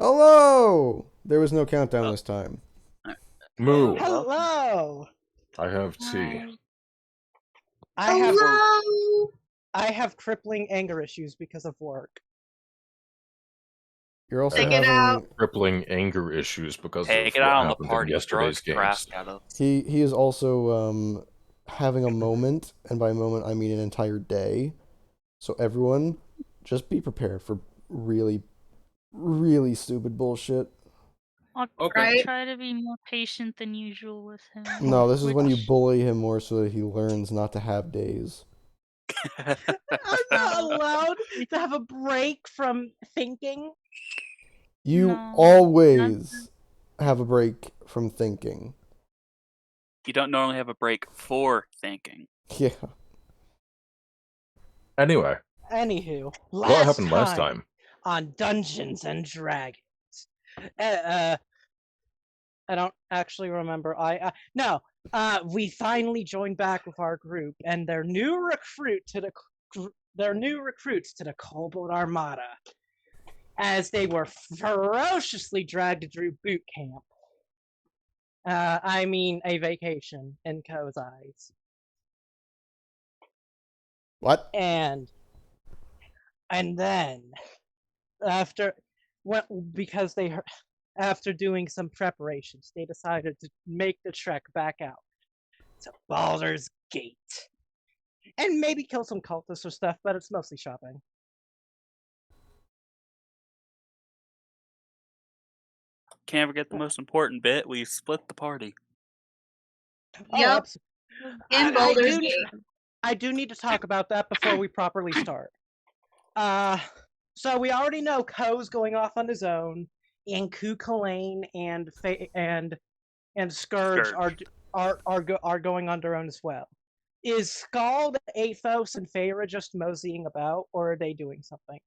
Hello! There was no countdown this time. Moo. Hello. I have tea. I have crippling anger issues because of work. You're also Take it having out. Crippling anger issues because Take of it what out on the happened in party. Throw yesterday's its trash games. at us. he is also having a moment, and by moment I mean an entire day. So everyone, just be prepared for really, really stupid bullshit. I'll Right? try to be more patient than usual with him. No, this is when you Which- bully him more so that he learns not to have days. I'm not allowed to have a break from thinking. You No, always have a break from thinking. You don't normally have a break for thinking. Yeah. Anyway, Anywho, what happened last time? on Dungeons and Dragons? I don't actually remember. We finally joined back with our group, and their new recruits to the Kobold Armada, as they were ferociously dragged through boot camp. I mean, a vacation in Ko's eyes. What? And then after doing some preparations, they decided to make the trek back out to Baldur's Gate and maybe kill some cultists or stuff, but it's mostly shopping. Can't forget the most important bit. We split the party. Yep. In I Baldur's do- Gate. I do need to talk about that before we properly start. So we already know Ko's going off on his own, and Chulainn and Scourge are going on their own as well. Is Skeld, Athos, and Faera just moseying about, or are they doing something?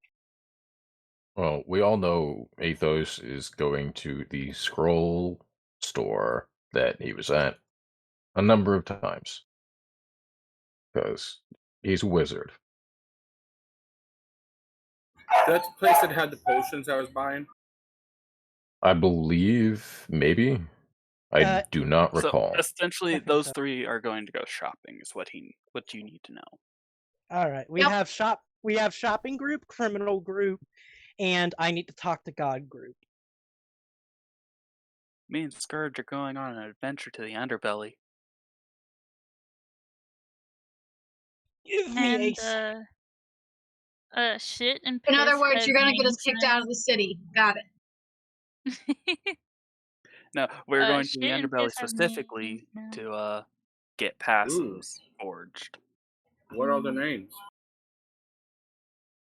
Well, we all know Athos is going to the scroll store that he was at a number of times. Because he's a wizard. That's the place that had the potions I was buying. I believe, maybe. I do not recall. So essentially, Okay, those so- three are going to go shopping. Is what you need to know. All right, we Yep. have shopping group, criminal group, and I need to talk to God group. Me and Scourge are going on an adventure to the underbelly. Give me And shit and In other piss words, have you're gonna get us names kicked out of the city. Got it. No, we're going to shit the and underbelly piss have specifically names to get passes forged. What are the names?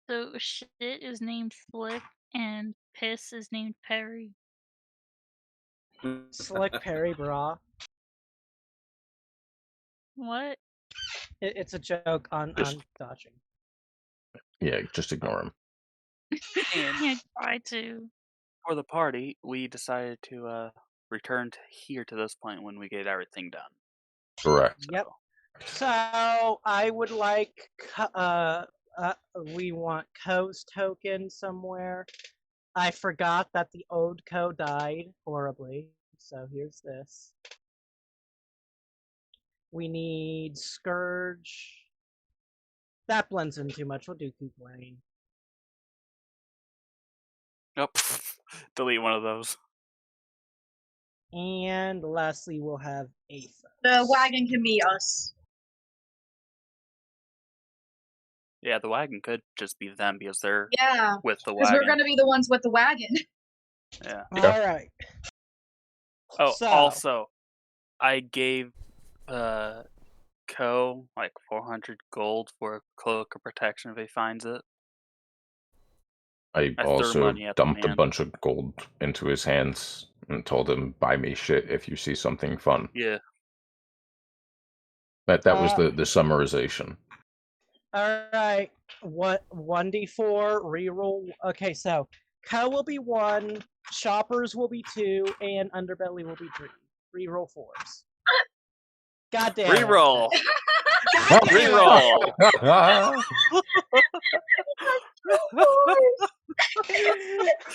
So shit is named Slick and piss is named Perry. Slick Perry bra. What? It's a joke on dodging. Yeah, just ignore him. And Yeah, try to. for the party, we decided to return here to this point when we get everything done. Correct. Yep. So I would like we want Ko's token somewhere. I forgot that the old Ko died horribly, so here's this. We need Scourge. That blends in too much. We'll do Chulainn. Nope. Delete one of those. And lastly, we'll have Athos. The wagon can be us. Yeah, the wagon could just be them because they're Yeah. with the Because wagon. we're gonna be the ones with the wagon. Yeah. All right. Oh, So- also, I gave Ko like 400 gold for a cloak of protection if he finds it. I I threw also money at the dumped a man. bunch of gold into his hands and told him, buy me shit if you see something fun. Yeah. That was the summarization. All right. What 1d4 reroll? Okay, so Ko will be 1, Shoppers will be 2, and Underbelly will be 3. Reroll 4s. God damn. it. Reroll! God damn it. Reroll!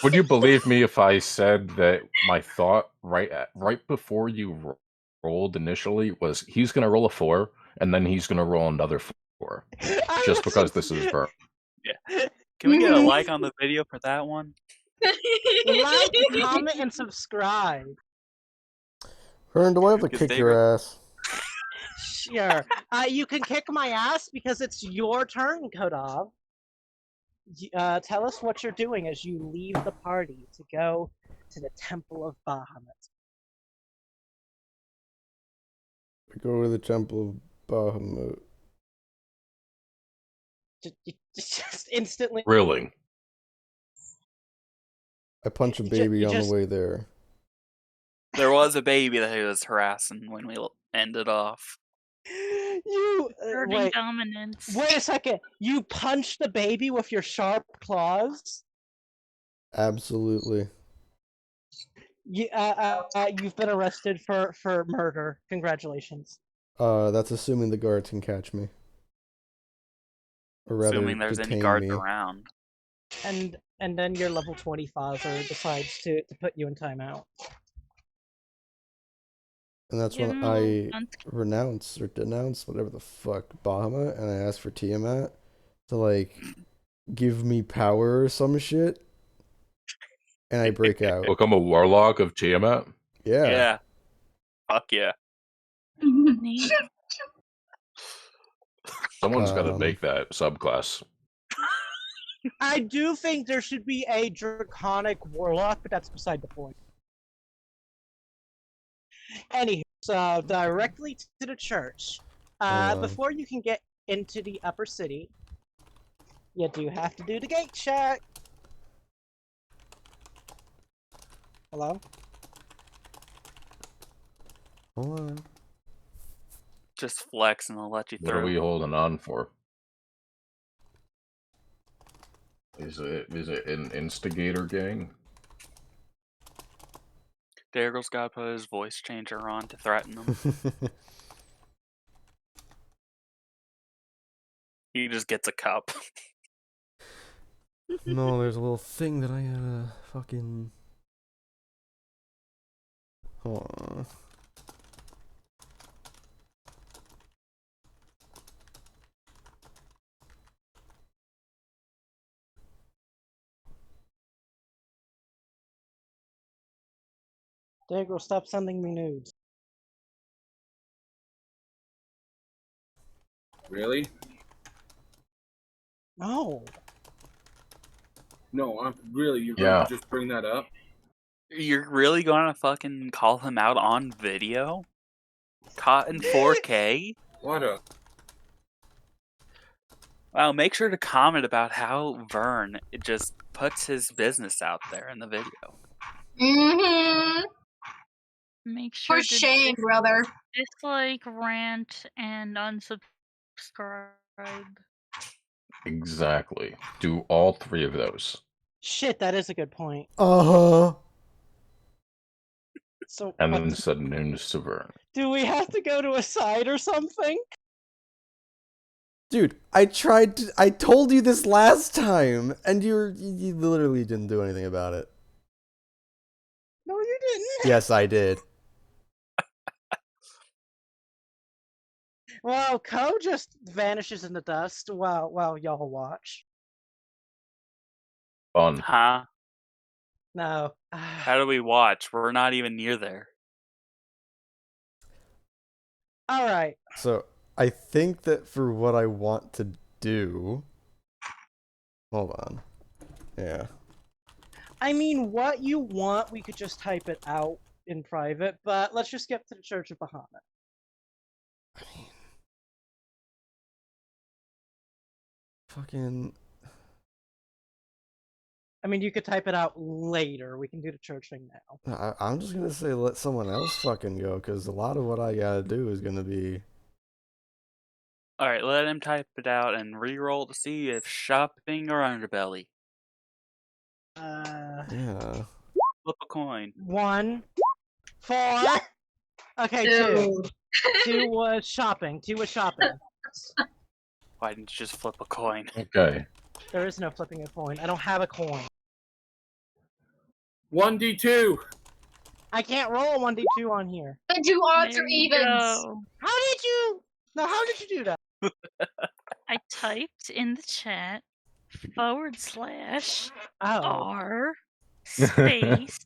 Would you believe me if I said that my thought right before you rolled initially was he's going to roll a 4 and then he's going to roll another 4 just because this is Vern. Yeah. Can we get a like on the video for that one? Like, comment, and subscribe. Vern, do I have to Because kick they your were- ass? Sure. You can kick my ass because it's your turn, Kodov. Tell us what you're doing as you leave the party to go to the Temple of Bahamut. I go to the Temple of Bahamut. Just instantly. Really? I punch a baby on the way there. There was a baby that he was harassing when we ended off. You Dirty dominance. wait a second. You punched the baby with your sharp claws? Absolutely. You've been arrested for murder. Congratulations. That's assuming the guards can catch me. Or rather, Assuming there's any detain guards me. around. And then your level 20 father decides to put you in timeout. And that's Give when him a I little cunt. renounce or denounce whatever the fuck Bahamut, and I ask for Tiamat to like give me power or some shit, and I break out. Become a warlock of Tiamat? Yeah. Fuck yeah. Neat. Someone's got to make that subclass. I do think there should be a draconic warlock, but that's beside the point. Anywho, so directly to the church. Before you can get into the upper city, you do have to do the gate check. Hello? Hold on. Just flex and I'll let you What are through. we holding on for? Is it an instigator gang? Daegral's got to put his voice changer on to threaten them. He just gets a cup. No, there's a little thing that I gotta fucking... Hold on. Daegral, stop sending me nudes. Really? No. No, I'm really. You're Yeah. going to just bring that up? You're really gonna fucking call him out on video? Caught in 4K? What a. Wow, make sure to comment about how Vern just puts his business out there in the video. Mm-hmm. Make sure For to shame, brother. dislike, rant, and unsubscribe. Exactly. Do all 3 of those. Shit, that is a good point. Uh-huh. So, And then send news to Vern. do we have to go to a side or something? Dude, I told you this last time, and you literally didn't do anything about it. No, you didn't. Yes, I did. Well, Ko just vanishes in the dust while y'all watch. Fun. Huh? No. How do we watch? We're not even near there. All right. So, I think that for what I want to do... Hold on. Yeah. I mean, what you want, we could just type it out in private, but let's just get to the Church of Bahamut. I mean... Fucking... I mean, you could type it out later. We can do the church thing now. I'm just gonna say let someone else fucking go, because a lot of what I gotta do is gonna be... Alright, let him type it out and re-roll to see if shopping or underbelly. Yeah. Flip a coin. 1, 4. Okay, 2. 2 was shopping. 2 was shopping. Why didn't you just flip a coin? Okay. There is no flipping a coin. I don't have a coin. 1d2. I can't roll a 1d2 on here. The two odds There are you evens. go. How did you? No, how did you do that? I typed in the chat / Oh. R space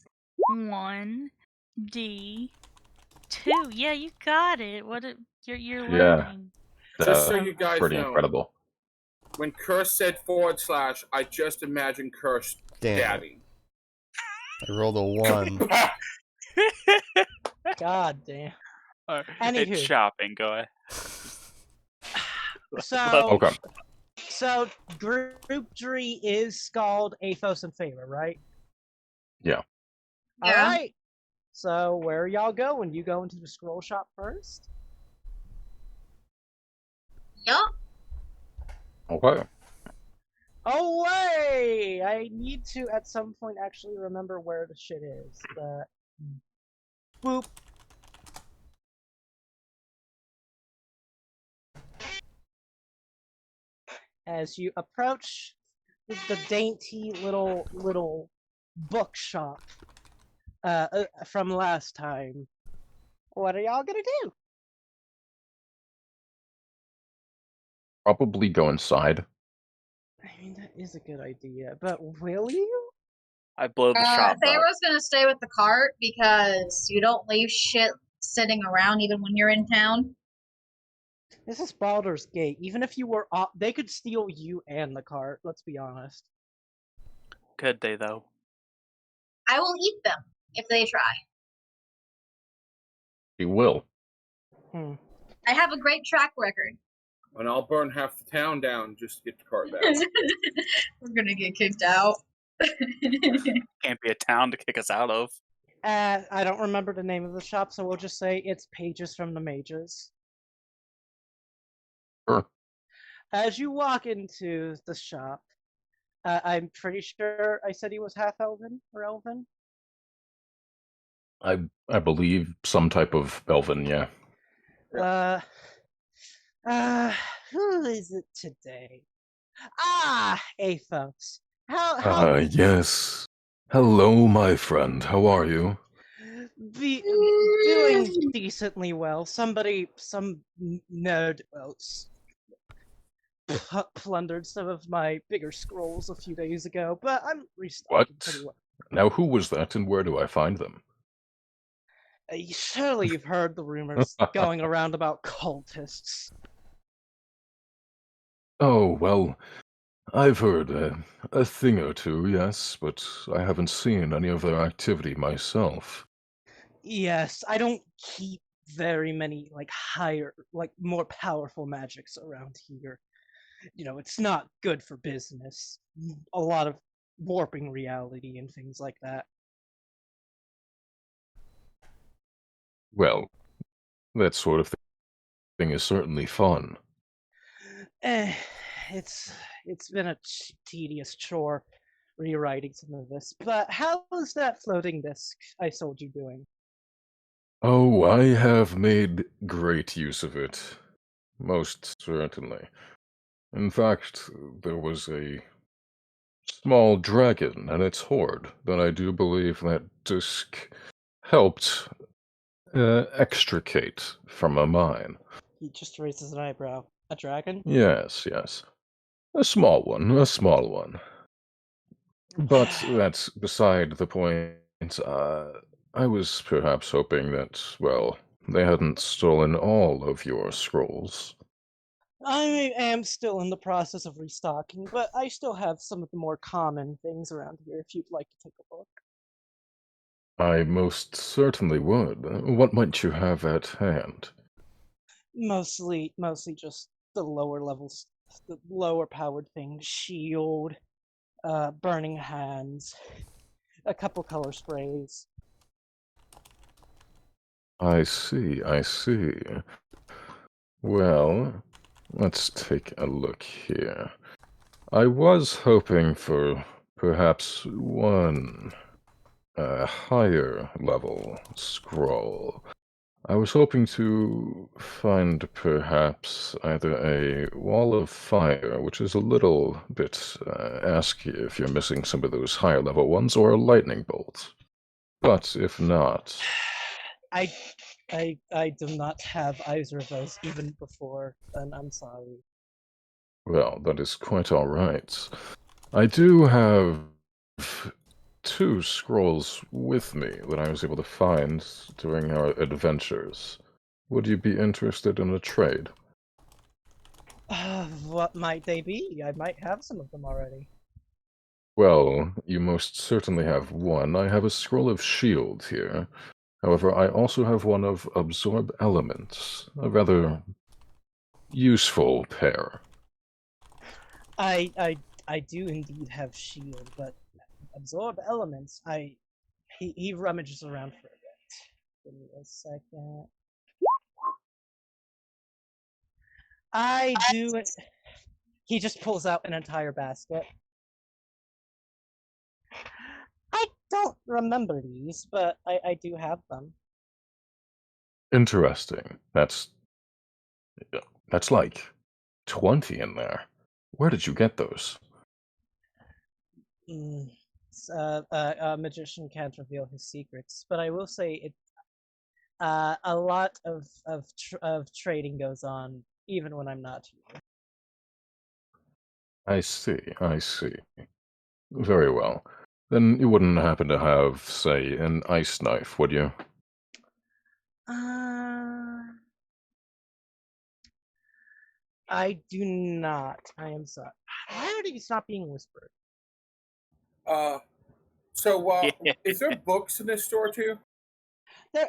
1D2. Yeah, you got it. You're Yeah. learning. Just so you guys Pretty know, incredible. when Curse said /, I just imagined Curse Damn. dabbing. I rolled a 1. God damn. It's Anywho. shopping. Go ahead. So, Okay. so group 3 is Skeld, Athos, and Faera, right? Yeah. Yeah. All right. So where are y'all going? You go into the scroll shop first? Yup. Okay. Oh way! I need to at some point actually remember where the shit is. But boop. As you approach the dainty little bookshop from last time, what are y'all gonna do? Probably go inside. I mean, that is a good idea, but will you? I blow the shop up. Pharaoh's gonna stay with the cart because you don't leave shit sitting around even when you're in town. This is Baldur's Gate. Even if you were off, they could steal you and the cart, let's be honest. Could they though? I will eat them if they try. He will. Hmm. I have a great track record. And I'll burn half the town down just to get the cart back. We're gonna get kicked out. Can't be a town to kick us out of. I don't remember the name of the shop, so we'll just say it's Pages from the Mages. Sure. As you walk into the shop, I'm pretty sure I said he was half elven or elven. I believe some type of elven, yeah. Who is it today? Ah, Athos. How Yes. Hello, my friend. How are you? doing decently well. Some nerd plundered some of my bigger scrolls a few days ago, but I'm restocking What? pretty well. Now, who was that, and where do I find them? Surely you've heard the rumors going around about cultists. Oh, well, I've heard a thing or two, yes, but I haven't seen any of their activity myself. Yes, I don't keep very many more powerful magics around here. You know, it's not good for business. A lot of warping reality and things like that. Well, that sort of thing is certainly fun. It's been a tedious chore rewriting some of this. But how is that floating disk I sold you doing? Oh, I have made great use of it. Most certainly. In fact, there was a small dragon and its horde that I do believe that disc helped extricate from a mine. He just raises an eyebrow. A dragon? Yes, yes. A small one, a small one. But that's beside the point. I was perhaps hoping that, well, they hadn't stolen all of your scrolls. I am still in the process of restocking, but I still have some of the more common things around here if you'd like to take a look. I most certainly would. What might you have at hand? Mostly just the lower levels, the lower powered things. Shield, burning hands, a couple color sprays. I see, I see. Well, let's take a look here. I was hoping for perhaps one higher level scroll. I was hoping to find perhaps either a wall of fire, which is a little bit asky if you're missing some of those higher level ones, or a lightning bolt. But if not, I do not have either of those even before, and I'm sorry. well, that is quite all right. I do have 2 scrolls with me that I was able to find during our adventures. Would you be interested in a trade? What might they be? I might have some of them already. Well, you most certainly have one. I have a scroll of shield here. However, I also have one of absorb elements, a rather useful pair. I do indeed have shield, but absorb elements. He rummages around for a bit. Give me a second. I do. He just pulls out an entire basket. I don't remember these, but I do have them. Interesting. That's like 20 in there. Where did you get those? A magician can't reveal his secrets, but I will say it. A lot of trading goes on even when I'm not here. I see. Very well. Then you wouldn't happen to have, say, an ice knife, would you? I do not. I am sorry. Why are these not being whispered? Is there books in this store too? There,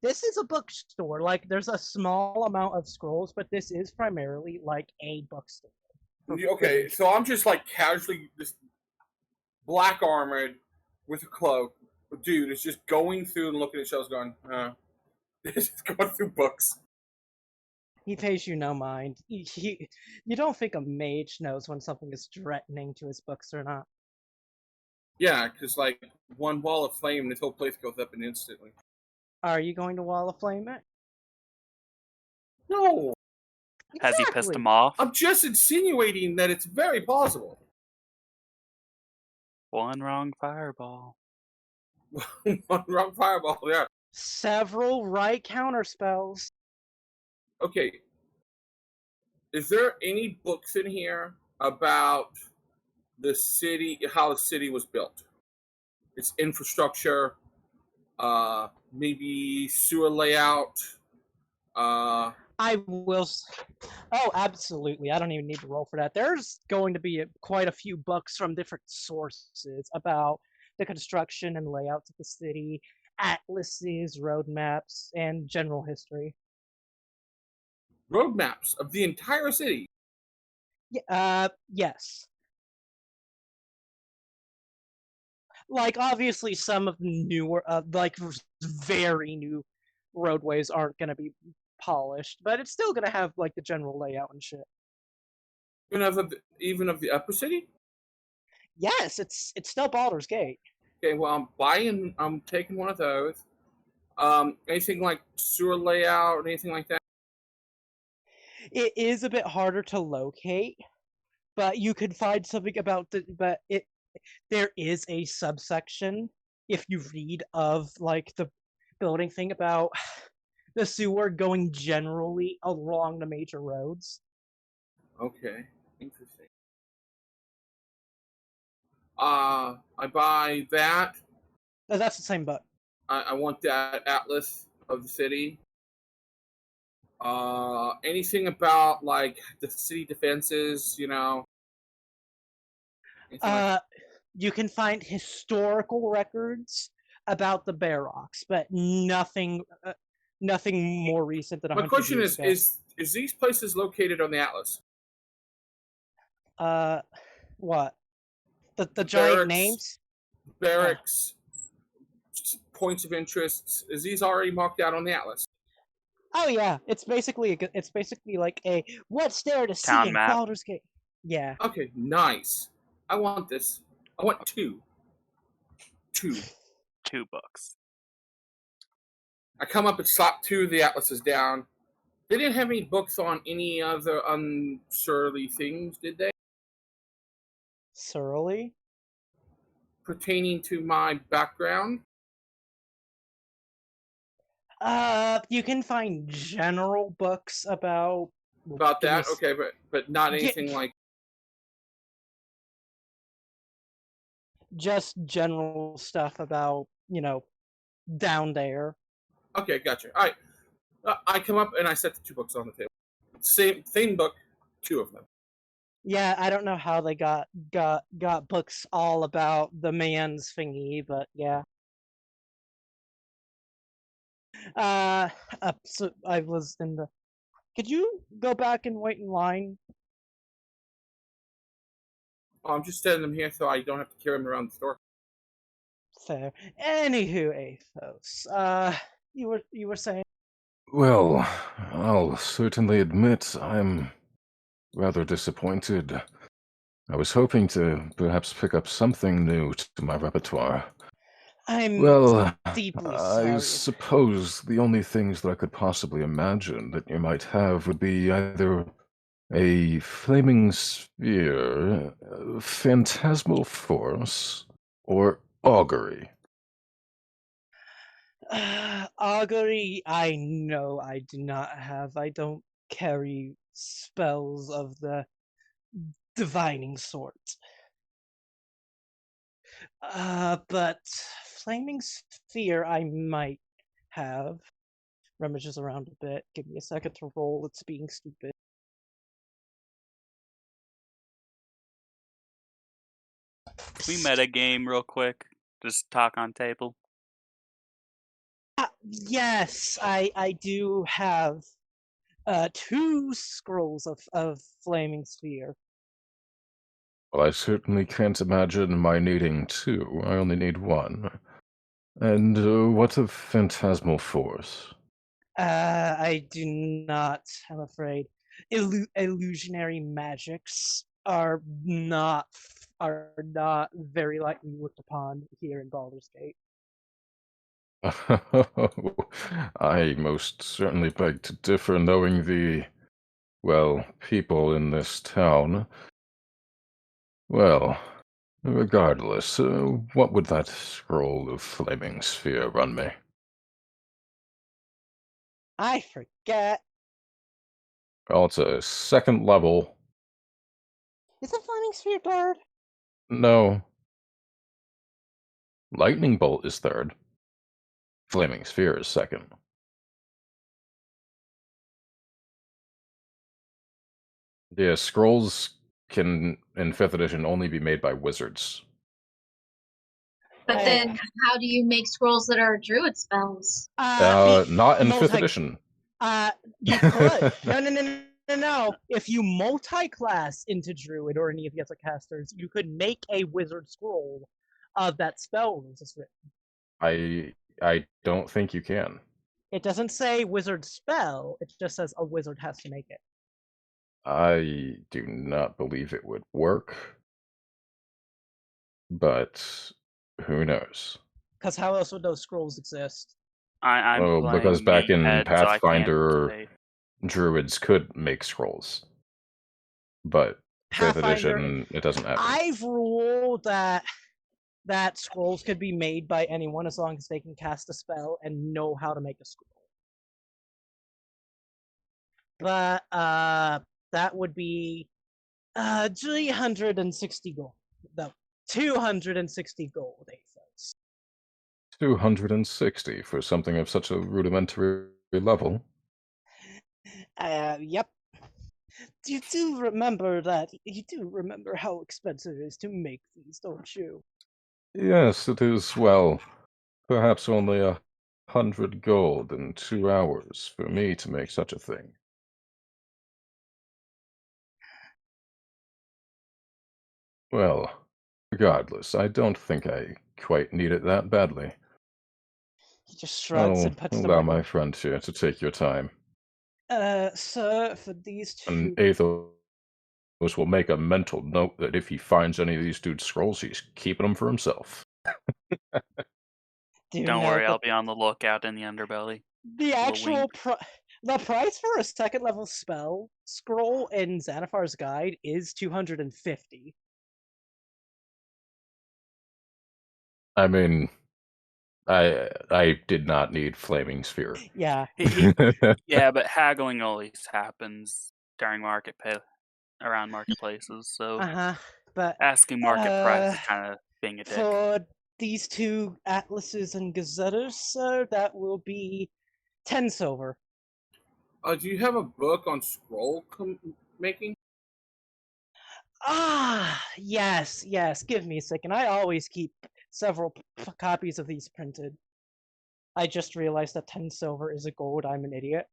this is a bookstore. Like, there's a small amount of scrolls, but this is primarily like a bookstore. Okay, so I'm just like casually just black armored with a cloak. Dude is just going through and looking at shelves going, just going through books. He pays you no mind. You don't think a mage knows when something is threatening to his books or not. Yeah, because like one wall of flame, this whole place goes up and instantly. Are you going to wall of flame it? No, Has he pissed him off? I'm just insinuating that it's very possible. One wrong fireball. One wrong fireball, yeah. Several right counter spells. Okay. Is there any books in here about the city, how the city was built? Its infrastructure, maybe sewer layout. I will. Oh, absolutely. I don't even need to roll for that. There's going to be quite a few books from different sources about the construction and layouts of the city, atlases, roadmaps, and general history. Roadmaps of the entire city. Yes. Like, obviously, some of the newer, like, very new roadways aren't going to be polished, but it's still going to have, like, the general layout and shit. Even of the upper city? Yes, it's still Baldur's Gate. Okay, well, I'm taking one of those. Anything like sewer layout, anything like that? It is a bit harder to locate, but you could find something about there is a subsection, if you read of, like, the building thing about the sewer going generally along the major roads. Okay, interesting. I buy that. No, that's the same book. I want that atlas of the city. Anything about like the city defenses, you know? You can find historical records about the Barrocks, but nothing more recent than 100 My question years ago. is these places located on the atlas? What? The giant Barracks, names? Barracks, points of interest. Is these already marked out on the atlas? Oh yeah, it's basically like a what's there to see Town in map. Baldur's Gate. Yeah. Okay, nice. I want this. I want two. 2 books. I come up and slap 2 of the atlases down. They didn't have any books on any other unsurly things, did they? Surly? Pertaining to my background? You can find general books about That? Okay, but not anything like... just general stuff about, down there. Okay, gotcha. All right. I come up and I set the 2 books on the table. Same book, 2 of them. Yeah, I don't know how they got books all about the man's thingy, but yeah. So I was in the... Could you go back and wait in line? Oh, I'm just setting them here so I don't have to carry them around the store. Fair. Anywho, Athos, you were saying? Well, I'll certainly admit I'm rather disappointed. I was hoping to perhaps pick up something new to my repertoire. I'm Well, deeply I sorry. suppose the only things that I could possibly imagine that you might have would be either a flaming sphere, phantasmal force, or augury. Augury, I know I do not have. I don't carry spells of the divining sort. But Flaming Sphere I might have. Rummages around a bit. Give me a second to roll. It's being stupid. We meta game real quick. Just talk on table. Yes, I do have 2 scrolls of Flaming Sphere. Well, I certainly can't imagine my needing 2. I only need 1. And what of phantasmal force? I do not, I'm afraid. Illusionary magics are not very likely looked upon here in Baldur's Gate. I most certainly beg to differ, knowing the, well, people in this town. Well, regardless, what would that scroll of flaming sphere run me? I forget. Well, it's a 2nd level. Is the Flaming Sphere third? No. Lightning bolt is 3rd. Flaming sphere is 2nd. Yeah, scrolls can, in 5th edition, only be made by wizards. But then, how do you make scrolls that are druid spells? Not in 5th edition. You could. No. If you multi-class into druid or any of the other casters, you could make a wizard scroll of that spell as it's written. I don't think you can. It doesn't say wizard spell. It just says a wizard has to make it. I do not believe it would work. But who knows? Because how else would those scrolls exist? I'm because back in Meathead, Pathfinder, so druids could make scrolls. But 5th edition, it doesn't happen. I've ruled that scrolls could be made by anyone as long as they can cast a spell and know how to make a scroll. But that would be 360 gold. No, 260 gold, Athos. 260 for something of such a rudimentary level? Yep. You do remember how expensive it is to make these, don't you? Yes, it is, well, perhaps only 100 gold in 2 hours for me to make such a thing. Well, regardless, I don't think I quite need it that badly. He just shrugs and puts allow them my friend here to take your time. Sir, for these 2... And Athos will make a mental note that if he finds any of these dudes' scrolls, he's keeping them for himself. Don't worry, I'll be on the lookout in the underbelly. The actual wink. the price for a second level spell scroll in Xanathar's guide is 250. I mean, I did not need Flaming Sphere. Yeah. Yeah, but haggling always happens during around marketplaces, so But asking market price is kind of being a dick. for these two atlases and gazetters, sir, that will be 10 silver. Do you have a book on scroll making? Yes. Give me a second. I always keep several copies of these printed. I just realized that 10 silver is a gold. I'm an idiot.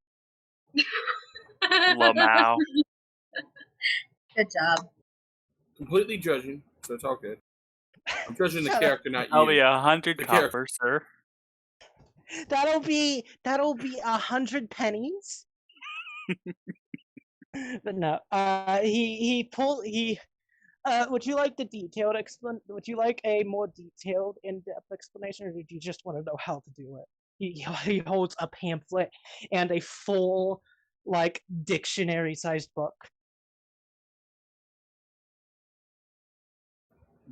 Lamau. Good job. Completely judging, so it's all good. I'm judging the character, not That'll be you. 100 The copper, sir. That'll be 100 pennies. But no, would you like would you like a more detailed, in-depth explanation, or did you just want to know how to do it? He holds a pamphlet and a full, like, dictionary-sized book.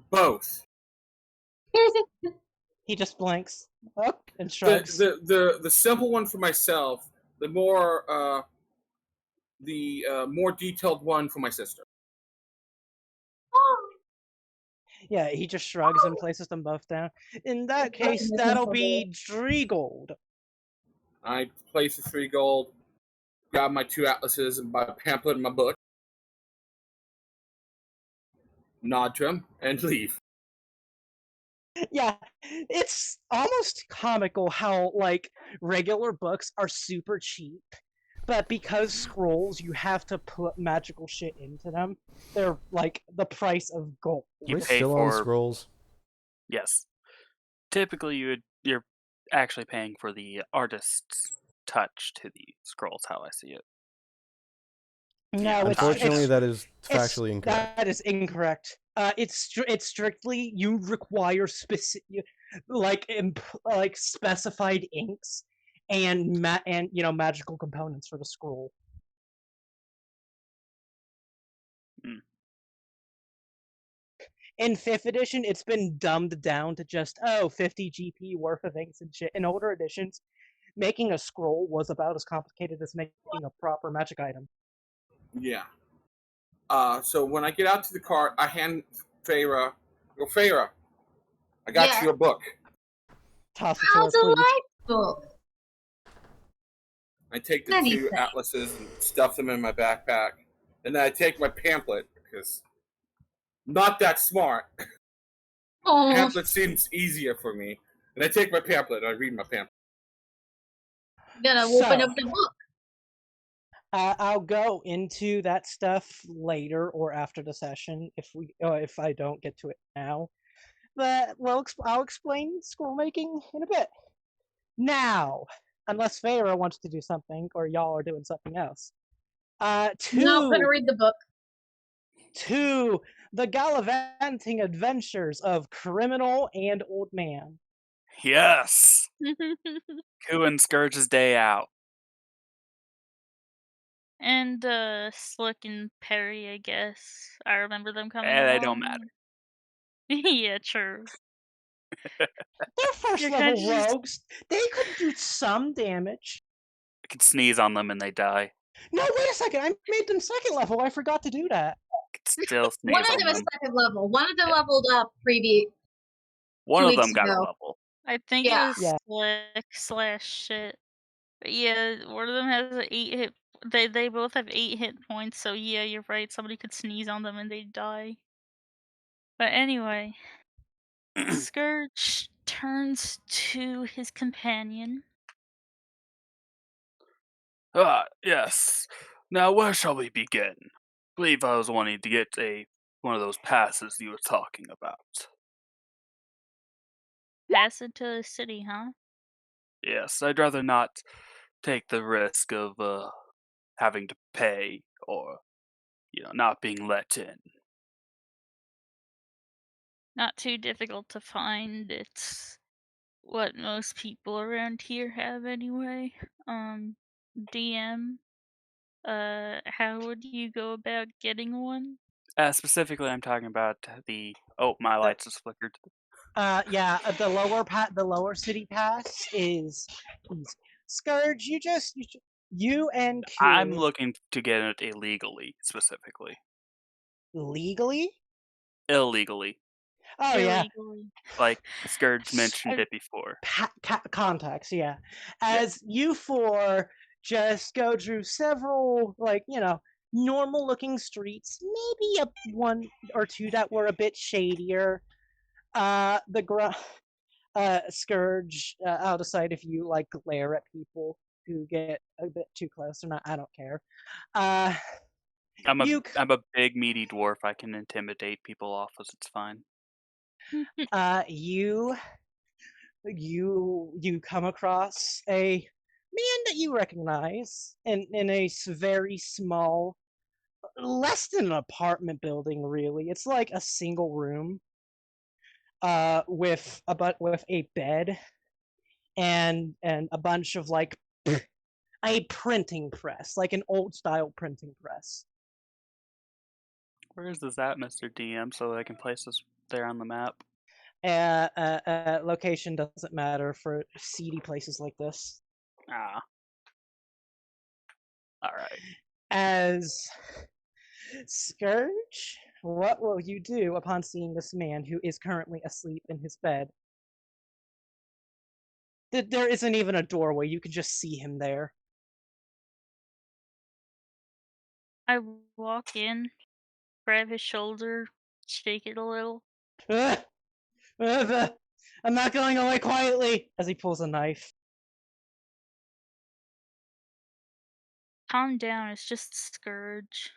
Both. He just blinks up and shrugs. The simple one for myself. The more detailed one for my sister. Yeah, he just shrugs and places them both down. In that case, that'll be 3 gold. I place the 3 gold, grab my 2 atlases and buy a pamphlet in my book, nod to him, and leave. Yeah, it's almost comical how, like, regular books are super cheap, but because scrolls, you have to put magical shit into them. They're, like, the price of gold. You We're pay still on for- scrolls. Yes. Typically, you're actually paying for the artist's touch to the scrolls, how I see it. No, Unfortunately, it's that is factually incorrect. That is incorrect. It's strictly you require specific, like specified inks and magical components for the scroll. Hmm. In 5th edition, it's been dumbed down to just 50 GP worth of inks and shit. In older editions, making a scroll was about as complicated as making a proper magic item. Yeah. So when I get out to the cart, I hand Faera, Faera, I got Yeah. you your book. Toss it How to her, please. delightful. I take the Many 2 thanks. atlases and stuff them in my backpack. And then I take my pamphlet, because not that smart. Oh, Pamphlet seems easier for me. And I take my pamphlet and I read my pamphlet. gonna So- open up the book. I'll go into that stuff later or after the session if I don't get to it now. But I'll explain scroll making in a bit. Now, unless Faera wants to do something or y'all are doing something else. No, I'm gonna read the book. To the gallivanting adventures of Criminal and Old Man. Yes! Coup and Scourge's Day Out. And Slick and Perry, I guess. I remember them coming They along. don't matter. Yeah, true. They're first You're level kinda just- rogues. They could do some damage. I can sneeze on them and they die. No, wait a second. I made them 2nd level. I forgot to do that. I can still sneeze One of on them is them. 2nd level. One of them leveled up One 2 of them weeks got a ago. level. I think Yeah. it was Slick / shit. But yeah, one of them has 8 hit. They both have 8 hit points. So yeah, you're right. Somebody could sneeze on them and they die. But anyway, Scourge turns to his companion. Yes. Now where shall we begin? Believe I was wanting to get one of those passes you were talking about. Pass into the city, huh? Yes, I'd rather not take the risk of having to pay or not being let in. Not too difficult to find. It's what most people around here have anyway. DM, how would you go about getting one? Specifically, I'm talking about the. Oh, my lights just flickered. Yeah, the lower city pass is Scourge. You and I'm Q looking to get it illegally, specifically. legally. Illegally. Oh yeah, Illegally. Like Scourge mentioned I- it before. contacts. Yeah, Yeah. as you four just go through several normal looking streets, maybe one or two that were a bit shadier. Scourge out of sight if you like glare at people who get a bit too close or not. I don't care. I'm You a big meaty dwarf. I can intimidate people off as it's fine. you come across a man that you recognize in a very small, less than an apartment building. Really, it's like a single room, with a bed and a bunch of like a printing press, like an old style printing press. Where is this at, Mr. DM, so I can place this there on the map? Location doesn't matter for seedy places like this. Ah. Alright. As Scourge, what will you do upon seeing this man who is currently asleep in his bed? There isn't even a doorway, you can just see him there. I walk in, grab his shoulder, shake it a little. I'm not going away quietly, as he pulls a knife. Calm down, it's just Scourge.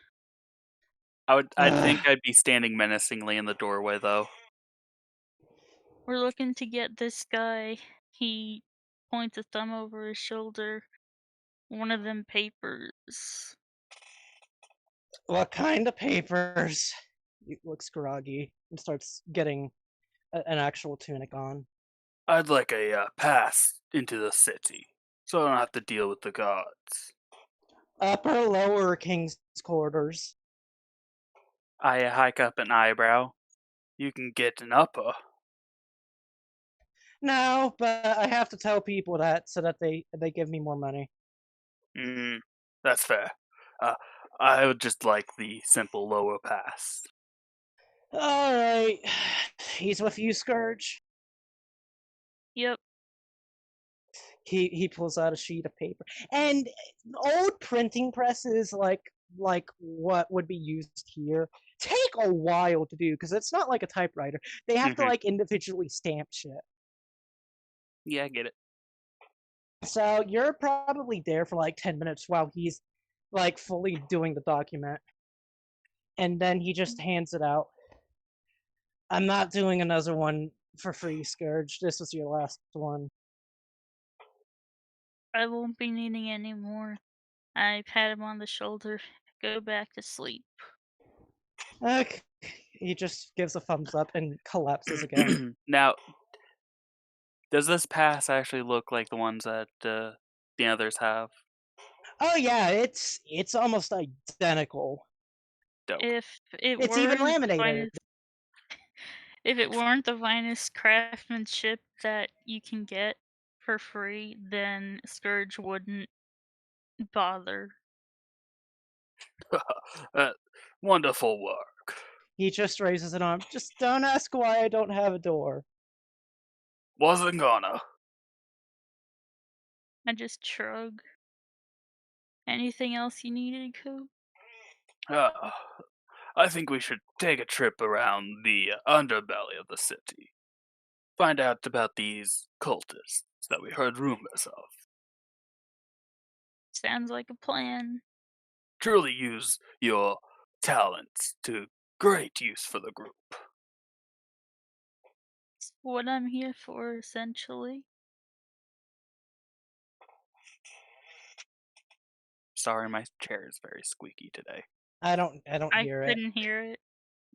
I'd think I'd be standing menacingly in the doorway, though. We're looking to get this guy. He points a thumb over his shoulder. One of them papers. What kind of papers? He looks groggy and starts getting an actual tunic on. I'd like a pass into the city, so I don't have to deal with the gods. Upper lower king's quarters. I hike up an eyebrow. You can get an upper. No, but I have to tell people that so that they give me more money. That's fair. I would just like the simple lower pass. Alright. He's with you, Scourge? Yep. He pulls out a sheet of paper. And old printing presses like what would be used here take a while to do because it's not like a typewriter. They have to like individually stamp shit. Yeah, I get it. So you're probably there for like 10 minutes while he's like fully doing the document. And then he just hands it out. I'm not doing another one for free, Scourge. This was your last one. I won't be needing any more. I pat him on the shoulder. Go back to sleep. Okay. He just gives a thumbs up and collapses again. Now, does this pass actually look like the ones that the others have? Oh yeah, it's almost identical. Dope. If it It's even weren't laminated. if it weren't the finest craftsmanship that you can get for free, then Scourge wouldn't bother. Wonderful work. He just raises an arm. Just don't ask why I don't have a door. Wasn't gonna. I just shrug. Anything else you needed, Coop? I think we should take a trip around the underbelly of the city. Find out about these cultists that we heard rumors of. Sounds like a plan. Truly use your talents to great use for the group. It's what I'm here for, essentially. Sorry, my chair is very squeaky today. I don't I hear it. couldn't hear it.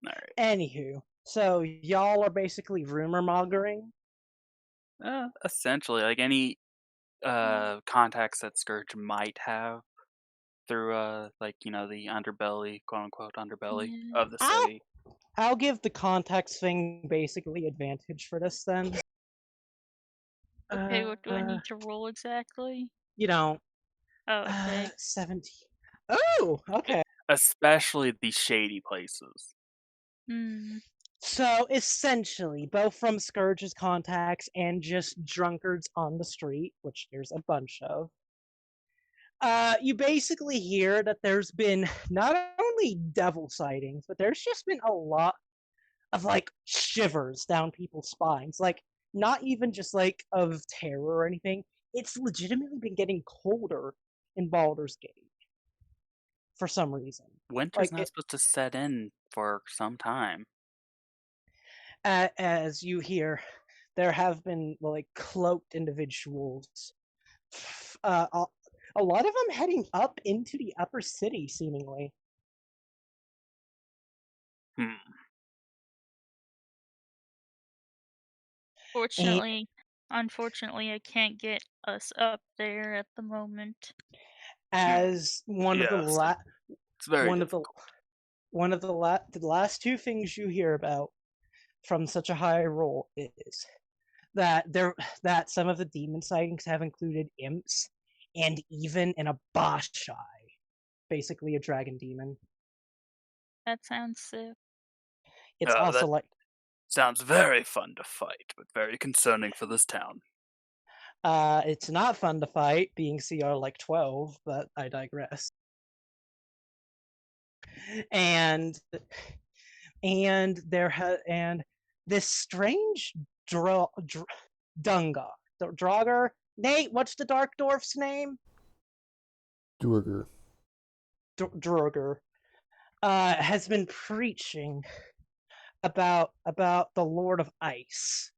Alright. Anywho, so y'all are basically rumor mongering. Essentially, like any contacts that Scourge might have through like the underbelly, quote unquote underbelly Yeah. of the city. I'll give the context thing basically advantage for this then. Okay, what do I need to roll exactly? You don't. Oh, okay. 17. Oh, okay. Especially the shady places. Hmm. So essentially, both from Scourge's contacts and just drunkards on the street, which there's a bunch of, you basically hear that there's been not only devil sightings, but there's just been a lot of like shivers down people's spines. Like, not even just like of terror or anything. It's legitimately been getting colder in Baldur's Gate for some reason. Winter's Like, not supposed to set in for some time. as you hear, there have been like cloaked individuals. A lot of them heading up into the upper city, seemingly. Unfortunately, I can't get us up there at the moment. As one of the Yes, it's very one of the difficult. one of the last two things you hear about from such a high roll is that some of the demon sightings have included imps and even an Abashai, basically a dragon demon. That sounds sick. It's also That like sounds very fun to fight, but very concerning for this town. it's not fun to fight, being CR like 12, but I digress. And and this strange Dungar, Draugr. Nate, what's the Dark Dwarf's name? Durger. Draugr. Has been preaching about the Lord of Ice.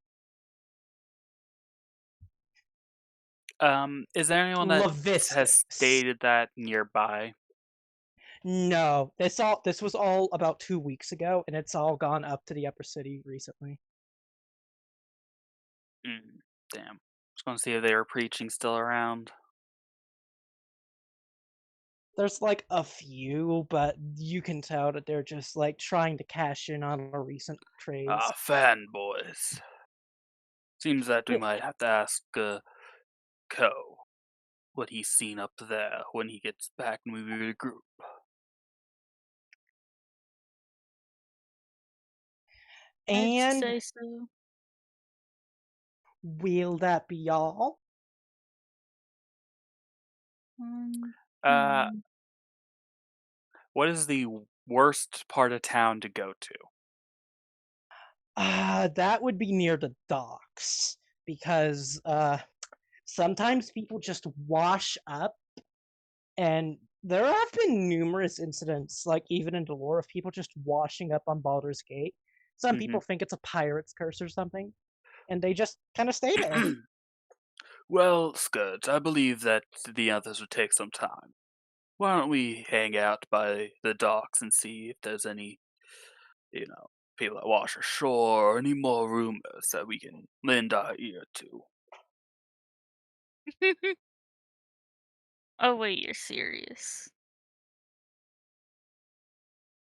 Is there anyone that Levistus. has stated that nearby? No, this was all about 2 weeks ago, and it's all gone up to the upper city recently. Damn. Just gonna see if they were preaching still around. There's like a few, but you can tell that they're just like trying to cash in on a recent trades. Ah, fanboys. Seems that we might have to ask Ko what he's seen up there when he gets back and we regroup. I'd And say so. will that be all? What is the worst part of town to go to? That would be near the docks, because sometimes people just wash up, and there have been numerous incidents, like even in Delore, of people just washing up on Baldur's Gate. Some people think it's a pirate's curse or something, and they just kind of stay there. Well, Skeld, I believe that the others would take some time. Why don't we hang out by the docks and see if there's any, people that wash ashore or any more rumors that we can lend our ear to. Oh wait, you're serious?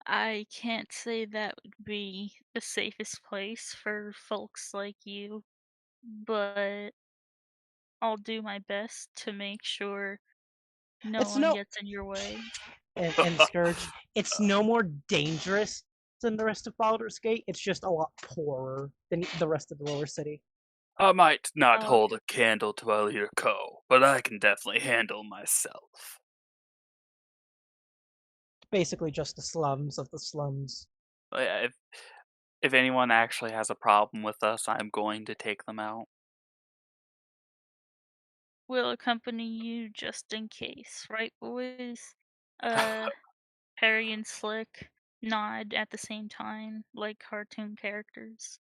I can't say that would be the safest place for folks like you, but I'll do my best to make sure no It's one no gets in your way. and Scourge. It's no more dangerous than the rest of Baldur's Gate. It's just a lot poorer than the rest of the lower city. I might not Oh, hold a candle to our leader Ko, but I can definitely handle myself. Basically, just the slums of the slums. But yeah, if anyone actually has a problem with us, I'm going to take them out. we'll accompany you just in case, right, boys? Perry and Slick nod at the same time, like cartoon characters.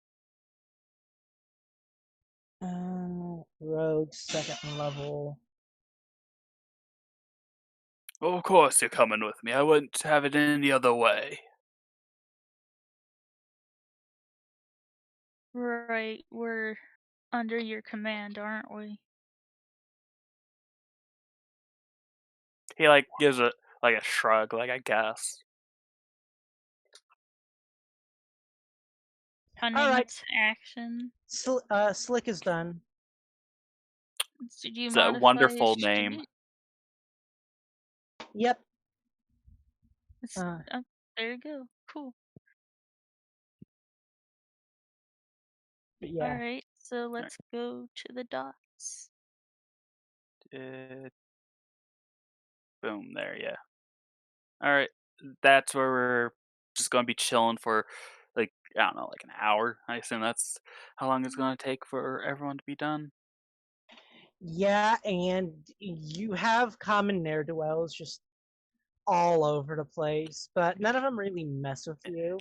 Rogue 2nd level. Well, of course you're coming with me. I wouldn't have it any other way. Right, we're under your command, aren't we? He gives a shrug, I guess. Cunning right. action. Slick is done. Did you It's a modify wonderful his name. Chibi? Yep. Oh, there you go. Cool. But yeah. Alright, so let's go to the docks. Boom, there, yeah. Alright, that's where we're just gonna be chilling for, I don't know, an hour. I assume that's how long it's gonna take for everyone to be done. Yeah, and you have common ne'er-do-wells just all over the place, but none of them really mess with you.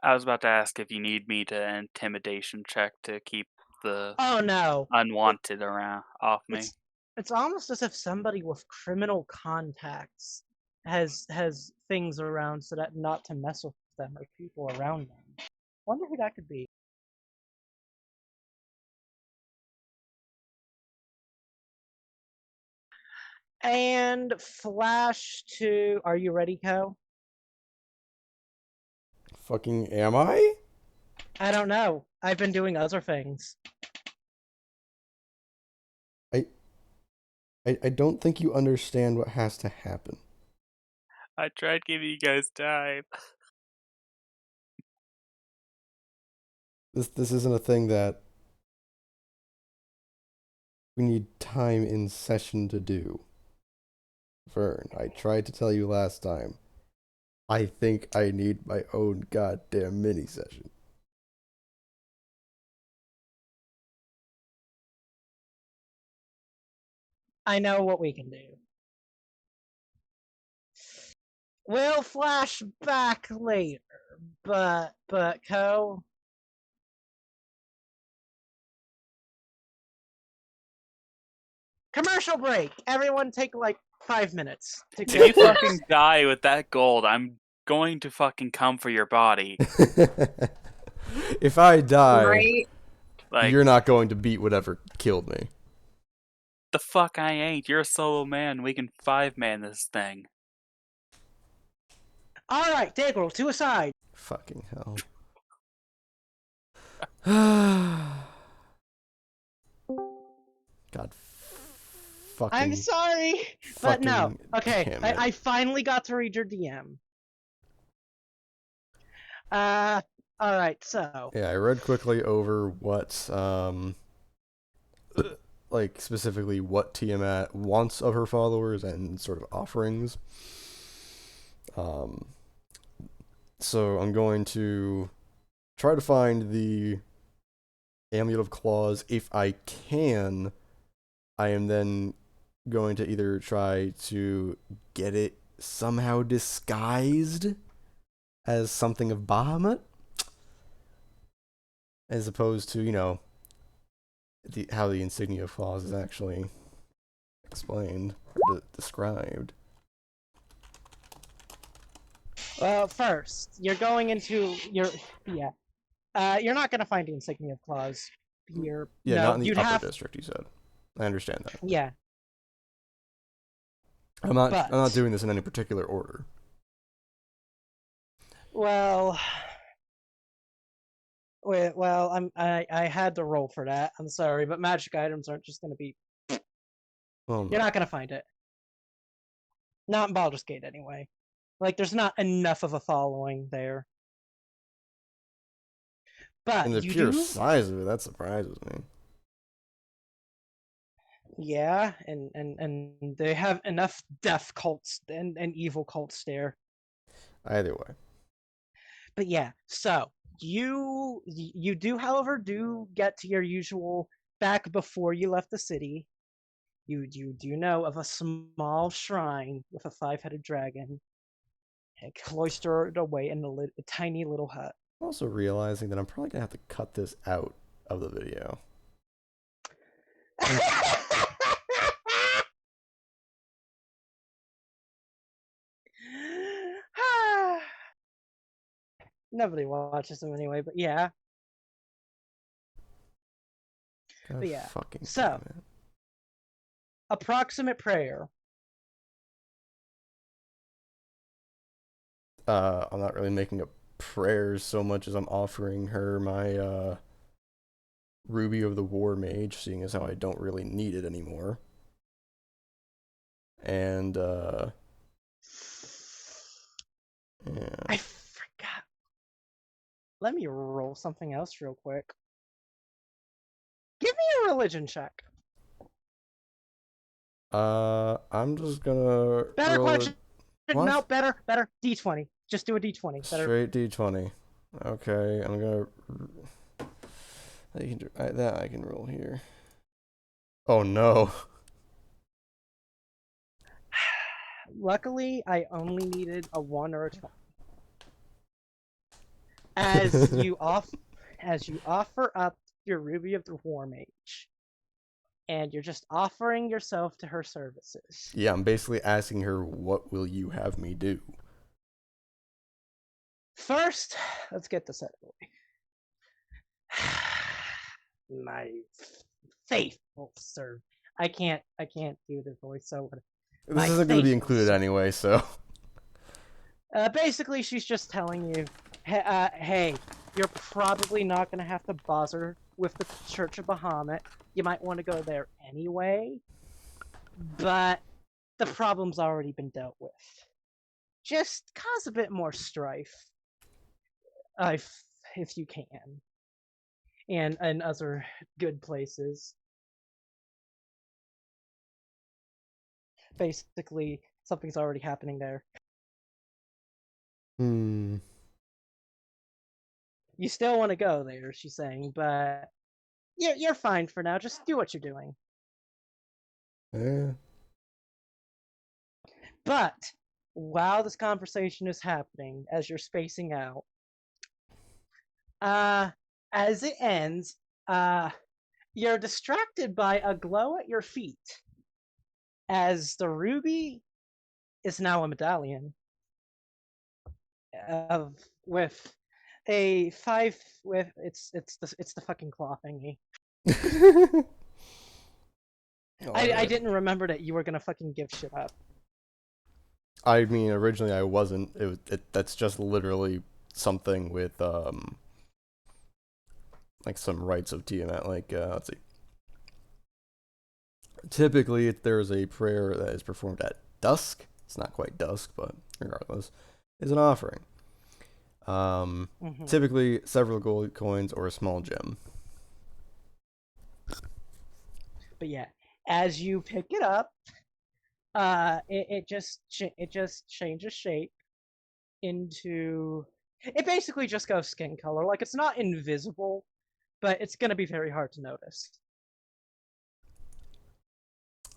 I was about to ask if you need me to intimidation check to keep the Oh no. unwanted off me. It's almost as if somebody with criminal contacts has things around so that not to mess with them or people around them. Wonder who that could be. And flash to. Are you ready, Ko? Fucking am I? I don't know. I've been doing other things. I don't think you understand what has to happen. I tried giving you guys time. This isn't a thing that we need time in session to do. Vern, I tried to tell you last time. I think I need my own goddamn mini session. I know what we can do. We'll flash back later, but Ko. Commercial break. Everyone take 5 minutes. If you fucking die with that gold, I'm going to fucking come for your body. If I die, Right? you're not going to beat whatever killed me. The fuck I ain't. You're a solo man. We can 5-man this thing. Alright, Daegral, to a side. Fucking hell. God fucking. I'm sorry, but no. Okay, damn it. I finally got to read your DM. Alright, so. Yeah, I read quickly over what, specifically what Tiamat wants of her followers and sort of offerings. So I'm going to try to find the Amulet of Claws if I can. I am then going to either try to get it somehow disguised as something of Bahamut, as opposed to, how the insignia of Claws is actually explained, or described. Well, first, you're going into you're not gonna find the insignia of claws here. Yeah, no, not in the you'd upper have district, you said. I understand that. yeah. I'm not doing this in any particular order. Well, I had to roll for that. I'm sorry, but magic items aren't just gonna be. Well, no. You're not gonna find it. Not in Baldur's Gate, anyway. There's not enough of a following there. But And the you pure do. size of it, that surprises me. Yeah, and they have enough death cults and evil cults there. Either way. But yeah, so you do, however, do get to your usual back before you left the city. You do know of a small shrine with a 5-headed dragon, cloistered away in a tiny little hut. I'm also realizing that I'm probably gonna have to cut this out of the video. Nobody watches them anyway, but yeah. God But yeah, fucking so- damn it. approximate prayer. I'm not really making a prayer so much as I'm offering her my Ruby of the War Mage, seeing as how I don't really need it anymore. And yeah. I forgot. Let me roll something else real quick. Give me a religion check. I'm just gonna Better roll question. What? No, better. D20. Just do a D20. Better. Straight D20. Okay, I'm gonna. That I can roll here. Oh no. Luckily, I only needed a 1 or a 20. As you offer up your Ruby of the War Mage, and you're just offering yourself to her services. Yeah, I'm basically asking her, what will you have me do? First, let's get this out of the way. My faithful servant. I can't do the voiceover. This isn't going to be included faithful anyway, so. Basically, she's just telling you, hey, you're probably not going to have to bother with the Church of Bahamut. You might want to go there anyway, but the problem's already been dealt with. Just cause a bit more strife, if you can, and other good places. Basically, something's already happening there. You still want to go there, she's saying, but you're fine for now. Just do what you're doing. Yeah. But while this conversation is happening, as you're spacing out, as it ends, you're distracted by a glow at your feet, as the ruby is now a medallion with a 5 with it's the fucking claw thingy. I didn't remember that you were gonna fucking give shit up. I mean, originally I wasn't. That's just literally something with like some rites of Tiamat. Like let's see. Typically, there's a prayer that is performed at dusk. It's not quite dusk, but regardless, is an offering. Typically several gold coins or a small gem. But yeah, as you pick it up, it just changes shape into. It basically just goes skin color. Like, it's not invisible, but it's gonna be very hard to notice.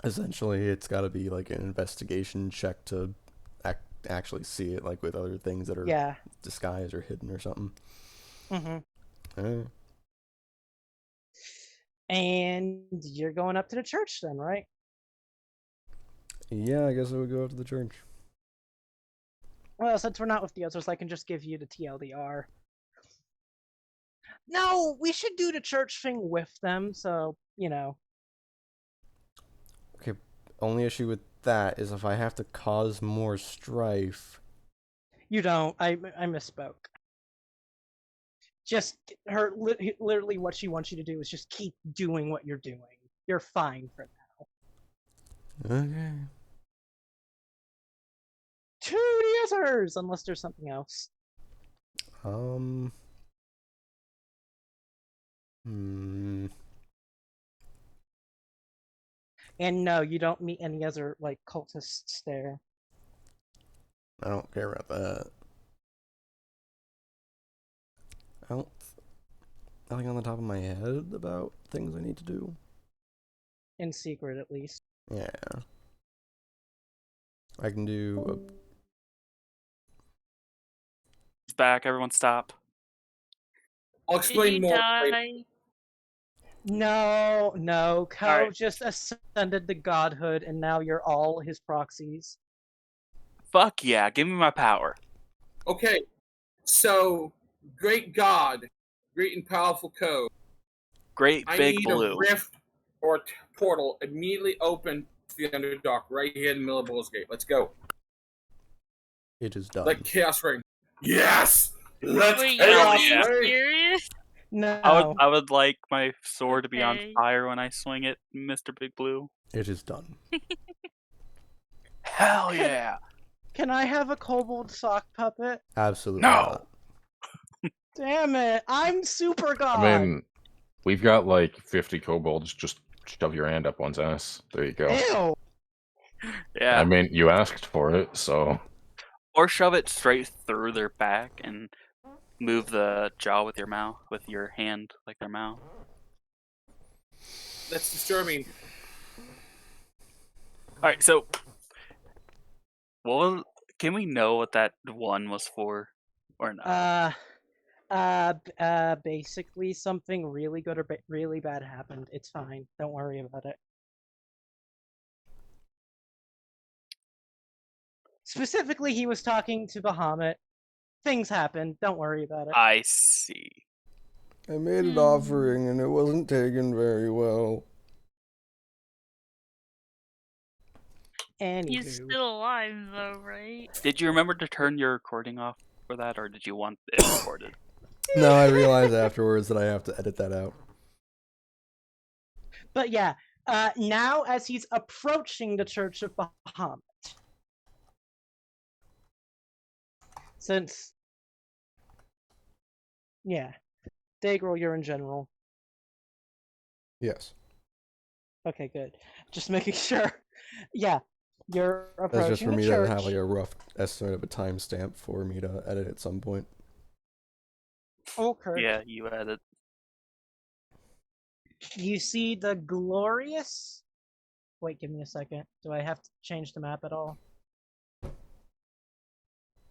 Essentially, it's got to be like an investigation check to actually see it, like with other things that are disguised or hidden or something. And you're going up to the church then, right? Yeah, I guess I would go up to the church. Well, since we're not with the others, I can just give you the TLDR. No, we should do the church thing with them, so, you know. Okay, only issue with that is if I have to cause more strife. You don't. I misspoke. Just literally what she wants you to do is just keep doing what you're doing. You're fine for now. Okay. To the others, unless there's something else. And no, you don't meet any other, like, cultists there. I don't care about that. Nothing on the top of my head about things I need to do. In secret, at least. Yeah. I can do It's back. Everyone stop. I'll explain more. No. Ko Alright. just ascended to godhood, and now you're all his proxies. Fuck yeah, give me my power. Okay, so great God, great and powerful Ko, Great I big need blue. a rift or portal immediately open to the Underdark right here in the middle of Baldur's Gate. Let's go. It is done. Like Chaos Ring. Yes! Let's Wait, Chaos are you Ring! serious? No. I would like my sword to be on Okay. fire when I swing it, Mr. Big Blue. It is done. Hell yeah! Can I have a kobold sock puppet? Absolutely No! not. Damn it! I'm super god. I mean, we've got like 50 kobolds. Just shove your hand up one's ass. There you go. Ew. Yeah. I mean, you asked for it, so Or shove it straight through their back and move the jaw with your mouth, with your hand, like their mouth. That's disturbing. Alright, so... can we know what that one was for? Or not? Basically something really good or really bad happened. It's fine. Don't worry about it. Specifically, he was talking to Bahamut. Things happened. Don't worry about it. I see. I made an offering and it wasn't taken very well. Anywho. He's still alive, though, right? Did you remember to turn your recording off for that, or did you want it recorded? No, I realized afterwards that I have to edit that out. But yeah, now as he's approaching the Church of Bahamut, since, yeah, Daegral, you're in general. Yes. Okay, good. Just making sure. Yeah, you're approaching That's just for the me church. to have like a rough estimate of a timestamp for me to edit at some point. Okay. Yeah, you added. You see the glorious... Wait, give me a second. Do I have to change the map at all?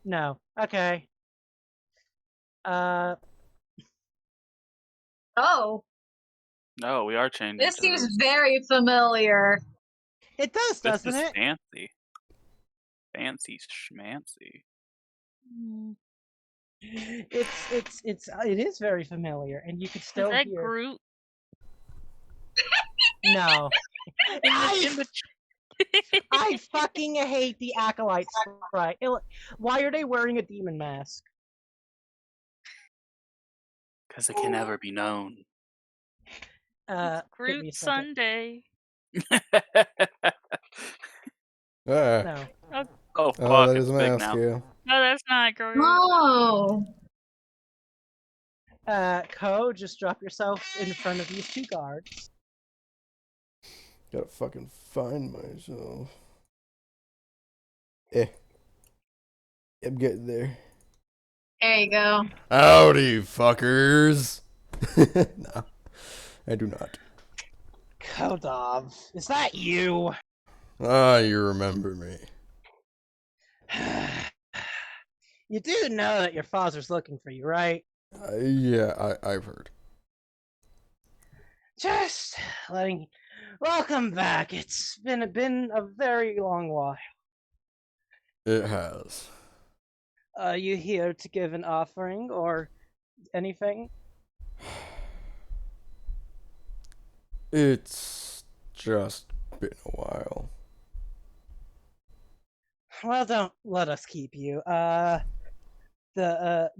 No. Okay. Oh, No, we are changing. this to seems very familiar. It does, This doesn't is it? fancy. Fancy schmancy. It is very familiar, and you could Is still that hear... Groot? No. In the I fucking hate the acolytes. Right? Why are they wearing a demon mask? Because it can never be known. Give me a Groot second. Sunday. Ah. No. Oh, fuck, Oh, that it's is a big mask, now. yeah. No, that's not Groot. Oh, Ko, just drop yourself in front of these two guards. Gotta fucking find myself. I'm getting there. there you go. Howdy, fuckers. No, I do not. Kodov, is that you? Ah, you remember me. You do know that your father's looking for you, right? Yeah, I've heard. Just letting... Welcome back. It's been a very long while. It has. Are you here to give an offering or anything? It's just been a while. Well, don't let us keep you. I don't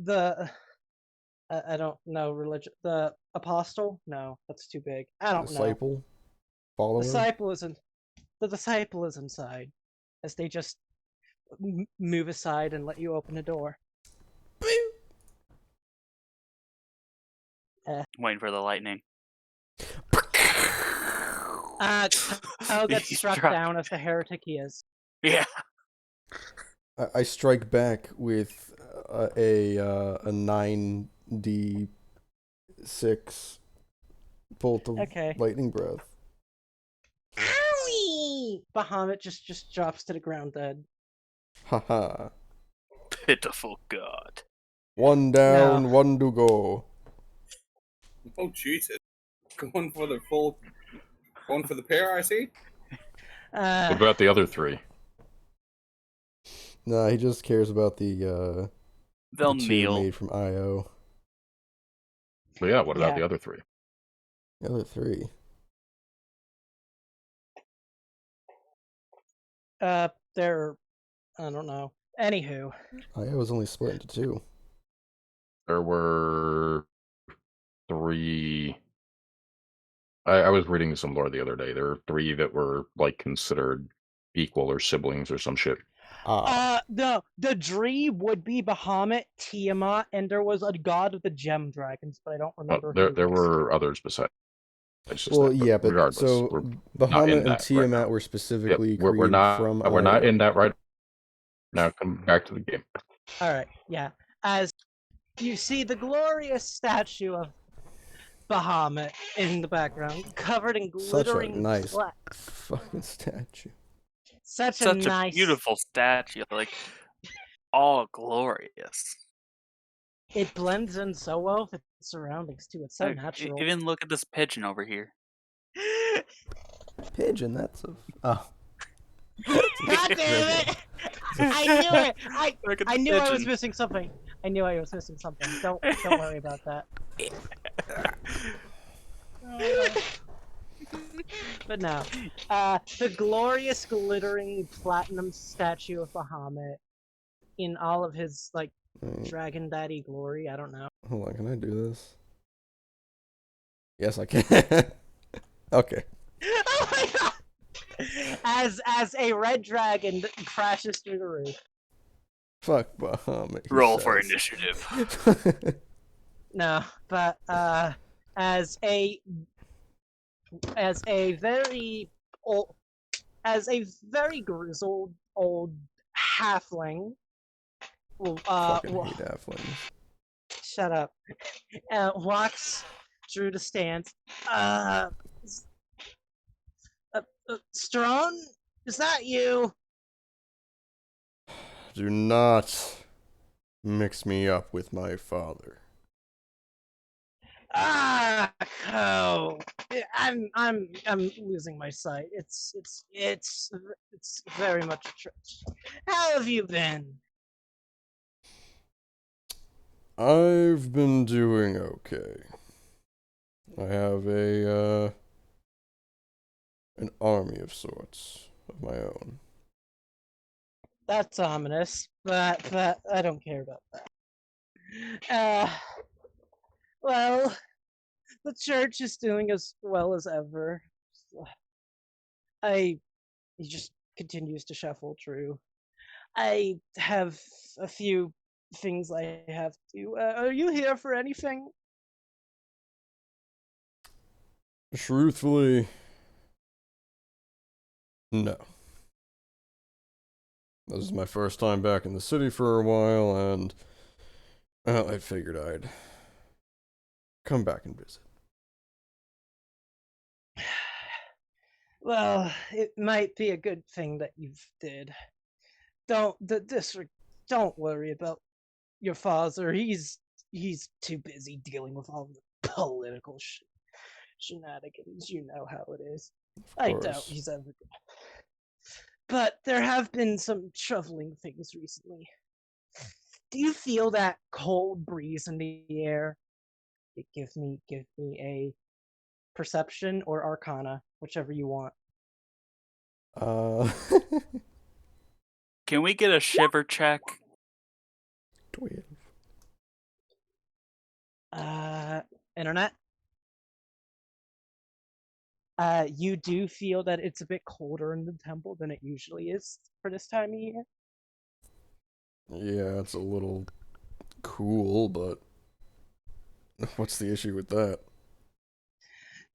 know religion. The apostle? No, that's too big. I don't know. Disciple? Follower? The disciple is inside, as they just move aside and let you open the door. Waiting for the lightning. Ko gets He's struck dropped. down as the heretic he is. Yeah. I strike back with a 9d6 bolt of Okay. lightning breath. Owie! Bahamut just drops to the ground dead. Haha. Pitiful god. One down, No. one to go. Oh, Jesus. Going for the pair, I see. what about the other three? Nah, he just cares about the They'll two kneel. made from IO. But yeah, what about Yeah. the other three? The other three. They're, I don't know. Anywho, I was only split into two. There were 3. I was reading some lore the other day. There were 3 that were like considered equal or siblings or some shit. the Dree would be Bahamut, Tiamat, and there was a god of the gem dragons, but I don't remember. There who were others besides. Well, that, yeah, but regardless, so we're not in Bahamut and that right Tiamat now. were specifically we're created not. from We're not Io. in that right now. Come back to the game. All right, yeah. As you see the glorious statue of Bahamut in the background, covered in Such a glittering nice black. fucking statue. Such a Such nice, a beautiful statue, like all glorious. It blends in so well with its surroundings too. It's so Like, natural. Even look at this pigeon over here. Pigeon, that's a... Oh. God damn it! I knew it. Look at I the knew I was pigeon. missing something. I knew I was missing something. Don't worry about that. But no, the glorious glittering platinum statue of Bahamut in all of his like dragon daddy glory. I don't know. Hold on, can I do this? Yes, I can. Okay. Oh my god! As a red dragon that crashes through the roof. Fuck Bahamut. Roll for initiative. No, but as a very grizzled old halfling, Fucking hate halflings. shut up. Walks through the stands. Strong, is that you? Do not mix me up with my father. Oh, I'm losing my sight. It's very much a stretch. How have you been? I've been doing okay. I have an army of sorts of my own. That's ominous, but I don't care about that. Well, the church is doing as well as ever. He just continues to shuffle through. I have a few things I have to. Are you here for anything? Truthfully, no. This is my first time back in the city for a while, and well, I figured I'd come back and visit. Well, it might be a good thing that you did. Don't worry about your father. He's too busy dealing with all the political shenanigans. You know how it is. I doubt he's ever gonna. But there have been some troubling things recently. Do you feel that cold breeze in the air? Give me a perception or arcana, whichever you want. Can we get a shiver check? 12. Internet? You do feel that it's a bit colder in the temple than it usually is for this time of year? Yeah, it's a little cool, but what's the issue with that?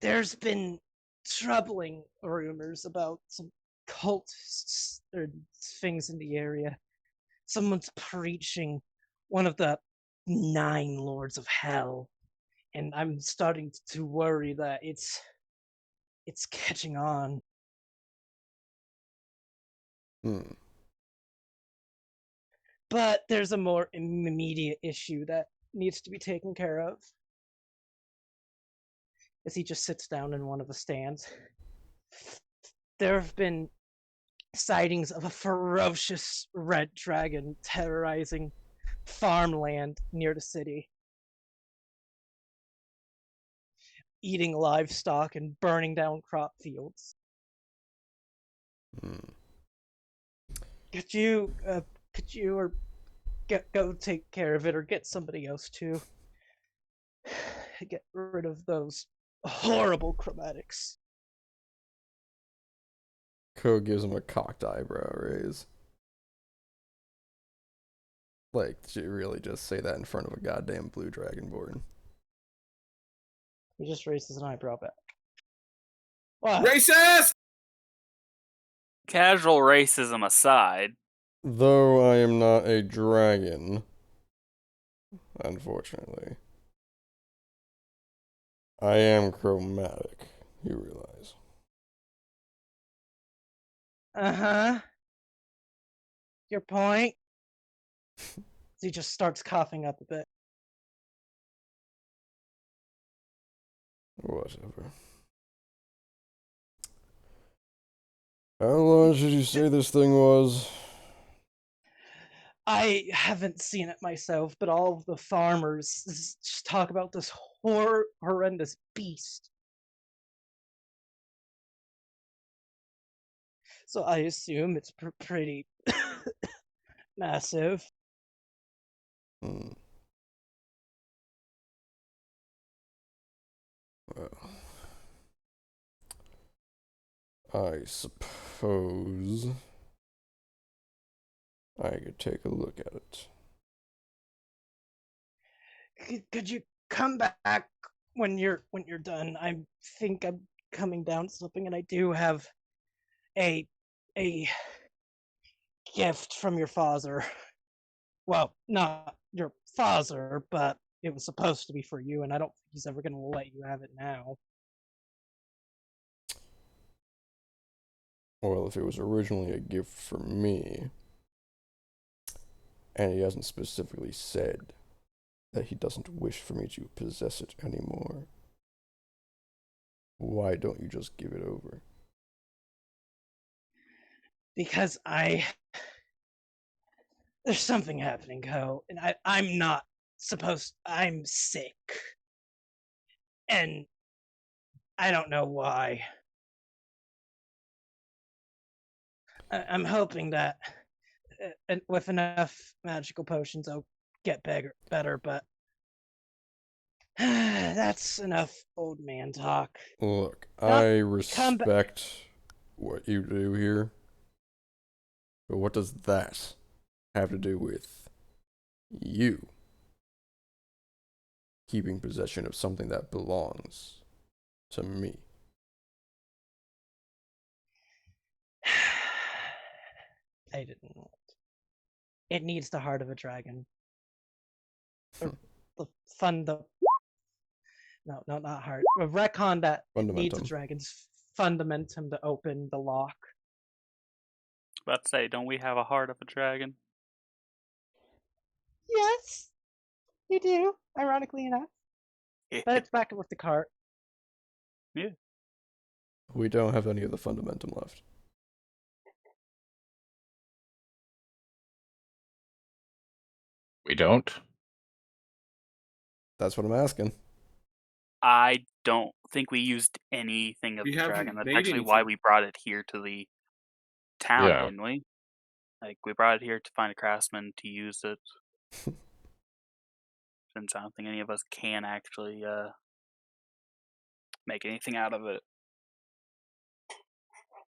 There's been troubling rumors about some cultists or things in the area. Someone's preaching one of the 9 lords of hell, and I'm starting to worry that it's catching on. But there's a more immediate issue that needs to be taken care of. As he just sits down in one of the stands. There have been sightings of a ferocious red dragon terrorizing farmland near the city. eating livestock and burning down crop fields. Hmm. Could you or go take care of it, or get somebody else to get rid of those horrible chromatics? Ko gives him a cocked eyebrow raise. Like, did you really just say that in front of a goddamn blue dragonborn? He just raises an eyebrow back. What? Racist! Casual racism aside, Though I am not a dragon, unfortunately, I am chromatic, you realize. Uh-huh. Your point? He just starts coughing up a bit. Whatever. How large did you say this thing was? I haven't seen it myself, but all of the farmers just talk about this horrendous beast. So I assume it's pretty massive. Hmm. Well, I suppose I could take a look at it. Could you come back when you're done? I think I'm coming down something, and I do have a gift from your father. Well, not your father, but it was supposed to be for you, and I don't think he's ever going to let you have it now. Well, if it was originally a gift for me, and he hasn't specifically said that he doesn't wish for me to possess it anymore, why don't you just give it over? Because there's something happening, Ko, and I'm not supposed. I'm sick, and I don't know why. I'm hoping that with enough magical potions, I'll get better. But that's enough old man talk. Look, No, I come back. respect what you do here, but what does that have to do with you keeping possession of something that belongs to me? I didn't know it. It needs the heart of a dragon. The no, not heart. A recon that needs a Fundamentum. dragon's fundamentum to open the lock. about to say, don't we have a heart of a dragon? Yes, you do. Ironically enough, but it's back with the cart. Yeah. We don't have any of the fundamentum left. We don't. That's what I'm asking. I don't think we used anything of We the haven't dragon. That's made actually why anything. we brought it here to the town, Yeah. didn't we? Like, we brought it here to find a craftsman to use it. Since I don't think any of us can actually make anything out of it.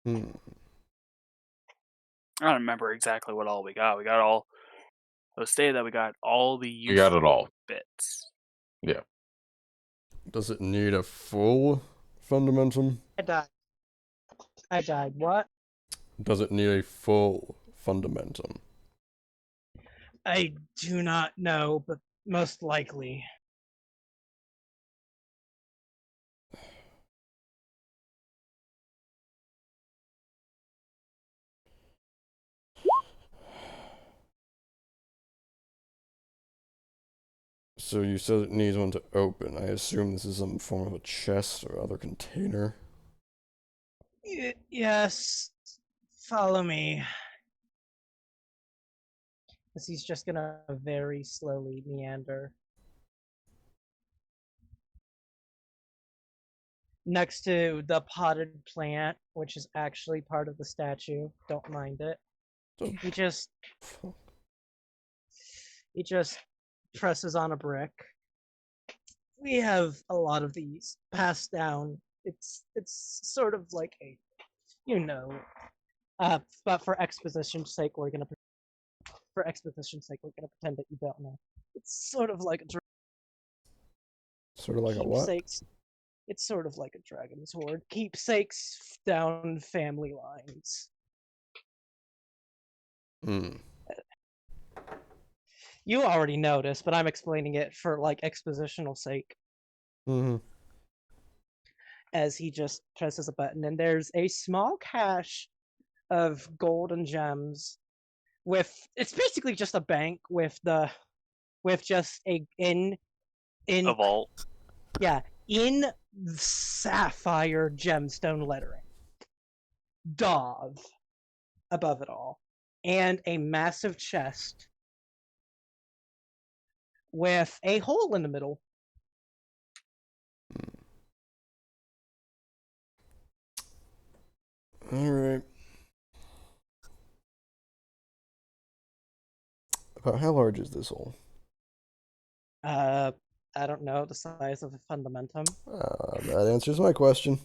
Hmm. I don't remember exactly what all we got. We got all. Let's say that we got all the We got it all. useful bits. Yeah. Does it need a full fundamentum? I died. What? Does it need a full fundamentum? I do not know, but most likely. So you said it needs one to open. I assume this is some form of a chest or other container. Yes. Follow me. Because he's just gonna very slowly meander. next to the potted plant, which is actually part of the statue. Don't mind it. He just presses on a brick. We have a lot of these passed down. It's sort of like a, but for exposition's sake, we're gonna pretend that you don't know. It's sort of like a Sort of like a what? keepsakes. It's sort of like a dragon's hoard. Keepsakes down family lines. Hmm. You already noticed, but I'm explaining it for like expositional sake. Mm-hmm. As he just presses a button, and there's a small cache of gold and gems. It's basically just a bank with just a vault. Yeah, in sapphire gemstone lettering. Dove above it all. And a massive chest with a hole in the middle. Alright. About how large is this hole? I don't know, the size of a fundamentum. That answers my question.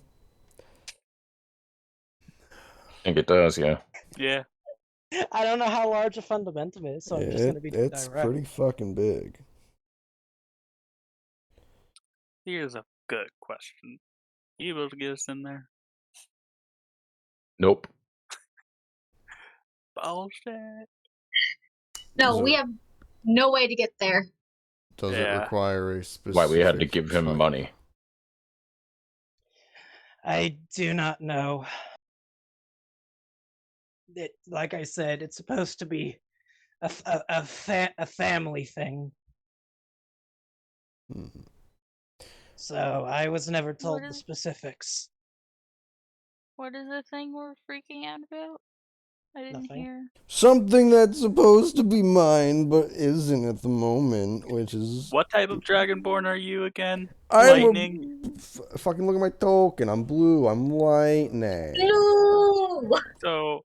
I think it does, yeah. Yeah. I don't know how large a fundamentum is, so I'm just going to be direct. It's pretty fucking big. Here's a good question. You able to get us in there? Nope. Bullshit. No, we have no way to get there. Does it require a specific... Why we had to give him money. I do not know. Like I said, it's supposed to be a family thing. Mm-hmm. So I was never told the specifics. What is the thing we're freaking out about? I didn't hear. Something that's supposed to be mine, but isn't at the moment, which is... What type of Dragonborn are you again? I'm Lightning? Fucking look at my token. I'm blue. I'm lightning. Blue! So,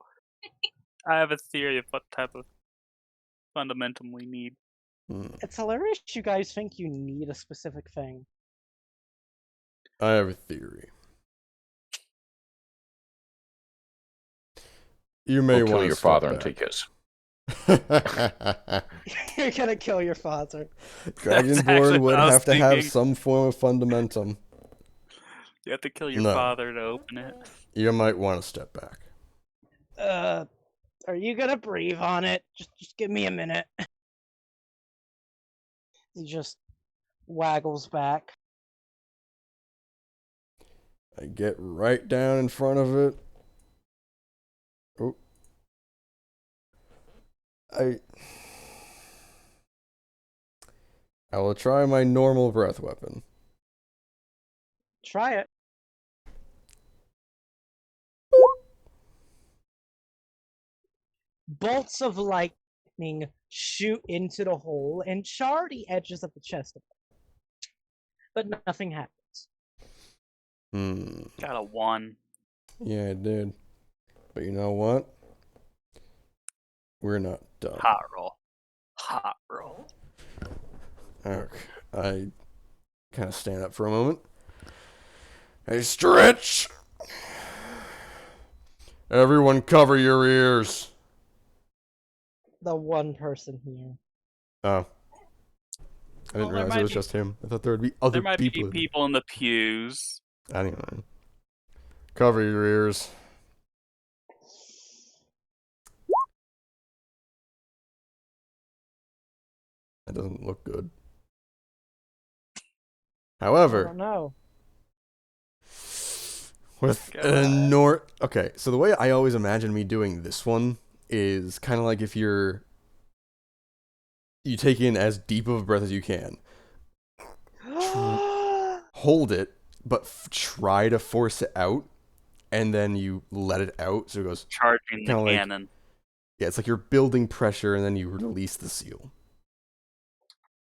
I have a theory of what type of fundamentum we need. It's hilarious you guys think you need a specific thing. I have a theory. You may We'll want kill your father and take his. You're gonna kill your father. Dragonborn would have to have some form of fundamentum. You have to kill your father to open it. You might want to step back. Are you gonna breathe on it? Just give me a minute. He just waggles back. I get right down in front of it. Oh. I will try my normal breath weapon. Try it. Bolts of lightning shoot into the hole and char the edges of the chest. But nothing happens. Got a 1. Yeah, I did. But you know what? We're not done. Hot roll. Hot roll. Okay. I kind of stand up for a moment. I stretch. Everyone cover your ears. The one person here. Oh. I didn't realize it was just him. I thought there would be other people. There might be people in the pews. Anyway. Cover your ears. That doesn't look good. However, I don't know. With an okay, so the way I always imagine me doing this one is kind of like if you take in as deep of a breath as you can. Hold it, but try to force it out, and then you let it out, so it goes... Charging the cannon. Yeah, it's like you're building pressure, and then you release the seal.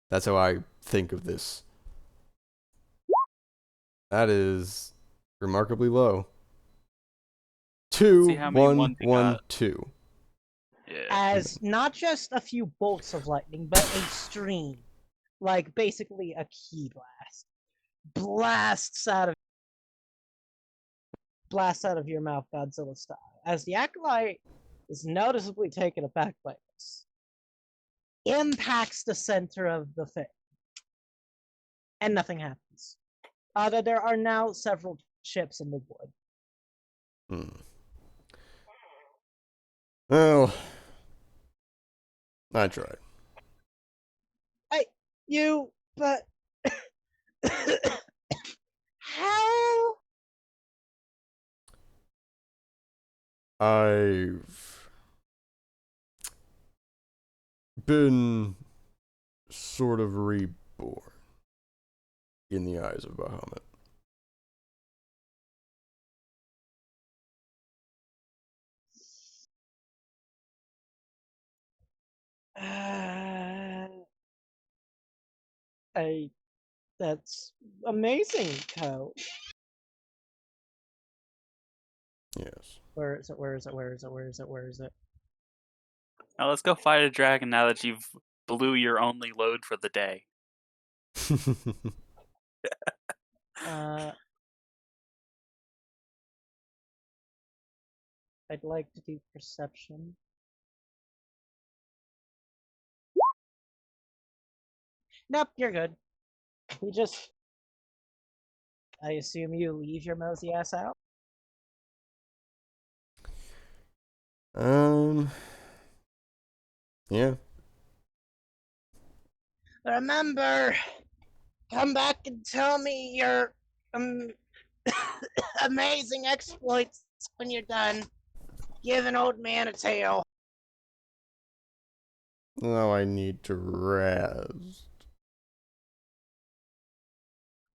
That's how I think of this. That is Remarkably low. See 2, how many 1, ones you 1, got. 2. Yeah. As not just a few bolts of lightning, but a stream, like basically a key blast, blasts out of your mouth, Godzilla style. As the acolyte is noticeably taken aback by this, impacts the center of the thing, and nothing happens. There are now several chips in the wood. Well, I tried. But how? I've been sort of reborn in the eyes of Bahamut. That's amazing, Co. Yes. Where is it? Now let's go fight a dragon now that you've blew your only load for the day. I'd like to do perception. Nope, you're good. I assume you leave your mosey ass out? Yeah. Remember, come back and tell me your amazing exploits when you're done. Give an old man a tale. Now I need to rest.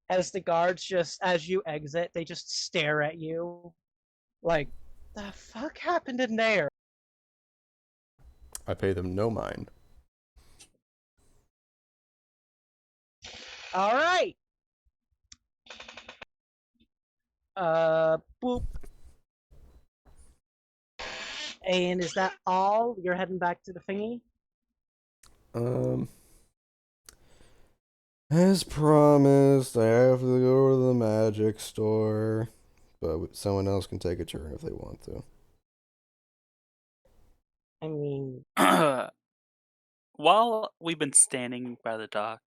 As the guards as you exit, they just stare at you. Like, the fuck happened in there? I pay them no mind. Alright. Boop. And is that all? You're heading back to the thingy? As promised, I have to go to the magic store, but someone else can take a turn if they want to. I mean, while we've been standing by the dock,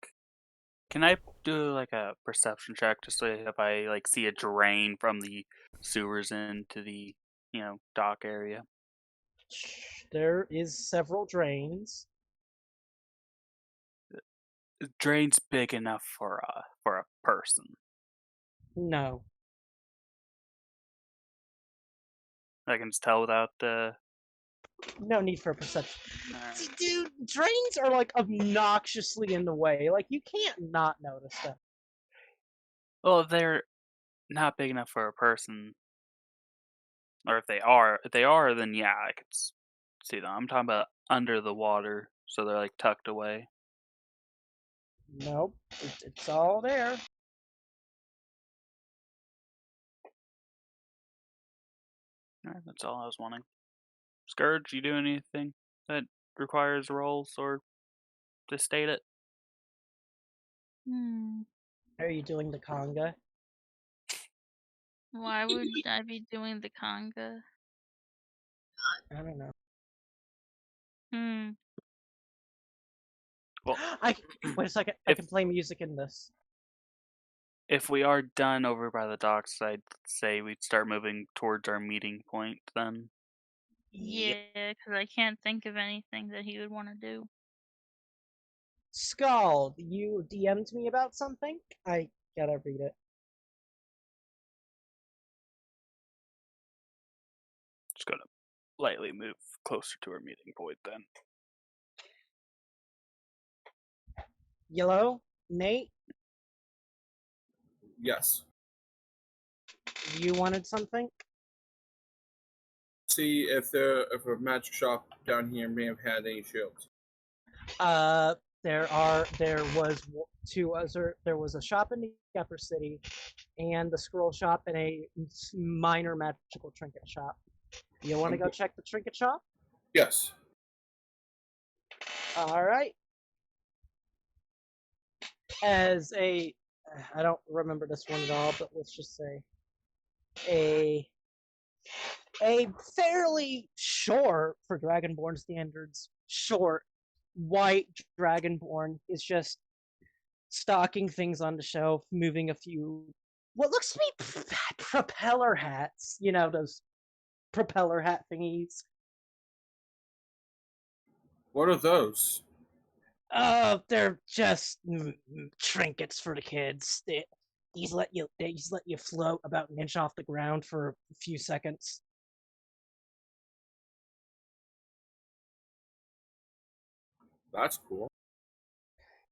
can I do like a perception check to see if I like see a drain from the sewers into the dock area? there is several drains. The drain's big enough for a person. No. I can just tell without the. No need for a perception. Right. See, dude, drains are like obnoxiously in the way. Like, you can't not notice them. Well, if they're not big enough for a person, or if they are, then yeah, I could see them. I'm talking about under the water, so they're like tucked away. Nope, it's all there. Alright, that's all I was wanting. Scourge, you do anything that requires rolls or to state it? Are you doing the conga? Why would I be doing the conga? I don't know. Well, wait a second. I can play music in this. If we are done over by the docks, I'd say we'd start moving towards our meeting point then. Yeah, because I can't think of anything that he would want to do. Skeld, you DM'd me about something? I gotta read it. Just gonna lightly move closer to our meeting point then. Yellow? Nate? Yes. You wanted something? See if a magic shop down here may have had any shields. there was a shop in the upper city, and the scroll shop and a minor magical trinket shop. You want to go check the trinket shop? Yes. All right. As I don't remember this one at all, but let's just say a fairly short, for Dragonborn standards, short white Dragonborn is just stocking things on the shelf, moving a few what looks to be propeller hats. You know, those propeller hat thingies. What are those? They're just trinkets for the kids. These let you float about an inch off the ground for a few seconds. That's cool.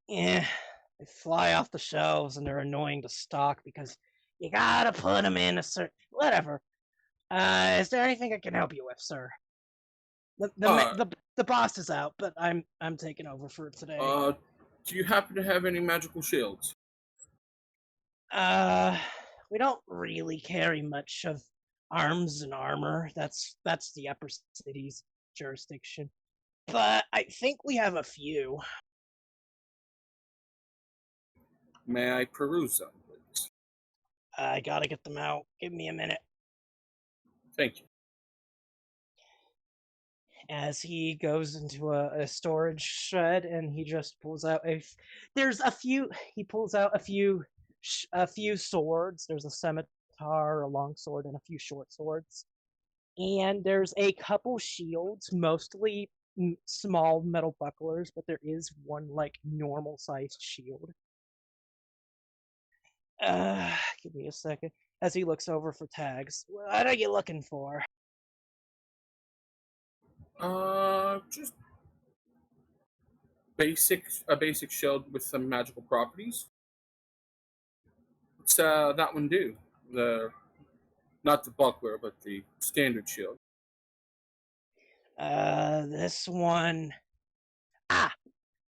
Yeah, they fly off the shelves and they're annoying to stock because you gotta put them in a certain whatever. Is there anything I can help you with, sir? The boss is out, but I'm taking over for today. Do you happen to have any magical shields? We don't really carry much of arms and armor. That's the upper city's jurisdiction. But I think we have a few. May I peruse them, please? I gotta get them out. Give me a minute. Thank you. As he goes into a storage shed and he just pulls out he pulls out a few swords. There's a scimitar, a long sword, and a few short swords. And there's a couple shields, mostly small metal bucklers, but there is one like normal sized shield. Give me a second. As he looks over for tags. What are you looking for? Just a basic shield with some magical properties. What's that one do? Not the buckler, but the standard shield. This one.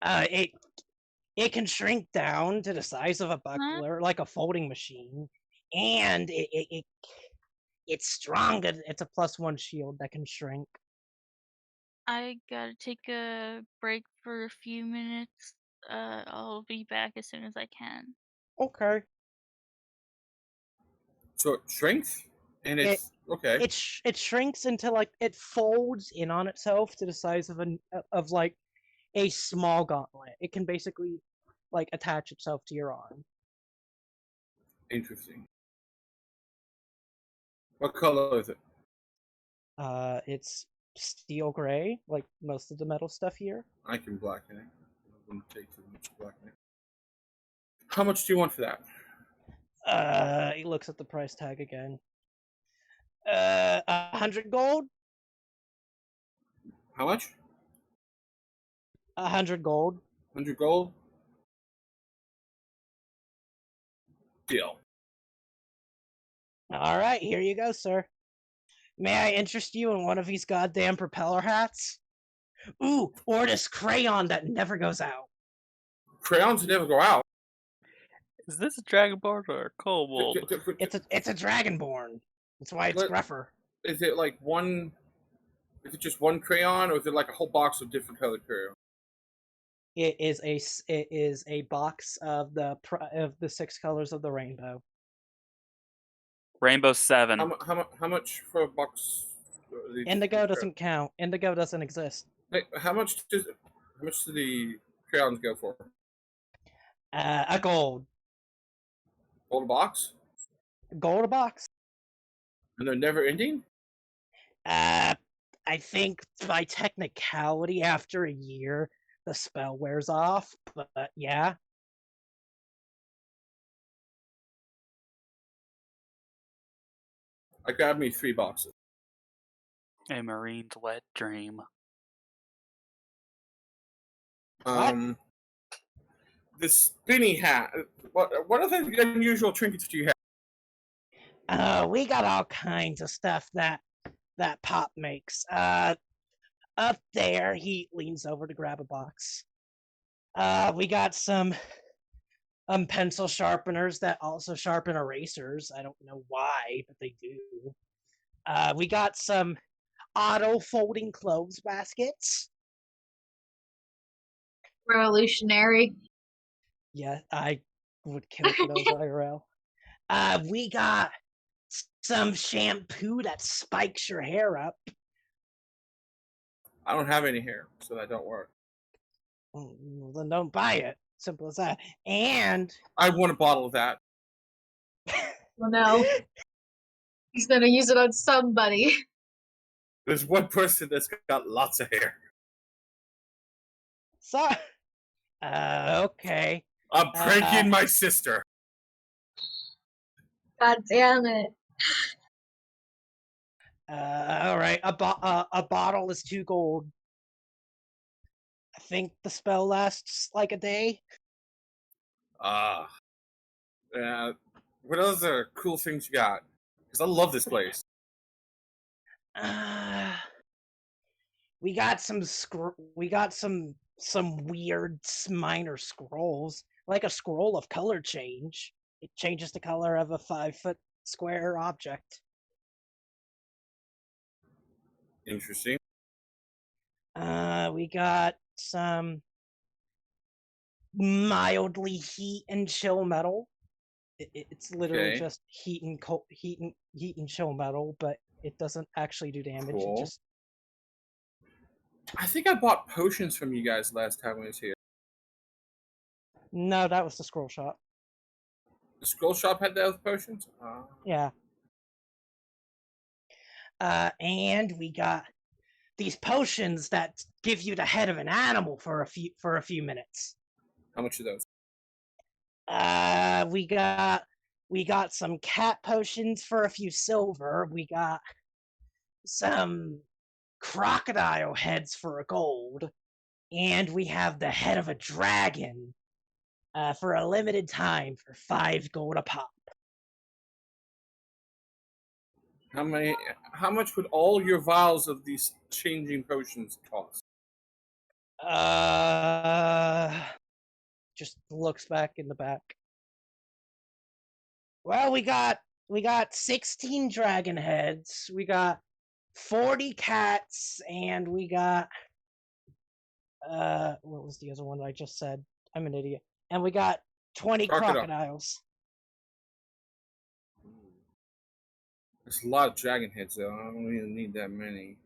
It can shrink down to the size of a buckler, like a folding machine, and it's strong. It's a +1 shield that can shrink. I gotta take a break for a few minutes. I'll be back as soon as I can. Okay. So it shrinks, and it's okay. It shrinks until like it folds in on itself to the size of like a small gauntlet. It can basically like attach itself to your arm. Interesting. What color is it? It's steel gray, like most of the metal stuff here. I can blacken it. I wouldn't take too much blacken it. How much do you want for that? He looks at the price tag again. 100 gold. How much? 100 gold. 100 gold? Deal. All right, here you go, sir. May I interest you in one of these goddamn propeller hats? Ooh, or this crayon that never goes out. Crayons never go out. Is this a Dragonborn or a kobold? It's a Dragonborn. That's why it's gruffer. Is it like one? Is it just one crayon, or is it like a whole box of different colored crayons? It is a box of the 6 colors of the rainbow. Rainbow 7. How much for a box? Indigo doesn't count. Indigo doesn't exist. Hey, how much do the crayons go for? A gold. Gold a box? Gold a box. And they're never ending? I think by technicality, after a year, the spell wears off. But yeah. I grabbed me 3 boxes. A marine's wet dream. The spinny hat. What other unusual trinkets do you have? We got all kinds of stuff that Pop makes. Up there, he leans over to grab a box. We got some pencil sharpeners that also sharpen erasers. I don't know why, but they do. We got some auto folding clothes baskets. Revolutionary. Yeah, I would kill for those IRL. We got some shampoo that spikes your hair up. I don't have any hair, so that don't work. Well, then don't buy it. Simple as that. And I want a bottle of that. Oh no. He's gonna use it on somebody. There's one person that's got lots of hair. so, okay. I'm pranking my sister. God damn it. All right. A bottle is 2 gold. I think the spell lasts like a day. What other cool things you got? Because I love this place. We got some weird minor scrolls, like a scroll of color change. It changes the color of a 5-foot square object. Interesting. We got some mildly heat and chill metal. It's literally Okay. just heat and chill metal, but it doesn't actually do damage. Cool. It just I think I bought potions from you guys last time I was here. no, that was the scroll shop. The scroll shop had those potions? Yeah. And we got these potions that give you the head of an animal for a few minutes. How much are those? We got some cat potions for a few silver. We got some crocodile heads for a gold, and we have the head of a dragon for a limited time for 5 gold a pop. How much would all your vials of these changing potions cost? Just looks back in the back. Well, we got 16 dragon heads. We got 40 cats, and we got what was the other one that I just said? I'm an idiot. And we got 20 crocodiles. There's a lot of dragon heads, though. I don't even need that many.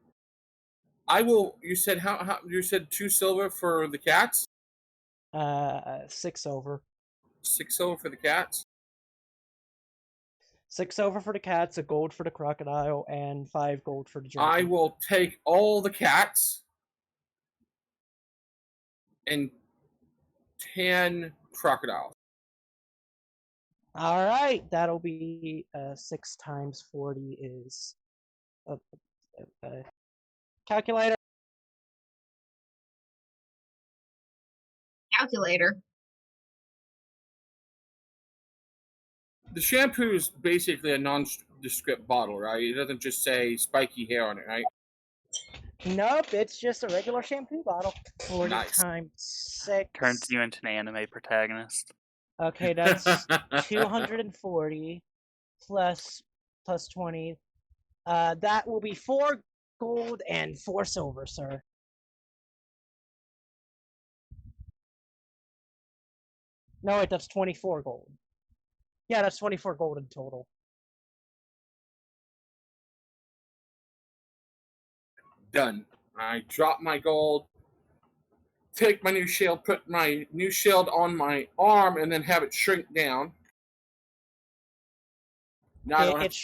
I will. You said how? You said 2 silver for the cats. 6 over. 6 silver for the cats. 6 over for the cats, a gold for the crocodile, and 5 gold for the dragon. I will take all the cats and 10 crocodiles. All right, that'll be 6 times 40 is calculator. Calculator. The shampoo is basically a nondescript bottle, right? It doesn't just say spiky hair on it, right? Nope, it's just a regular shampoo bottle. 40 Nice. times 6. Turns you into an anime protagonist. Okay, that's 240 plus 20. That will be 4 gold and 4 silver, sir. No, wait, that's 24 gold. Yeah, that's 24 gold in total. Done. I drop my gold, take my new shield, put my new shield on my arm, and then have it shrink down. Now I don't have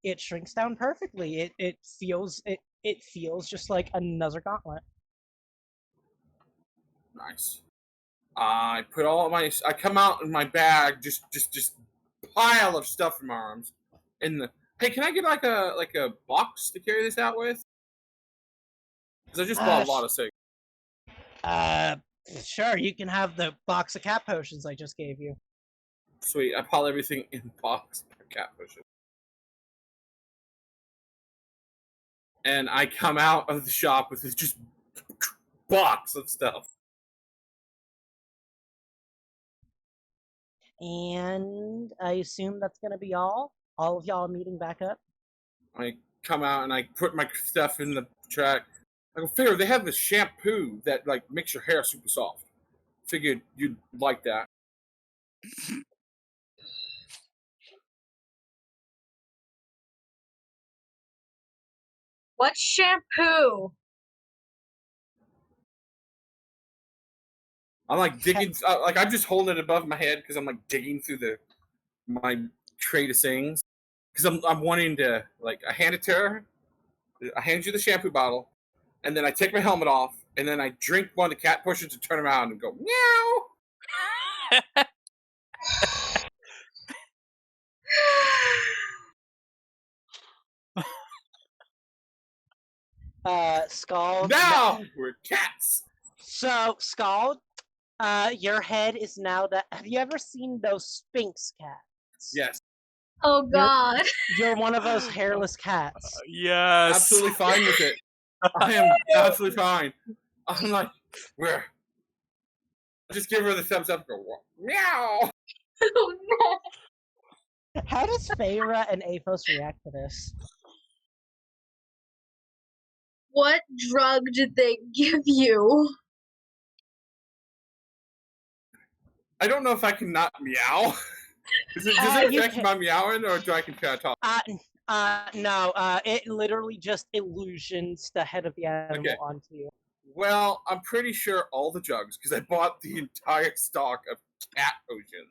It shrinks down perfectly. It feels just like another gauntlet. Nice. I put all my. I come out in my bag, just pile of stuff in my arms. Hey, can I get like a box to carry this out with? Because I just bought a lot of things. Sure, you can have the box of cat potions I just gave you. Sweet. I pile everything in the box of cat potions. And I come out of the shop with this just box of stuff. And I assume that's gonna be all. All of y'all meeting back up. I come out and I put my stuff in the track. I go, Faera, they have this shampoo that like makes your hair super soft. Figured you'd like that. What shampoo? I'm like digging, like I'm just holding it above my head because I'm like digging through my tray of things because I'm wanting to like I hand it to her. I hand you the shampoo bottle, and then I take my helmet off, and then I drink one of the cat pushes to turn around and go meow. Skald. Now we're cats. So, Skald, your head is now that. Have you ever seen those Sphinx cats? Yes, Oh God. You're one of those hairless cats. Yes. absolutely fine with it. I am absolutely fine. I'm like, where? Just give her the thumbs up. And go meow. Oh no. How does Faera and Athos react to this? What drug did they give you? I don't know if I can not meow. Does it You affect can- my meowing, or do I can try to talk? No. It literally just illusions the head of the animal Okay. onto you. Well, I'm pretty sure all the drugs because I bought the entire stock of cat potions.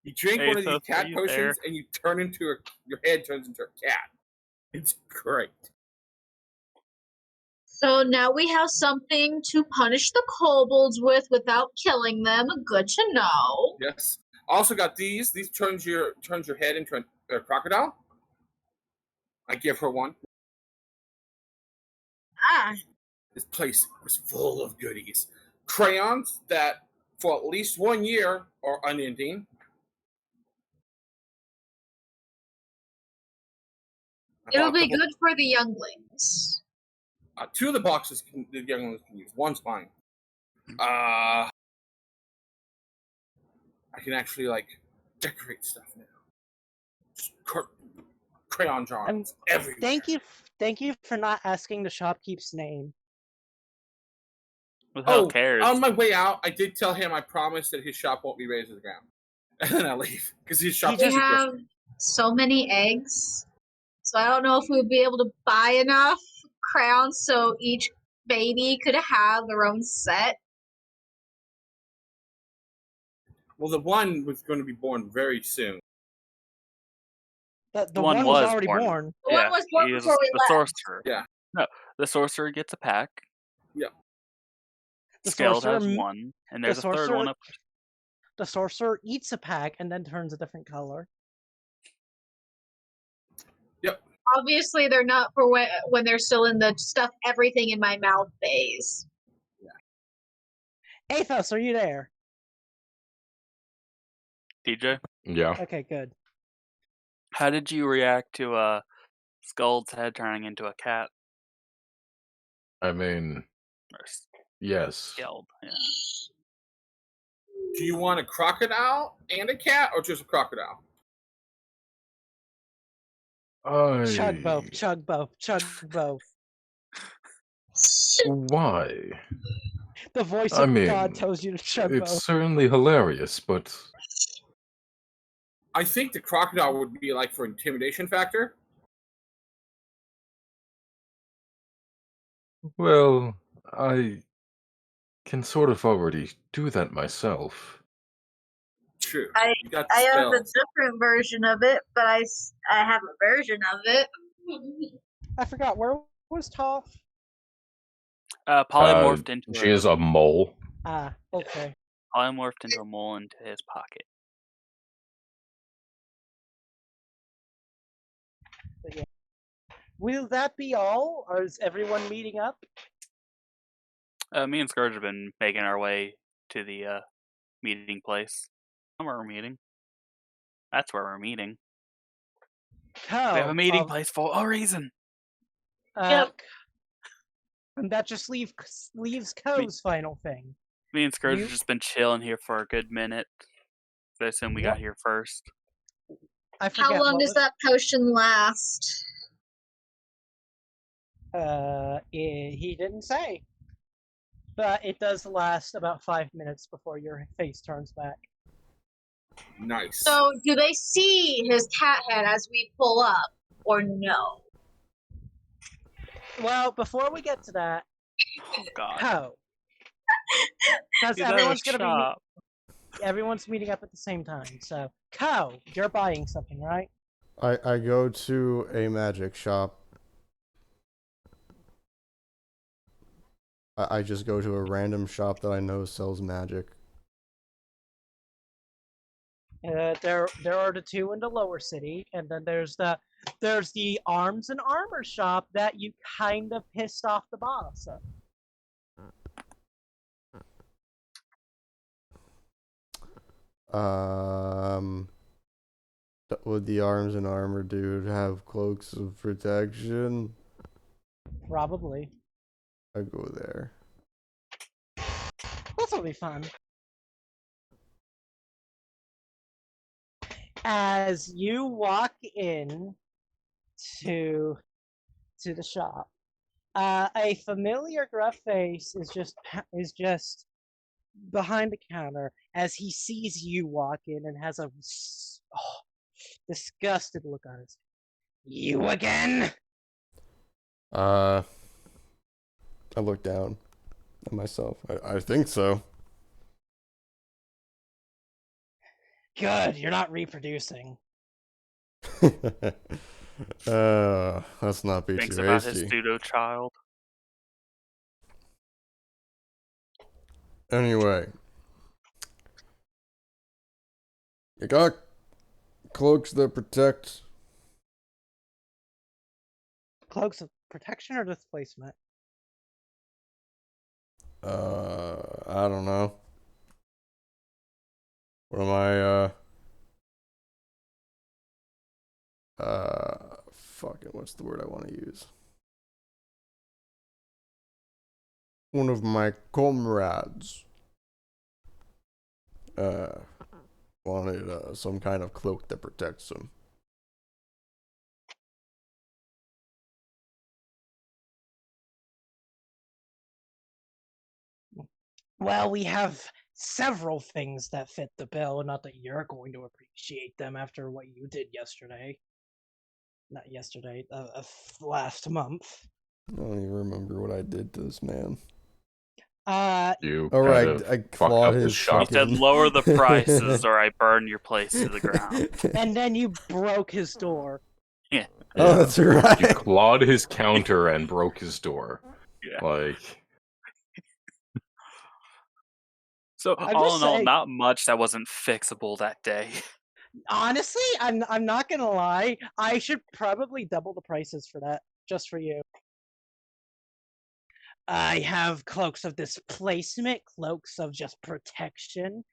You drink one of these Athos, cat are you potions, there? and you turn into your head turns into a cat. It's great. So now we have something to punish the kobolds with without killing them. Good to know. Yes. Also got these. These turns your head into a crocodile. I give her one. Ah, This place was full of goodies. Crayons that, for at least 1 year, are unending. it'll be good for the younglings. 2 of the boxes the young ones can use. One's mine. I can actually like decorate stuff now. Crayon jars everywhere. Thank you for not asking the shopkeep's name. Who the hell Oh, cares? on my way out, I did tell him I promised that his shop won't be raised to the ground, and then I leave because his shop. We have so many eggs, so I don't know if we would be able to buy enough crayons so each baby could have their own set. Well, the one was going to be born very soon. The one one was was already born. born. The one was born he is before we the left. sorcerer. Yeah. No, the sorcerer gets a pack. Yeah. The Skeld has sorcerer- one, and there's a third sorcerer- one up. The sorcerer eats a pack and then turns a different color. Obviously, they're not for when they're still in the stuff everything in my mouth phase. Athos, are you there? DJ, Yeah. Okay, good. how did you react to Skuld's head turning into a cat? I mean, Or yes. Skeld, yeah. Do you want a crocodile and a cat, or just a crocodile? Chug both, chug both, chug both. Why? The voice I of mean, God tells you to chug It's both. certainly hilarious, but I think the crocodile would be like for intimidation factor. well, I can sort of already do that myself. True. I You got the have a spells. different version of it, but I have a version of it. I forgot, where was Toph? Polymorphed into She is a mole. Ah, okay. polymorphed into a mole into his pocket. But yeah. Will that be all? Or is everyone meeting up? Me and Scourge have been making our way to the meeting place. That's where we're meeting. That's where we're meeting. We have a meeting place for a reason. Yep. And that just leaves Co's final thing. Me and Scourge You- have just been chilling here for a good minute. I assume we Yep. got here first. I forget. How long what does was- that potion last? He didn't say. But it does last about 5 minutes before your face turns back. Nice. So, do they see his cat head as we pull up, or no? Well, before we get to that, Oh God. Ko. Because He's at a everyone's gonna shop. everyone's meeting up at the same time. So, Ko, you're buying something, right? I go to a magic shop. I just go to a random shop that I know sells magic. There are the two in the lower city, and then there's the arms and armor shop that you kind of pissed off the boss of. Would the arms and armor dude have cloaks of protection? Probably. I go there. This'll be fun. As you walk in to the shop, a familiar gruff face is just behind the counter as he sees you walk in and has a disgusted look on his face. You again? I look down at myself. I think so. Good, you're not reproducing. Let's not be Thinks too about his hasty. pseudo child. Anyway, you got cloaks that protect. Cloaks of protection or displacement? I don't know. What am I, fucking, what's the word I want to use? One of my comrades, wanted, some kind of cloak that protects him. Well, we have several things that fit the bill, not that you're going to appreciate them after what you did yesterday. Not yesterday, last month. I don't even remember what I did to this man. You All right, kind of I fucked clawed up his his shop. He said, fucking- "Lower the prices, or I burn your place to the ground." And then you broke his door. Yeah. Oh, that's right. You clawed his counter and broke his door. Yeah. Like, So I'm all just in all, saying- not much that wasn't fixable that day. Honestly, I'm not gonna lie. I should probably double the prices for that, just for you. I have cloaks of displacement, cloaks of just protection.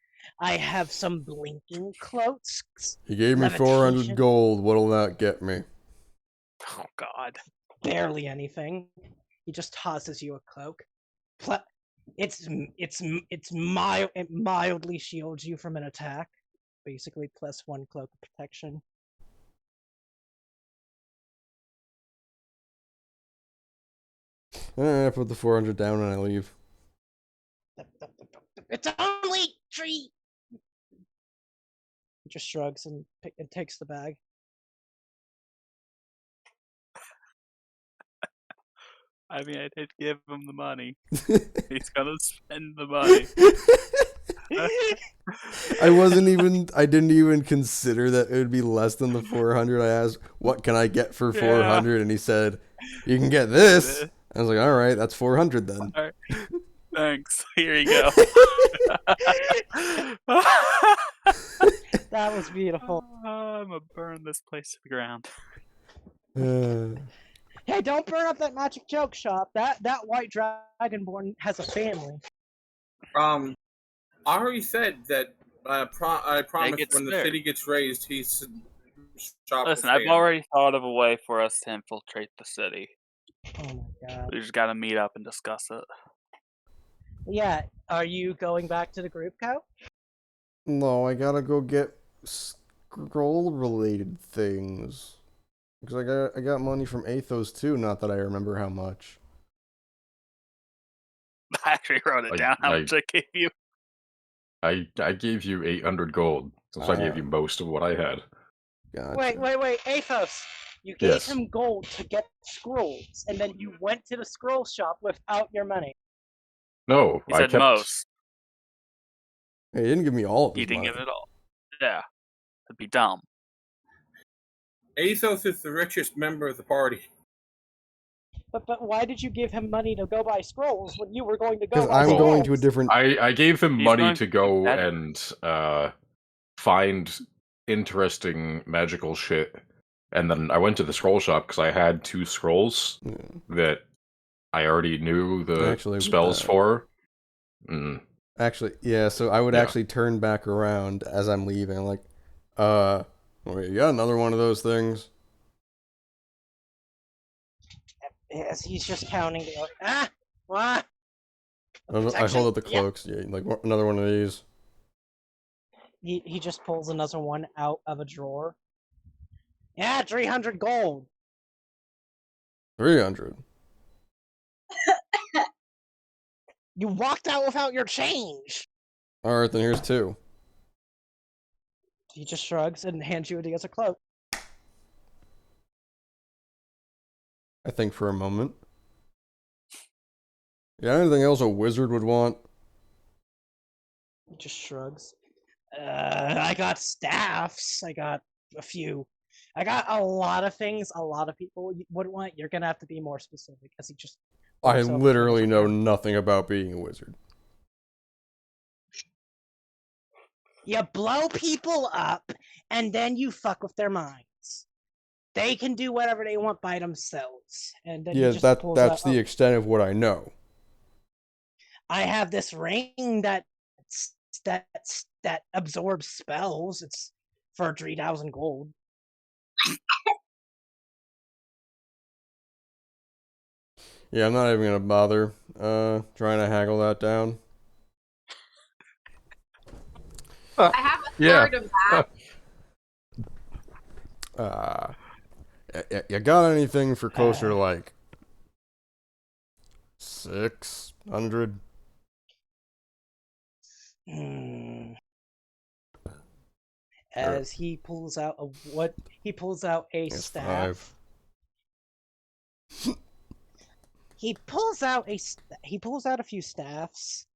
I have some blinking cloaks. He gave me 400 Levitation. gold. What'll that get me? Oh God. Barely anything. He just tosses you a cloak. It mildly shields you from an attack. Basically, +1 cloak of protection. I put the 400 down and I leave. It's only tree. He just shrugs and takes the bag. I mean, I did give him the money. He's gonna spend the money. I didn't even consider that it would be less than the 400. I asked, what can I get for 400? And he said, you can get this. I was like, all right, that's 400 then. All right. Thanks. Here you go. That was beautiful. I'm gonna burn this place to the ground. Hey, don't burn up that magic joke shop. That white dragonborn has a family. I already said that. I promise gets when the spared. city gets raised, he's shop. Listen, will I've stay already thought of a way for us to infiltrate the city. Oh my god. We just gotta meet up and discuss it. Yeah, are you going back to the group, Co? No, I gotta go get scroll-related things. Because I got money from Athos too, not that I remember how much. I actually wrote it down how much I gave you. I gave you 800 gold, since I gave you most of what I had. Gotcha. Wait, Athos! You gave Yes. him gold to get scrolls, and then you went to the scroll shop without your money. No, He I said kept... most. Hey, he didn't give me all of He his didn't money. give it all. Yeah. That'd be dumb. Athos is the richest member of the party. But why did you give him money to go buy scrolls when you were going to go Because buy I'm going to a scrolls? different... I gave him He's money going to to go that- and find interesting magical shit, and then I went to the scroll shop because I had 2 scrolls that I already knew the Actually, spells for. Actually, yeah, so I would Yeah. actually turn back around as I'm leaving, like, wait, you got another one of those things? Yes, he's just counting. What? I hold up the cloaks, yeah, like, another one of these. He just pulls another one out of a drawer. Yeah, 300 gold. 300. You walked out without your change. Alright, then here's 2. He just shrugs and hands you the other cloak. I think for a moment. Yeah, anything else a wizard would want? He just shrugs. I got staffs. I got a few. I got a lot of things. A lot of people would want. You're gonna have to be more specific, as he just. I looks over literally things know again. nothing about being a wizard. You blow people up, and then you fuck with their minds. They can do whatever they want by themselves, and then he Yeah, just pulls that's out, the extent of what I know. I have this ring that absorbs spells. It's for 3,000 gold. Yeah, I'm not even gonna bother trying to haggle that down. I have a Yeah. third of that. You got anything for closer to like 600? As he pulls out a It's staff. 5. He pulls out a few staffs,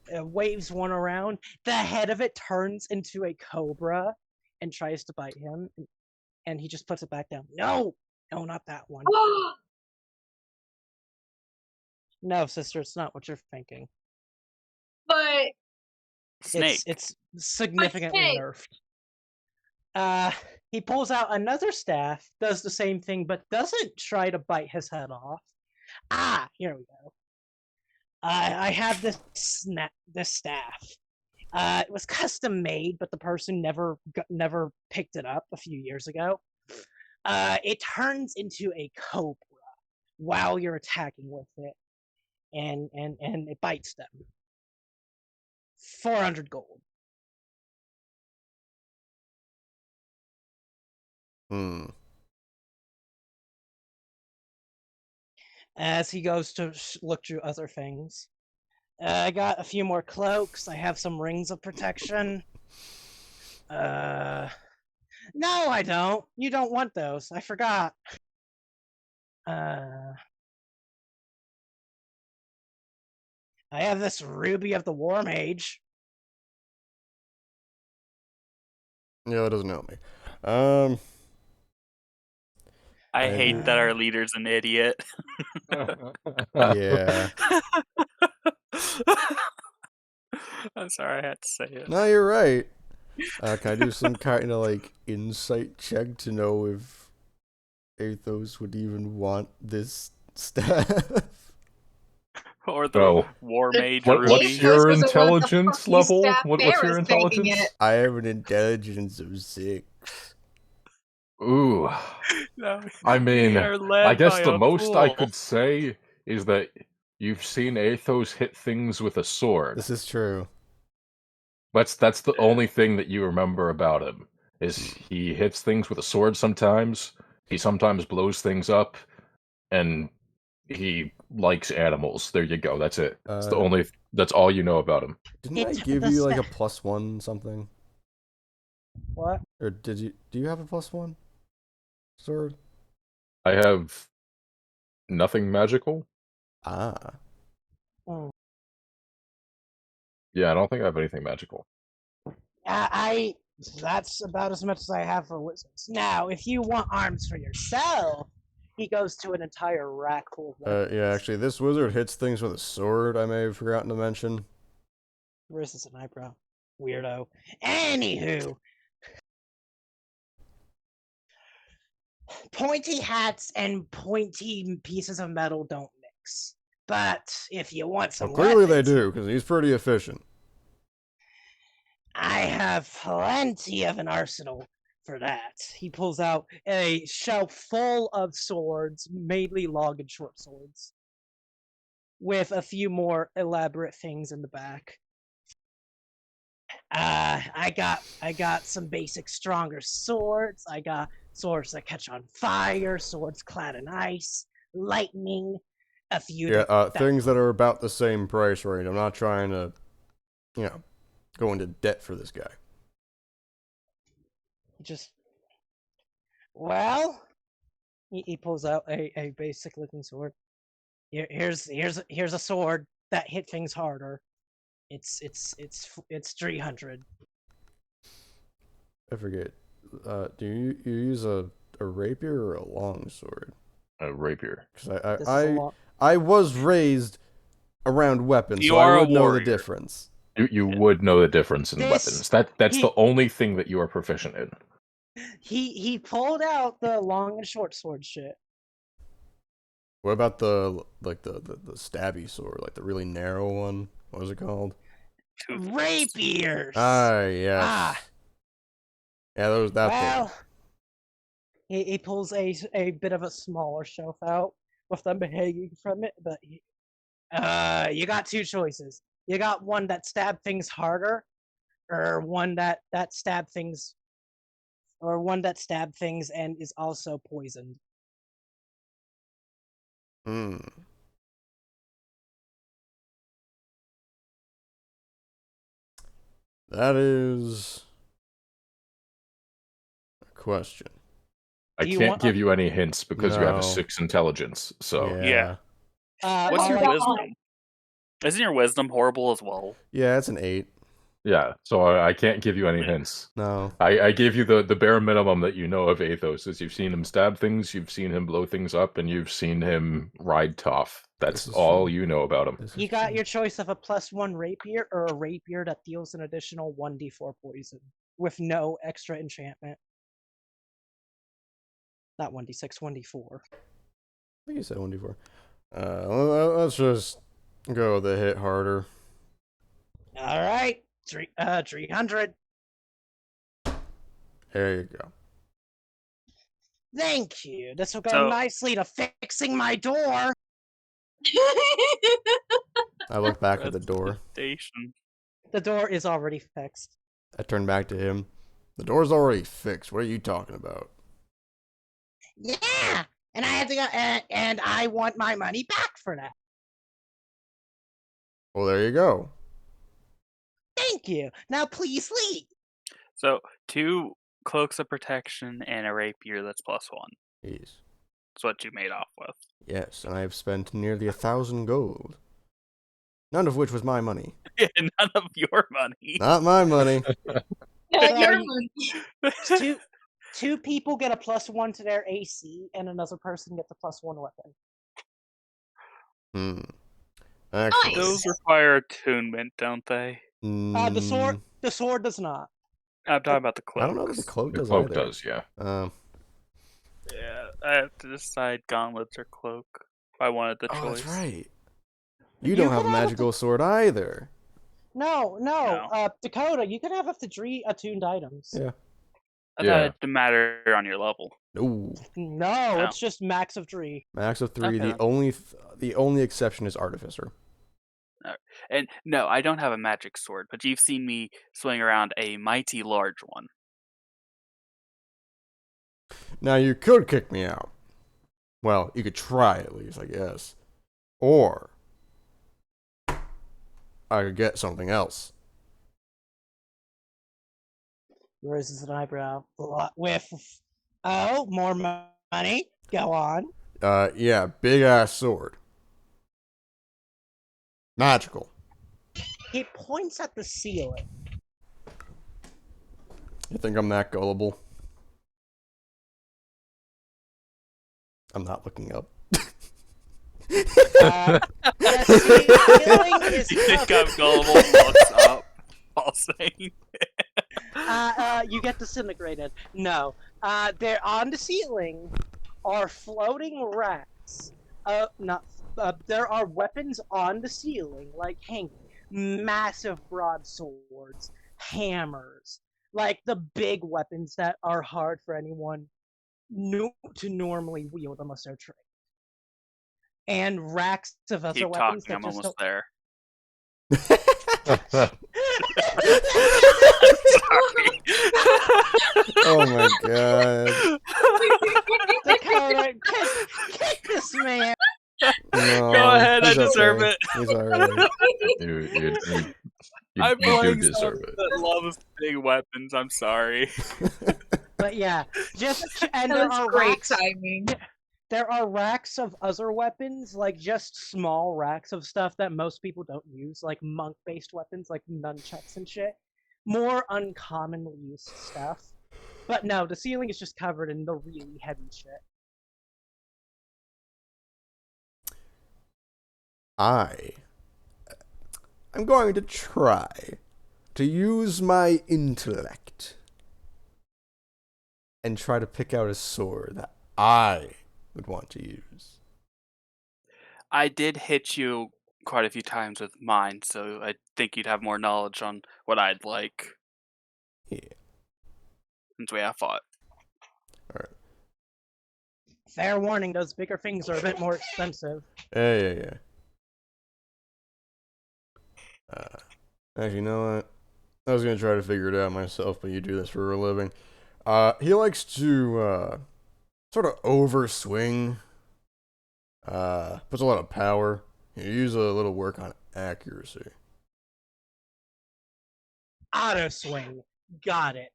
waves one around. The head of it turns into a cobra and tries to bite him, and he just puts it back down. No, not that one. No, sister, it's not what you're thinking. But Snake. It's significantly snake. nerfed. He pulls out another staff, does the same thing, but doesn't try to bite his head off. Here we go. I have this staff. It was custom made, but the person never picked it up a few years ago. It turns into a cobra while you're attacking with it, and it bites them. 400 gold. As he goes to look through other things. I got a few more cloaks. I have some rings of protection. No, I don't. You don't want those. I forgot. I have this Ruby of the War Mage. Yeah, that doesn't help me. I hate that our leader's an idiot. Yeah. I'm sorry I had to say it. No, you're right. Can I do some kind of like insight check to know if Athos would even want this staff? Or the War Mage What's Ruby. your Athos doesn't want the intelligence fucking level? staff What's your Faera's taking intelligence? it. I have an intelligence of 6. Ooh. No, I mean, we are led I guess by the a most I fool. could say is that you've seen Athos hit things with a sword. This is true. That's the only thing that you remember about him. Is he hits things with a sword sometimes. He sometimes blows things up, and he likes animals. There you go. That's it. That's all you know about him. Didn't I give you like a +1 something? What? Or do you have a +1 sword? I have nothing magical. Ah. Oh. Yeah, I don't think I have anything magical. That's about as much as I have for wizards. Now, if you want arms for yourself, he goes to an entire rack full of weapons. Yeah, actually, this wizard hits things with a sword, I may have forgotten to mention. Versus an eyebrow. Weirdo. Anywho. Pointy hats and pointy pieces of metal don't mix. But if you want some Clearly they weapons, do, because he's pretty efficient. I have plenty of an arsenal for that. He pulls out a shelf full of swords, mainly long and short swords, with a few more elaborate things in the back. I got some basic stronger swords. I got swords that catch on fire, swords clad in ice, lightning, a few things that are about the same price range. I'm not trying to, go into debt for this guy. He pulls out a basic looking sword. Here's a sword that hit things harder. It's 300. I forget. Do you use a rapier or a long sword? A rapier. Because I was raised around weapons, so I would know the difference. You would know the difference in weapons. That's the only thing that you are proficient in. He pulled out the long and short sword shit. What about the stabby sword, like the really narrow one? What was it called? Rapiers. Yes. Yeah, that thing. He pulls a bit of a smaller shelf out with them hanging from it, but you got two choices. You got one that stab things harder, or one that stab things and is also poisoned. That is a question. I can't give you any hints because you have a 6 intelligence. So yeah. What's your wisdom? Isn't your wisdom horrible as well? Yeah, it's an 8. Yeah, so I can't give you any hints. No. I gave you the bare minimum that you know of Athos, is you've seen him stab things, you've seen him blow things up, and you've seen him ride tough. That's all you know about him. You got your choice of a +1 rapier or a rapier that deals an additional 1d4 poison with no extra enchantment. Not 1d6, 1d4. I think you said 1d4. Let's just go the hit harder. All right, 300. There you go. Thank you. This will go nicely to fixing my door. I look back at the door. The door is already fixed. I turn back to him. The door's already fixed. What are you talking about? Yeah, and I had to go, and I want my money back for that. Well, there you go. Thank you. Now please leave. So 2 cloaks of protection and a rapier that's +1. Yes. That's what you made off with. Yes, and I have spent nearly 1,000 gold. None of which was my money. None of your money. Not my money. Your money. Two people get a +1 to their AC, and another person gets a +1 weapon. Actually, those require attunement, don't they? The sword does not. I'm talking about the cloak. I don't know if the cloak does. The cloak either. does, yeah. Yeah, I have to decide gauntlets or cloak. If I wanted the choice. That's right. You don't have a magical sword either. No. Dakota, you can have up to 3 attuned items. Yeah. I thought it didn't matter on your level. No, it's just max of 3. Max of 3. Okay. The only exception is Artificer. And no, I don't have a magic sword, but you've seen me swing around a mighty large one. Now, you could kick me out. Well, you could try at least, I guess. Or I could get something else. Raises an eyebrow. With, oh, more money? Go on. Yeah, big ass sword. Magical. He points at the ceiling. You think I'm that gullible? I'm not looking up. The ceiling is You think covered. I'm gullible? Looks up. I'll say. You get disintegrated. No. There on the ceiling are floating racks. There are weapons on the ceiling, like hanging. Massive broadswords, hammers, like the big weapons that are hard for anyone to normally wield unless they're trained. And racks of other Keep weapons talking. that I'm just almost there. Oh my god. Dakota, kick this man. No, Go ahead, I he's deserve okay. it. He's alright. I'm You do playing deserve someone it. that loves big weapons. I'm sorry. But yeah, and That there was are great racks. timing. There are racks of other weapons, like just small racks of stuff that most people don't use, like monk-based weapons, like nunchucks and shit. More uncommonly used stuff. But no, the ceiling is just covered in the really heavy shit. I'm going to try to use my intellect and try to pick out a sword that I would want to use. I did hit you quite a few times with mine, so I think you'd have more knowledge on what I'd like. Yeah. Since we have fought. Fair warning, those bigger things are a bit more expensive. Yeah. Actually, you know what? I was gonna try to figure it out myself, but you do this for a living. He likes to, sort of overswing. Puts a lot of power. You use a little work on accuracy. Auto swing. Got it.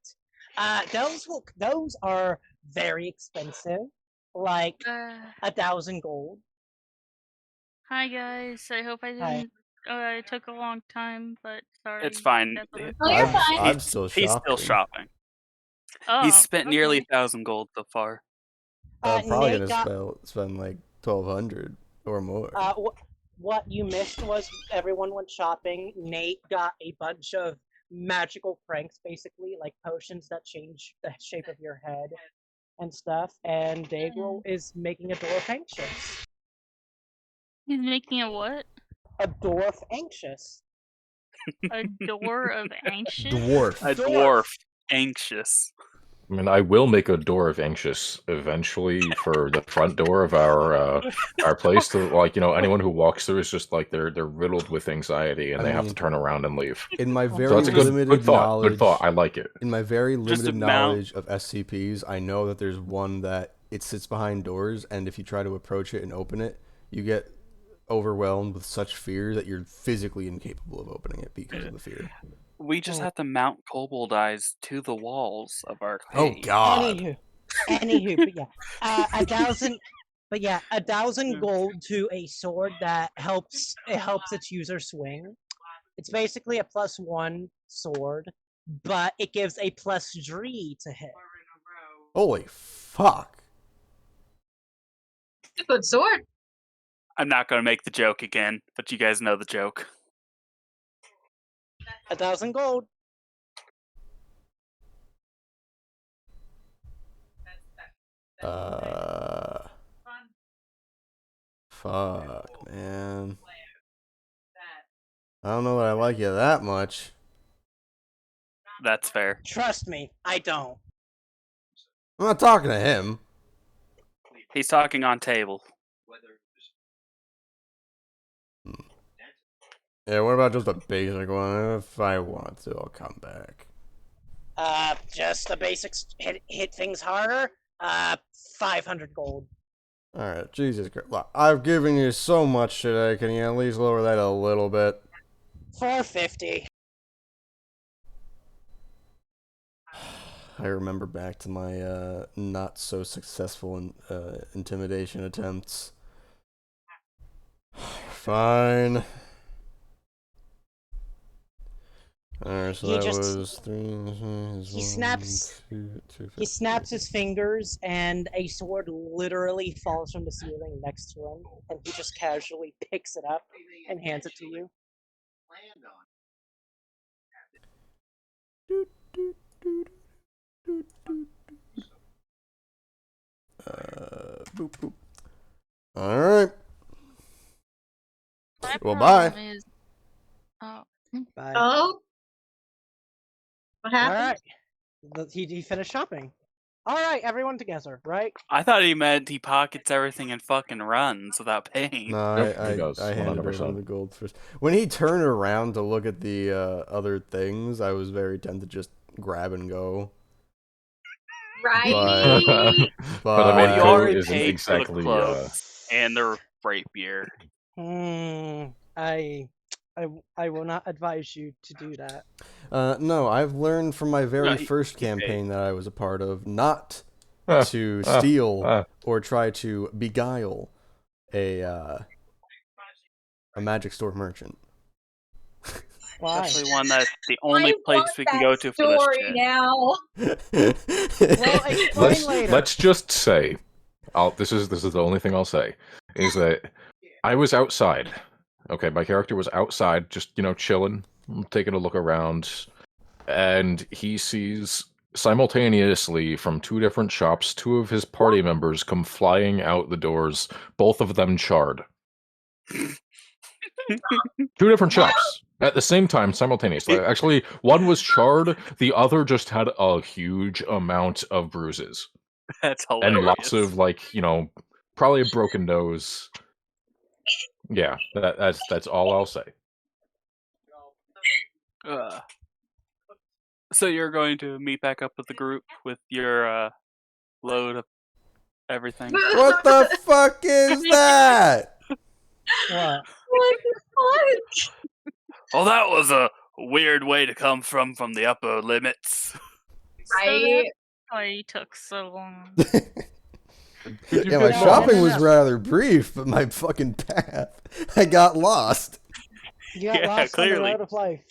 Those are very expensive. Like 1,000 gold. Hi guys, I hope I Hi. didn't. It took a long time, but sorry. It's fine. That's what Oh, you're fine. I'm still He's still shopping. Oh, He's spent nearly okay. 1,000 gold so far. Probably Nate gonna spend like 1,200 or more. What you missed was everyone went shopping. Nate got a bunch of magical pranks, basically, like potions that change the shape of your head and stuff. And Daegral is making a dwarf anxious. He's making a what? A dwarf anxious. A door of anxious? Dwarf. A dwarf anxious. I mean, I will make a door of anxious eventually for the front door of our place. To like, anyone who walks through is just like they're riddled with anxiety and they have to turn around and leave. In my very So that's a limited good thought. knowledge, Good thought. I like it. In my very Just limited a mount. knowledge of SCPs, I know that there's one that it sits behind doors, and if you try to approach it and open it, you get overwhelmed with such fear that you're physically incapable of opening it because of the fear. We just have to mount kobold eyes to the walls of our Oh cave. God! Anywho, but yeah, 1,000. But yeah, 1,000 gold to a sword that helps its user swing. It's basically a +1 sword, but it gives a +3 to hit. Holy fuck! It's a good sword. I'm not going to make the joke again, but you guys know the joke. 1,000 gold. Fuck, man. I don't know that I like you that much. That's fair. Trust me, I don't. I'm not talking to him. He's talking on table. Yeah, what about just a basic one? If I want to, I'll come back. Just the basics. Hit things harder. 500 gold. Alright, Jesus Christ. Look, I've given you so much today. Can you at least lower that a little bit? 450. I remember back to my not so successful intimidation attempts. Fine. Alright, so He that just- was 3. he snaps- He snaps his fingers, and a sword literally falls from the ceiling next to him, and he just casually picks it up and hands it to you. Boop boop. Alright. My Well, bye. problem is- Oh. Bye. Oh, what happened? Alright. He finished shopping. Alright, everyone together, right? I thought he meant he pockets everything and fucking runs without paying. No, Yep, he I does, handed her 100%. the gold first. When he turned around to look at the other things, I was very tempted to just grab and go. Right? But I Well, mean, you Ko already isn't paid for the exactly. clothes and the rapier. I will not advise you to do that. No, I've learned from my very No, first he paid. campaign that I was a part of not Ah, to ah, steal ah. or try to beguile a magic store merchant. Why? Especially one that's the only I place want we can that go to for this story shit. now. Well, explain later. Let's just say, this is the only thing I'll say, is that I was outside. Okay, my character was outside, just chilling, taking a look around, and he sees simultaneously from 2 different shops, 2 of his party members come flying out the doors, both of them charred. 2 different shops at the same time, simultaneously. Actually, one was charred, the other just had a huge amount of bruises. That's hilarious. And lots of, probably a broken nose. Yeah, that's all I'll say. So you're going to meet back up with the group with your load of everything? What the fuck is that? What? What the fuck? Well, that was a weird way to come from the upper limits. Right? Why he took so long. Yeah, my No, shopping no, was no. rather brief, but my fucking path, I got lost. You got Yeah, lost on the clearly. road of life.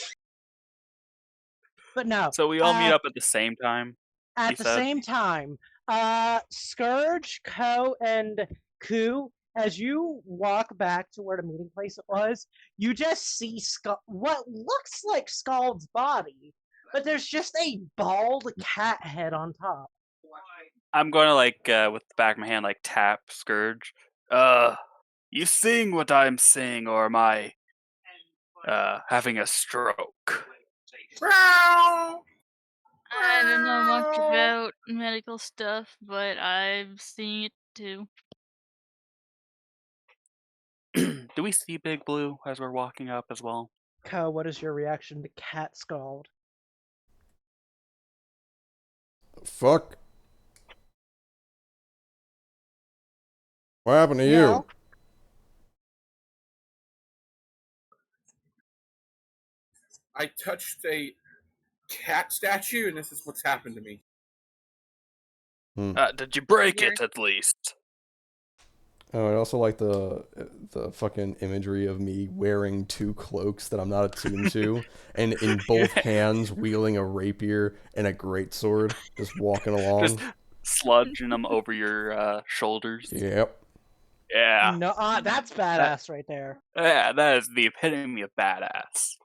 But no. So we all meet up at the same time. At you the said? same time. Scourge, Ko, and Ku, as you walk back to where the meeting place was, you just see what looks like Skald's body, but there's just a bald cat head on top. I'm going to with the back of my hand, tap Scourge. You seeing what I'm seeing, or am I having a stroke? I don't know much about medical stuff, but I've seen it too. Do we see Big Blue as we're walking up as well? Ko, what is your reaction to Cat Skald? Fuck. What happened to Yeah. you? I touched a cat statue, and this is what's happened to me. Did you break Weird. it at least? Oh, I also like the fucking imagery of me wearing 2 cloaks that I'm not attuned to, and in both hands wielding a rapier and a greatsword, just walking along. Just sludging them over your shoulders. Yep. Yeah. No, that's badass right there. Yeah, that is the epitome of badass.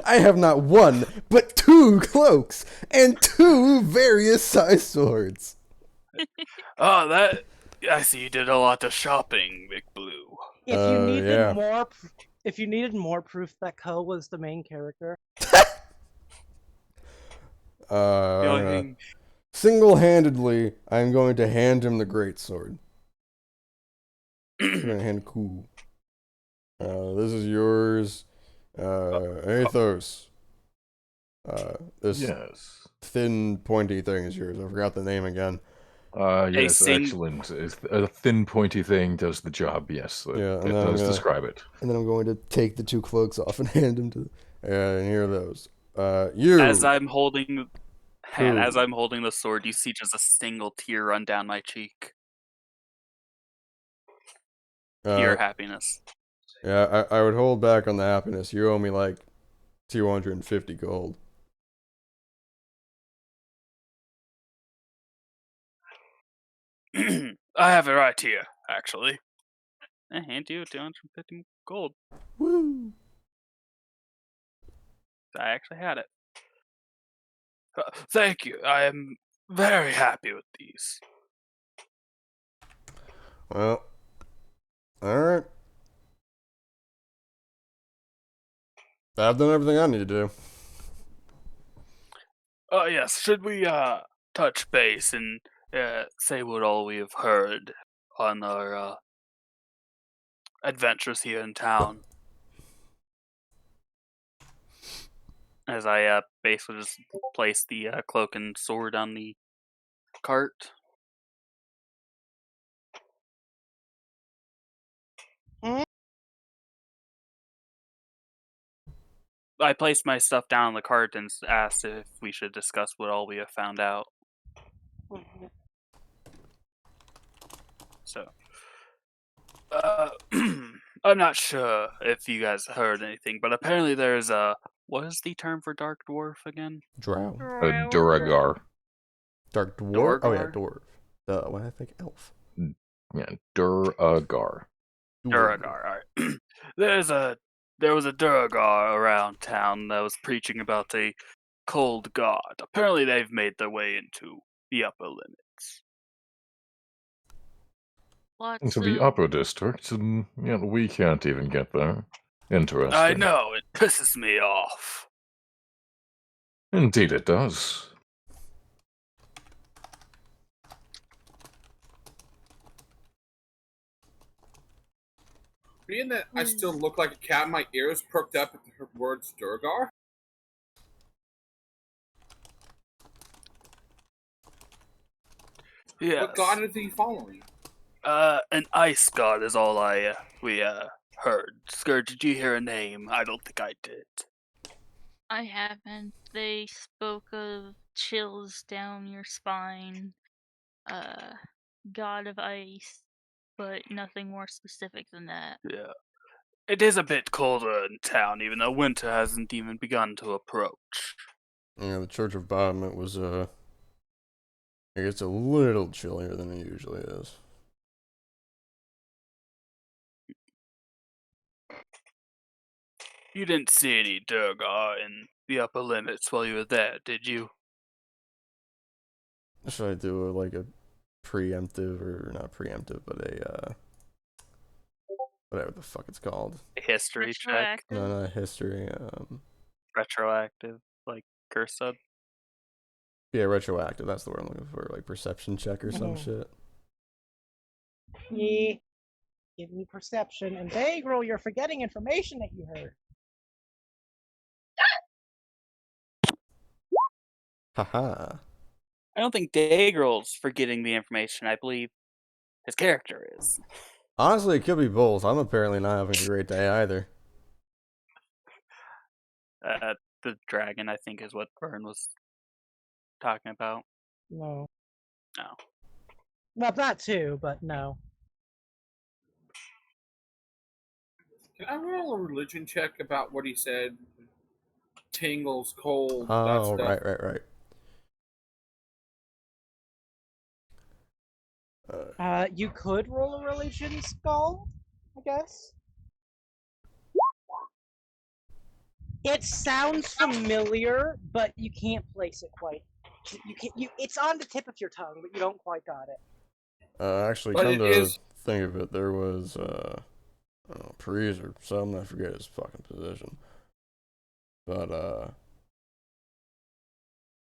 I have not 1, but 2 cloaks and 2 various size swords. Oh, I see you did a lot of shopping, Big Blue. If you needed yeah. more, if you needed more proof that Ko was the main character, The only thing single-handedly, I'm going to hand him the greatsword. I'm going to hand Ku. This is yours. Athos. This Yes. thin, pointy thing is yours. I forgot the name again. Yes, sing- excellent. A thin, pointy thing does the job, yes. Yeah, and It then I'm does gonna- describe it. And then I'm going to take the 2 cloaks off and hand them to. And here are those. You. As I'm holding Who? the sword, you see just a single tear run down my cheek. Pure happiness. Yeah, I would hold back on the happiness. You owe me like 250 gold. I have it right here, actually. I hand you 250 gold. Woo! I actually had it. Thank you. I am very happy with these. Well, alright. I've done everything I need to do. Yes. Should we touch base and say what all we have heard on our adventures here in town? As I basically just place the cloak and sword on the cart. I placed my stuff down on the cart and asked if we should discuss what all we have found out. So, I'm not sure if you guys heard anything, but apparently there's a... What is the term for Dark Dwarf again? Drow. A Duragar. Dark dwarf? Oh yeah, Dorgar? dwarf. What did I think? Elf. Yeah, Duragar. Duragar, alright. There was a Duragar around town that was preaching about a cold god. Apparently they've made their way into the upper limits. Lots Into the of upper district, and yet we can't even get there. Interesting. I know, it pisses me off. Indeed it does. Being that I still look like a cat, my ears perked up at the words Durgar. Yes. What god is he following? An ice god is all we heard. Scourge, did you hear a name? I don't think I did. I haven't. They spoke of chills down your spine, god of ice, but nothing more specific than that. Yeah. It is a bit colder in town, even though winter hasn't even begun to approach. Yeah, the Church of Bahamut was it gets a little chillier than it usually is. You didn't see any Durgar in the upper limits while you were there, did you? Should I do like a preemptive, or not preemptive, but a whatever the fuck it's called? A history check? Retroactive. No, not history. Retroactive, like curse sub? Yeah, retroactive. That's the word I'm looking for. Like perception check or some shit. Yeah. Give me perception. And Daegral, you're forgetting information that you heard. Haha. I don't think Daegral's forgetting the information. I believe his character is. Honestly, it could be both. I'm apparently not having a great day either. The dragon, I think, is what Vern was talking about. No. No. Well, that too, but no. Can I roll a religion check about what he said? Tingles, cold, that Oh, stuff. right. You could roll a religion skull, I guess. It sounds familiar, but you can't place it quite. It's on the tip of your tongue, but you don't quite got it. Actually, But come it to is- think of it, there was I don't know, priest or something. I forget his fucking position. But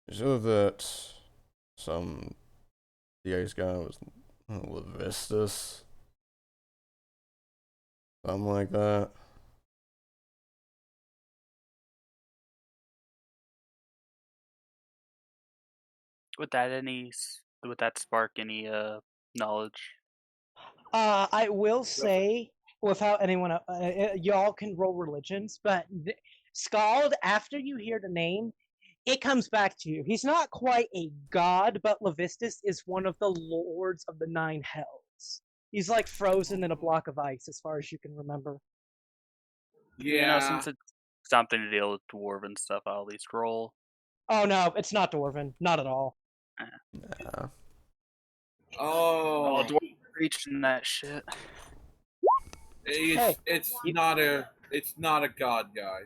he said that the ice guy was Levistus, something like that. Would that spark any knowledge? I will say, without anyone, y'all can roll religions, but Skald, after you hear the name, it comes back to you. He's not quite a god, but Levistus is one of the lords of the nine hells. He's like frozen in a block of ice, as far as you can remember. Yeah. Since it's something to deal with dwarven stuff, I'll at least roll. Oh no, it's not dwarven, not at all. Nah. Oh, Dwarf reaching that shit. it's not a god guy.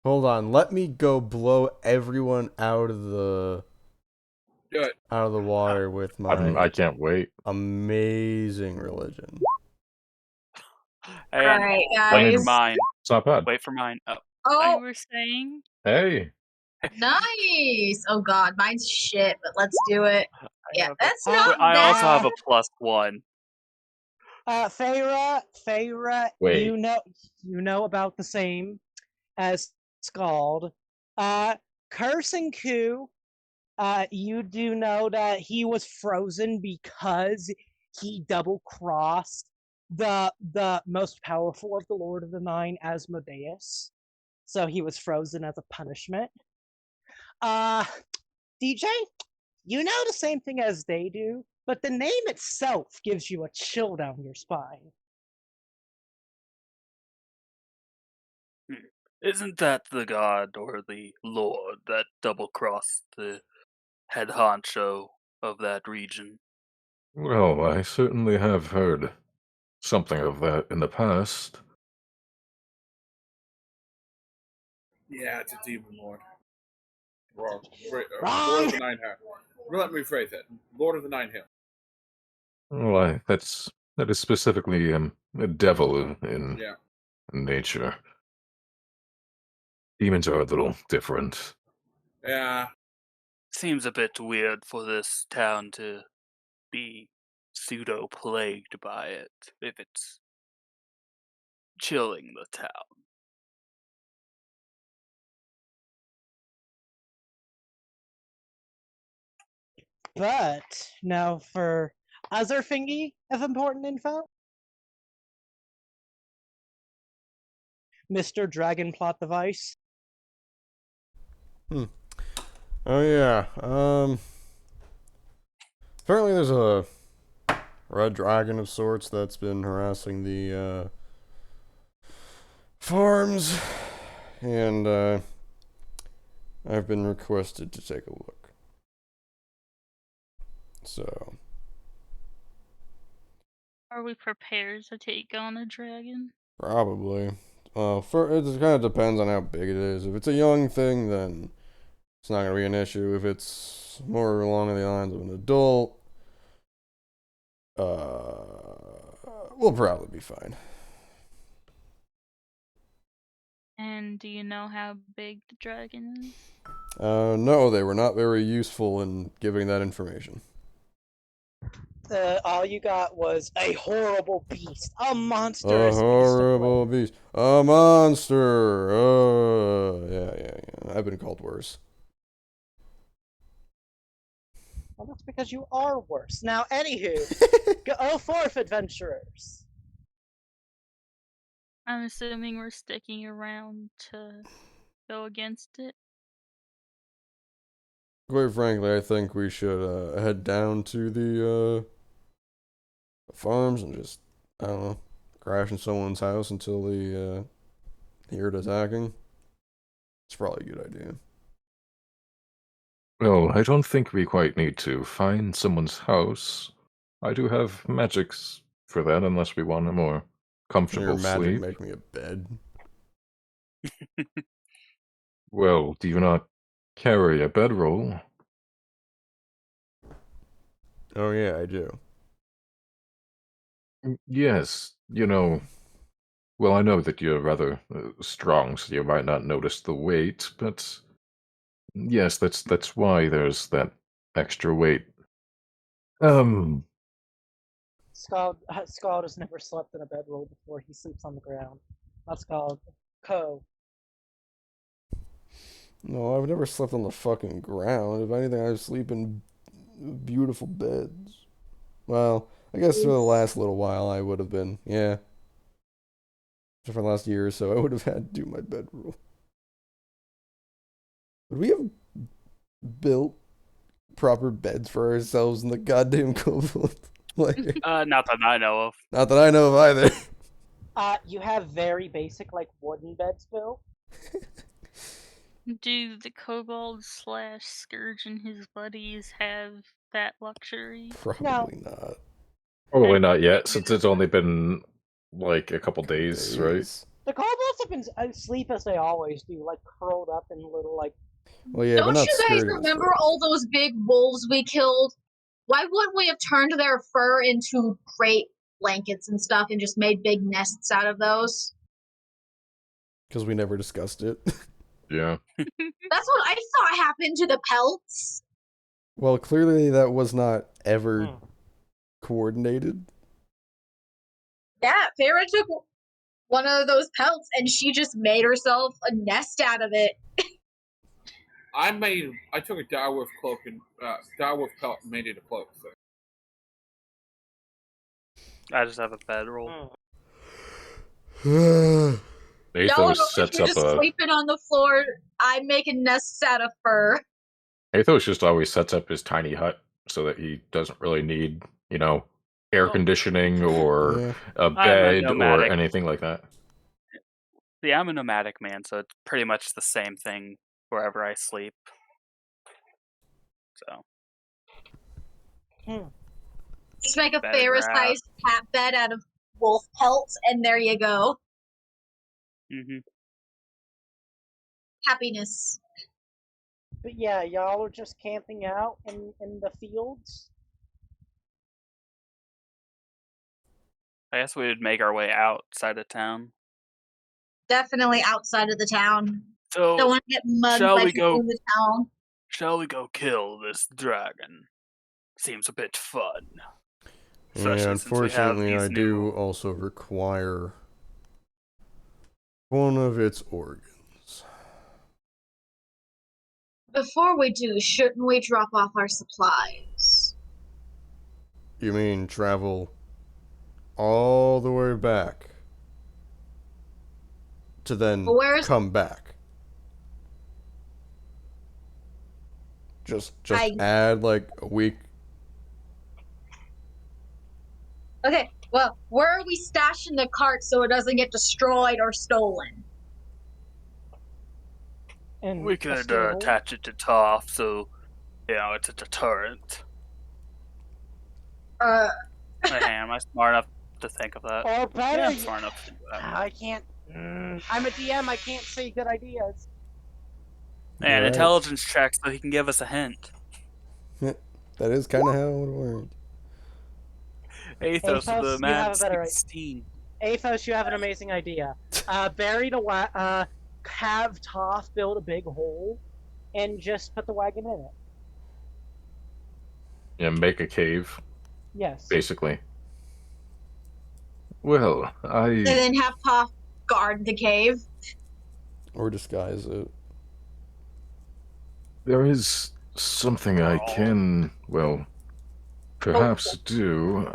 Hold on, let me go blow everyone out of the Do it. water with I my can't wait. amazing religion. And Alright, wait for guys. mine. It's not bad. Wait for mine. Oh, You Oh, were saying? Hey, nice. Oh god, mine's shit, but let's do it. I Yeah, have that's a, not I also bad. have a +1. Faera, Wait. you know about the same as Skald. Curse and Coup, you do know that he was frozen because he double-crossed the most powerful of the Lord of the Nine, Asmodeus. So he was frozen as a punishment. DJ, you know the same thing as they do, but the name itself gives you a chill down your spine. Isn't that the god or the lord that double-crossed the head honcho of that region? well, I certainly have heard something of that in the past. Yeah, it's a demon lord. Wrong. Wrong. Lord of the Nine Hells. Let me rephrase that. Lord of the Nine Hells. Well, that is specifically a devil in Yeah. nature. Demons are a little different. Yeah. Seems a bit weird for this town to be pseudo-plagued by it, if it's chilling the town. But now for other thingy of important info, Mr. Dragon Plot Device. Oh yeah. Apparently there's a red dragon of sorts that's been harassing the farms, and I've been requested to take a look. So, Are we prepared to take on a dragon? probably. It kind of depends on how big it is. If it's a young thing, then it's not going to be an issue. If it's more along the lines of an adult, we'll probably be fine. And do you know how big the dragon is? No, they were not very useful in giving that information. All you got was a horrible beast, a A monstrous horrible beast. A monster. Yeah. I've been called worse. Well, that's because you are worse. Now, anywho, go forth, adventurers. I'm assuming we're sticking around to go against it. Quite frankly, I think we should head down to the farms and just, I don't know, crash in someone's house until they hear it attacking. It's probably a good idea. Well, I don't think we quite need to find someone's house. I do have magics for that, unless we want a more Your comfortable magic sleep. make me a bed. Well, do you not carry a bedroll? Oh yeah, I do. Yes, well, I know that you're rather strong, so you might not notice the weight, but yes, that's why there's that extra weight. Scald has never slept in a bedroll before. He sleeps on the ground. Not Scald. Co. No, I've never slept on the fucking ground. If anything, I sleep in beautiful beds. Well, I guess for the last little while I would have been, yeah. For the last year or so, I would have had to do my bed rule. Would we have built proper beds for ourselves in the goddamn Cobalt? Like, Not that I know of. not that I know of either. You have very basic, like, wooden beds built. Do the kobold / scourge and his buddies have that luxury? Probably not. Probably not yet, since it's only been like a couple days, right? Days. The kobolds have been asleep as they always do, like curled up in little, like. Well, yeah, but Don't not you guys skirting remember stuff. all those big wolves we killed? Why wouldn't we have turned their fur into great blankets and stuff and just made big nests out of those? Because we never discussed it. Yeah. That's what I thought happened to the pelts. Well, clearly that was not ever coordinated. Yeah, Faera took one of those pelts and she just made herself a nest out of it. I took a direwolf cloak and direwolf pelt and made it a cloak. So. I just have a bedroll. Athos sets you're up just sleeping on the floor. I make a nest out of fur. Athos just always sets up his tiny hut so that he doesn't really need, air conditioning or Yeah. a bed or nomadic. anything like that. Yeah, I'm a nomadic man, so it's pretty much the same thing wherever I sleep. So. Just make a Better Faera-sized cat bed out of wolf pelts, and there you go. Mm-hmm. Happiness. But yeah, y'all are just camping out in the fields. I guess we would make our way outside of town. Definitely outside of the town. So, Don't want to get mugged shall by we people go- in the town. Shall we go kill this dragon? Seems a bit fun. Yeah, Especially since we have unfortunately, these I do also require one of its organs. Before we do, shouldn't we drop off our supplies? You mean travel all the way back to then Where's- come back? Just add like a week. Okay, well, where are we stashing the cart so it doesn't get destroyed or stolen? And We could attach it to Toph, so it's a deterrent. Hey, am I smart enough to think of that? Or better, Yeah, I'm smart enough to think of that. I can't. I'm a DM. I can't say good ideas. And Right. intelligence check so he can give us a hint. That is kind of how it worked. Athos, Athos, the you man have a better 16. Athos, you have an amazing idea. Bury the have Toph build a big hole, and just put the wagon in it. Yeah, make a cave, Yes. basically. Well, And then have Toph guard the cave. Or disguise it. there is something I can, perhaps do.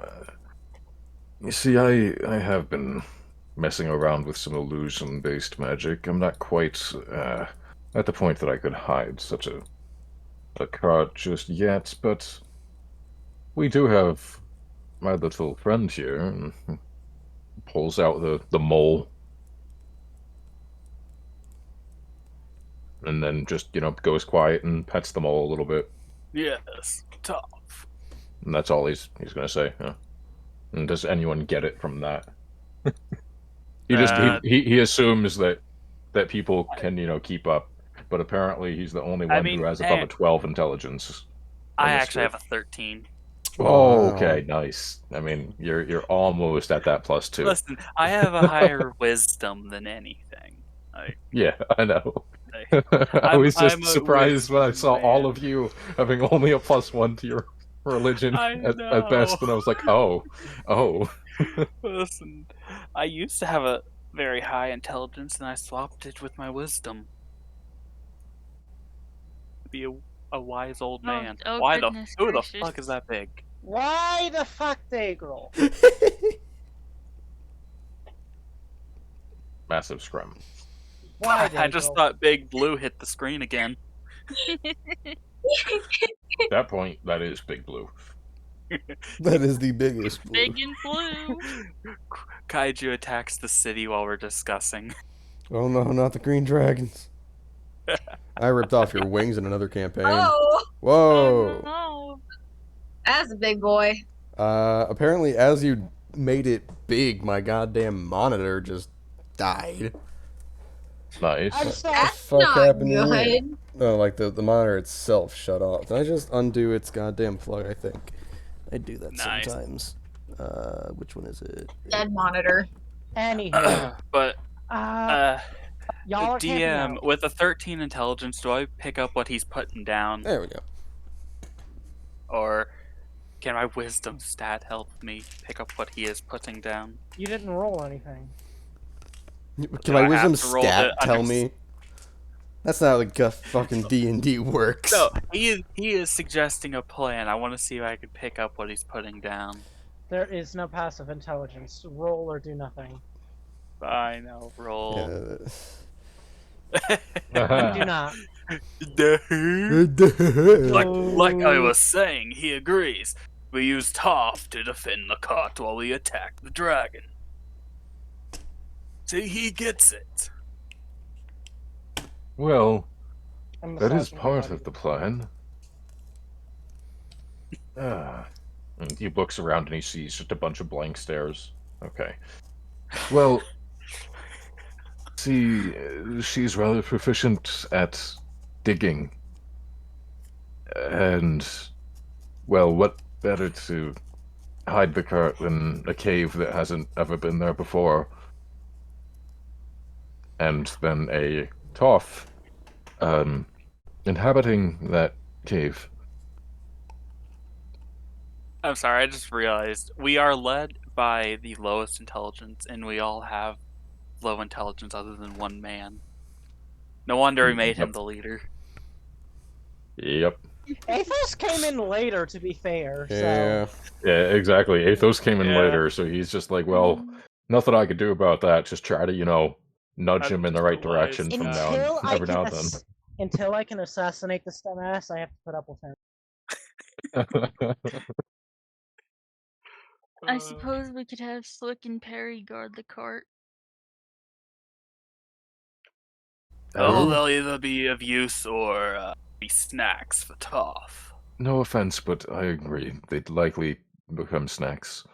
You see, I have been messing around with some illusion-based magic. I'm not quite at the point that I could hide such a card just yet, but we do have my little friend here, and pulls out the mole, and then just goes quiet and pets the mole a little bit, Yes, Toph. and that's all he's gonna say. Yeah. And does anyone get it from that? He assumes that people can people keep up, but apparently he's the only one who has above a 12 intelligence. I actually have a 13. Oh, Wow. okay, nice. I mean, you're almost at that +2. Listen, I have a higher wisdom than anything. Yeah, I know. Like, I was just I'm a surprised when I saw wisdom all man. of you having only a +1 to your religion at best, and I was like, oh. Listen, I used to have a very high intelligence, and I swapped it with my wisdom. Be a A wise old Oh, man. oh Why the? goodness Who the gracious. fuck is that big? Why the fuck, Daegral? Massive scrum. Why, I just Daegral? thought Big Blue hit the screen again. At that point, that is Big Blue. That is the biggest blue. Big and blue. Kaiju attacks the city while we're discussing. Oh no, not the green dragons. I ripped off your wings in another campaign. Oh, Whoa. Oh no. that's a big boy. Apparently, as you made it big, my goddamn monitor just died. Nice. I'm What sorry. the That's fuck not happened in there? good. No, like the monitor itself shut off. Did I just undo its goddamn plug? I think I do that Nice. sometimes. Which one is it? Dead monitor. Anywho, But y'all are camping DM out. with a 13 intelligence, do I pick up what he's putting down, There we go. or can my wisdom stat help me pick up what he is putting down? You didn't roll anything. Can I my have wisdom to roll stat the tell me? That's not how fucking D&D works. No, he is suggesting a plan. I want to see if I can pick up what he's putting down. There is no passive intelligence. Roll or do nothing. Fine, I'll roll. You do not. Like I was saying, he agrees. We use Toph to defend the cart while we attack the dragon. See, he gets it. Well, I'm that is massaging part my of the plan. And he looks around and he sees just a bunch of blank stares. Okay. Well, see, she's rather proficient at digging. And, well, what better to hide the cart than a cave that hasn't ever been there before? And then a Toph inhabiting that cave. I'm sorry, I just realized we are led by the lowest intelligence, and we all have low intelligence other than one man. No wonder we made him Yep. the leader. Yep. Athos came in later, to be fair. Yeah. So Yeah, exactly. Athos came in Yeah. later, so he's just like, well, nothing I could do about that. Just try to, nudge I'm him in the just right a wise direction from now until on, I every can now and then. until I can assassinate the dumbass, I have to put up with him. I suppose we could have Slick and Perry guard the cart. Oh, they'll either be of use or be snacks for Toph. No offense, but I agree. They'd likely become snacks.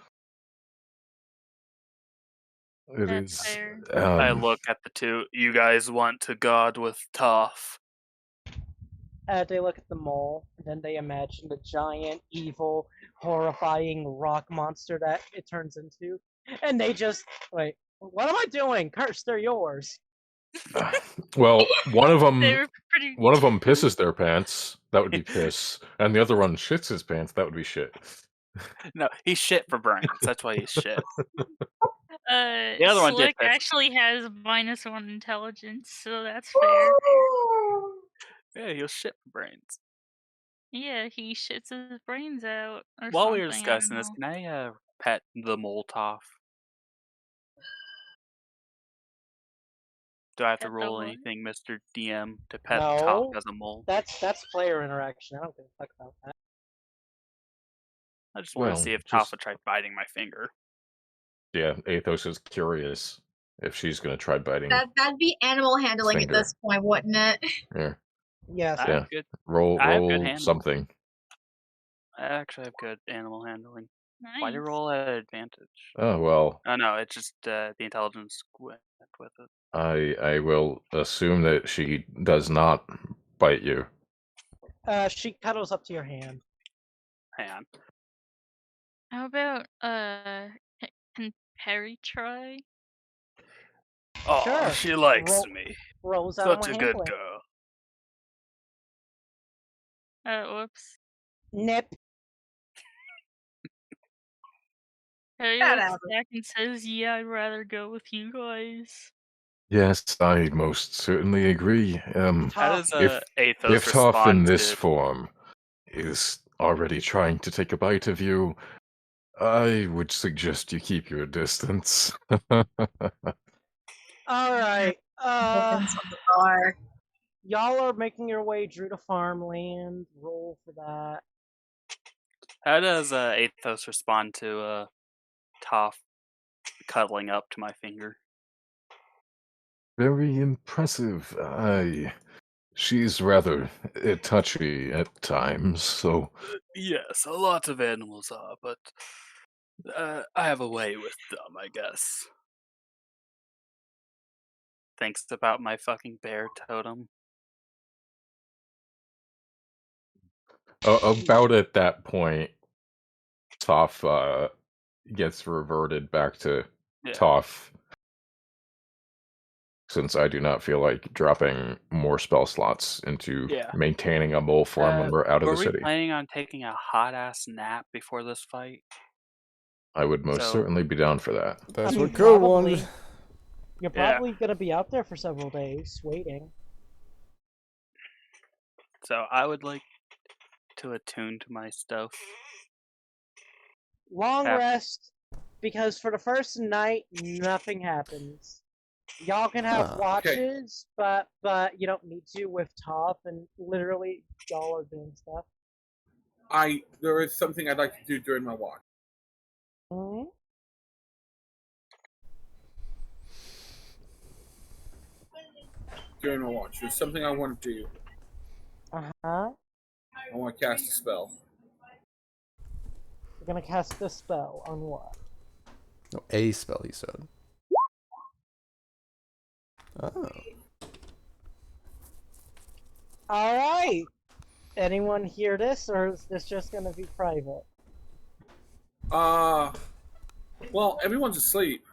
It That's is. fair. I look at the two. You guys want to guard with Toph? They look at the mole, and then they imagine the giant, evil, horrifying rock monster that it turns into, and they just wait. What am I doing? Curse, they're yours. Well, one of them pretty. pisses their pants. That would be piss, and the other one shits his pants. That would be shit. No, he's shit for brains. That's why he's shit. The other one did Slick piss. actually has -1 intelligence, so that's fair. Yeah, he'll shit for brains. Yeah, he shits his brains out or While something. we were discussing this, can I pet the mole Toph? Do I have to Pet the roll what? anything, Mr. DM, to pet No. Toph as a mole? That's player interaction. I don't give a fuck about that. I just want Well, to see if just- Toph would try biting my finger. Yeah, Athos is curious if she's gonna try biting. That'd be animal handling Finger. at this point, wouldn't it? Yeah, Yes. I Yeah. have good. roll I have good roll handling. something. I actually have good animal handling. Nice. Why do you roll at advantage? Oh well, Oh no, it's just the intelligence went with it. I will assume that she does not bite you. She cuddles up to your hand. Hang on. How about can Perry try? Oh, Sure. she likes Roll- me. Rolls out Such on a my good handling. girl. Whoops. Nip. Perry Shut looks up. back and says, "Yeah, I'd rather go with you guys." Yes, I most certainly agree. How does if Athos Toph in respond this to? form is already trying to take a bite of you, I would suggest you keep your distance. All right. Depends on the bar. Y'all are making your way through the farmland. Roll for that. How does Athos respond to Toph cuddling up to my finger? Very impressive. She's rather touchy at times, so Yes, a lot of animals are, but I have a way with them, I guess. Thanks about my fucking bear totem. about at that point, Toph gets reverted back to Yeah. Toph, since I do not feel like dropping more spell slots into Yeah. maintaining a mole form when we're out of Were the we city. planning on taking a hot ass nap before this fight? I would most So- certainly be down for that. That's I mean, what Code probably. wanted. You're Yeah. probably gonna be out there for several days waiting. So I would like to attune to my stuff. Long Hap- rest, because for the first night, nothing happens. Y'all can have Ah, watches, but you don't need to with Top, and literally y'all are doing stuff. There is something I'd like to do during my watch. Mhm. During my watch, there's something I want to do. Uh-huh. I want to cast a spell. You're gonna cast a spell on what? No, a spell, he said. Oh. Alright! Anyone hear this, or is this just gonna be private? Well, everyone's asleep.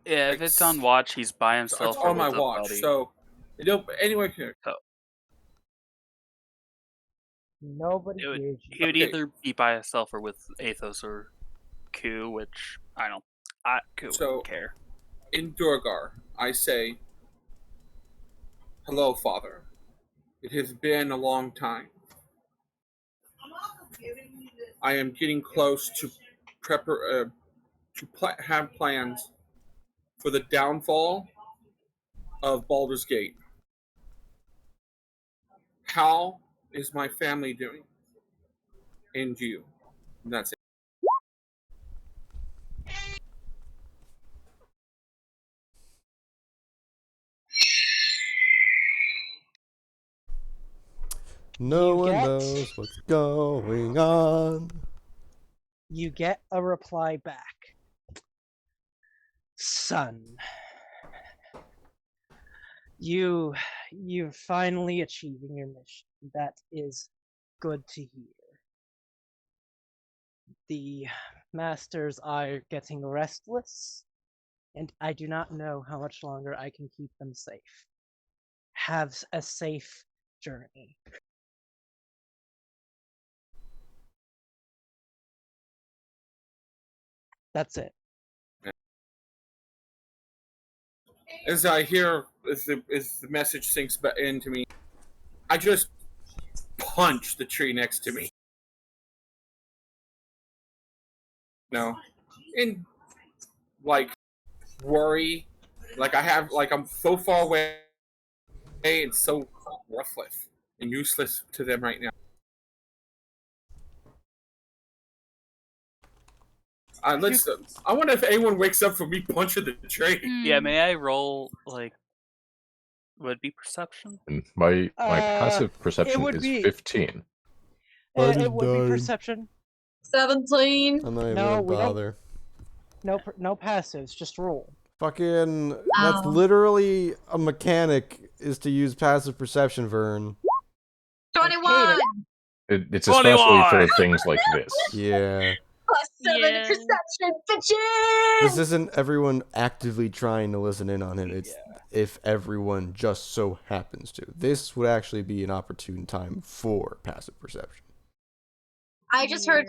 Yeah, if it's on watch, he's by So himself. it's or on my with a watch, buddy. so anyone can. Nobody It would- hears He you. would Okay. either be by himself or with Athos or Ku, which I don't. Ku So- wouldn't care. In Durgar, I say, "Hello, Father. It has been a long time. I am getting close to have plans for the downfall of Baldur's Gate. How is my family doing? And you?" And that's it. No You one get- knows what's going on. You get a reply back. Son, you're finally achieving your mission. That is good to hear. The masters are getting restless, and I do not know how much longer I can keep them safe. Have a safe journey. That's it. As I hear, as the message sinks into me, I just punch the tree next to me. No, in like worry, like I'm so far away and so worthless and useless to them right now. I wonder if anyone wakes up from me punching the tree. Yeah, may I roll like? Would it be perception? And my passive perception would is be- 15. I It just would be died. perception. 17. I'm not even No, gonna we don't- bother. No passives, just roll. Fucking, that's Oh. literally a mechanic, is to use passive perception, Vern. 21. It's especially for 21! things like this. Yeah. Plus 7 Yeah. perception. Bitches! This isn't everyone actively trying to listen in on him. It's if everyone just so happens to. This would actually be an opportune time for passive perception. I just heard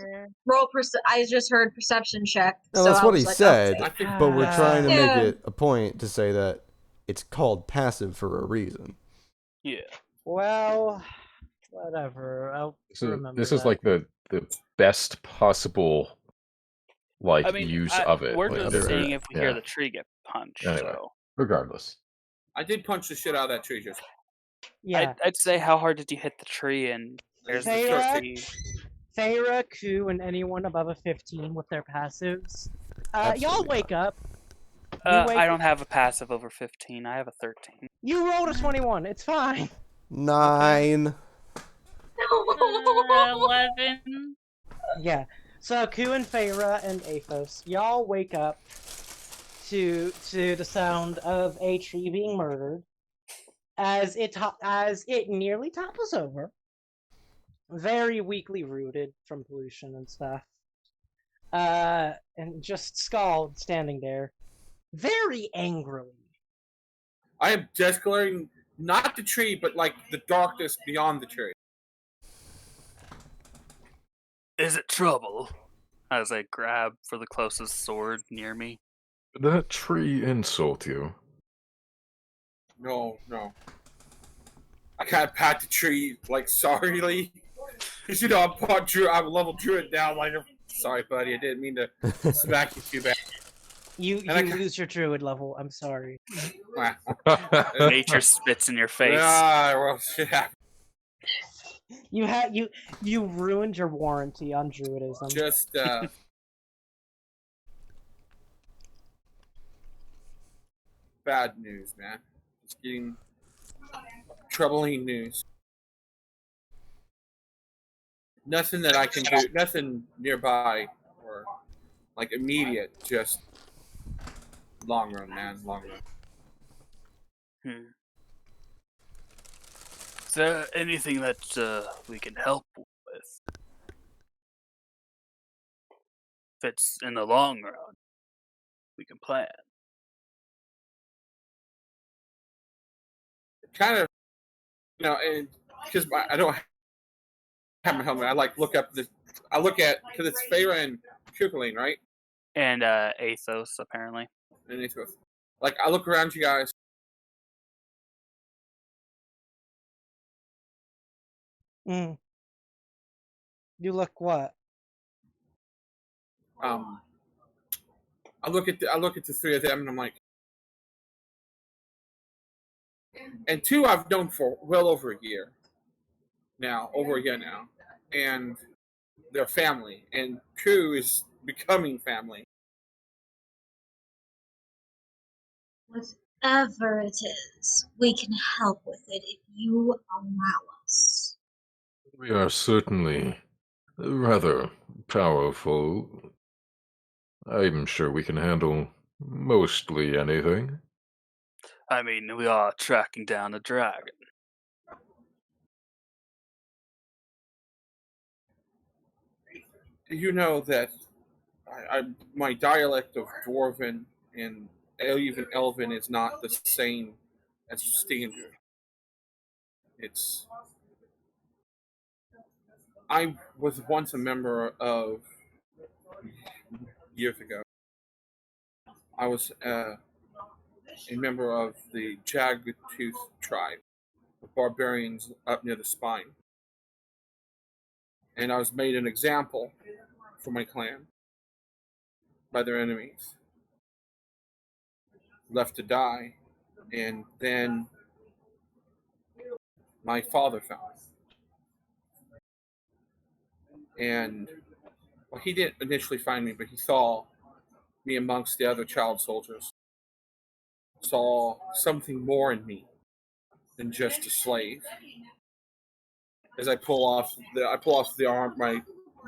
I just heard perception check. No, so that's I what was he like, said. I think But we're trying to Yeah. make it a point to say that it's called passive for a reason. Yeah. Well, whatever. I'll remember This that. is like the best possible use of it. We're Like, just there- seeing if we hear yeah. the tree get punched. Anyway. So Regardless. I did punch the shit out of that tree just. Yeah. I'd say, how hard did you hit the tree? And there's the Faera, 13. Faera, Ku, and anyone above a 15 with their passives. Y'all Absolutely wake up. I don't have a passive over 15. I have a 13. You rolled a 21. It's fine. 9. 11. Yeah. So Ku and Faera and Athos, y'all wake up to the sound of a tree being murdered as it nearly topples over. Very weakly rooted from pollution and stuff. And just Skeld standing there, very angrily. I am desecrating not the tree, but like the darkness beyond the tree. Is it trouble? As I grab for the closest sword near me. Did that tree insult you? No. I kind of pat the tree like sorryly, because I'm a level druid now. Like, sorry, buddy, I didn't mean to smack you too bad. You lose your druid level. I'm sorry. Nature spits in your face. Well, shit happened. You ruined your warranty on druidism. Just bad news, man. Just getting troubling news. Nothing that I can do. Nothing nearby or like immediate. Just long run, man. Long run. Is there anything that we can help with? If it's in the long run, we can plan. Kind of, and because I don't have my helmet, I like look up this. I look at because it's Faera and Chulainn, right? And Athos, apparently. And it's like I look around you guys. You look what? I look at the three of them, and I'm like, and two I've known for well over a year now, and they're family, and Ku is becoming family. Whatever it is, we can help with it if you allow us. We are certainly rather powerful. I'm sure we can handle mostly anything. I mean, we are tracking down a dragon. You know that my dialect of Dwarven and even Elven is not the same as standard. I was once a member of, years ago, I was a member of the Jagged-Tooth tribe, the Barbarians up near the Spine. And I was made an example for my clan by their enemies. Left to die, and then my father found me. And well, he didn't initially find me, but he saw me amongst the other child soldiers. Saw something more in me than just a slave. As I pull off the arm,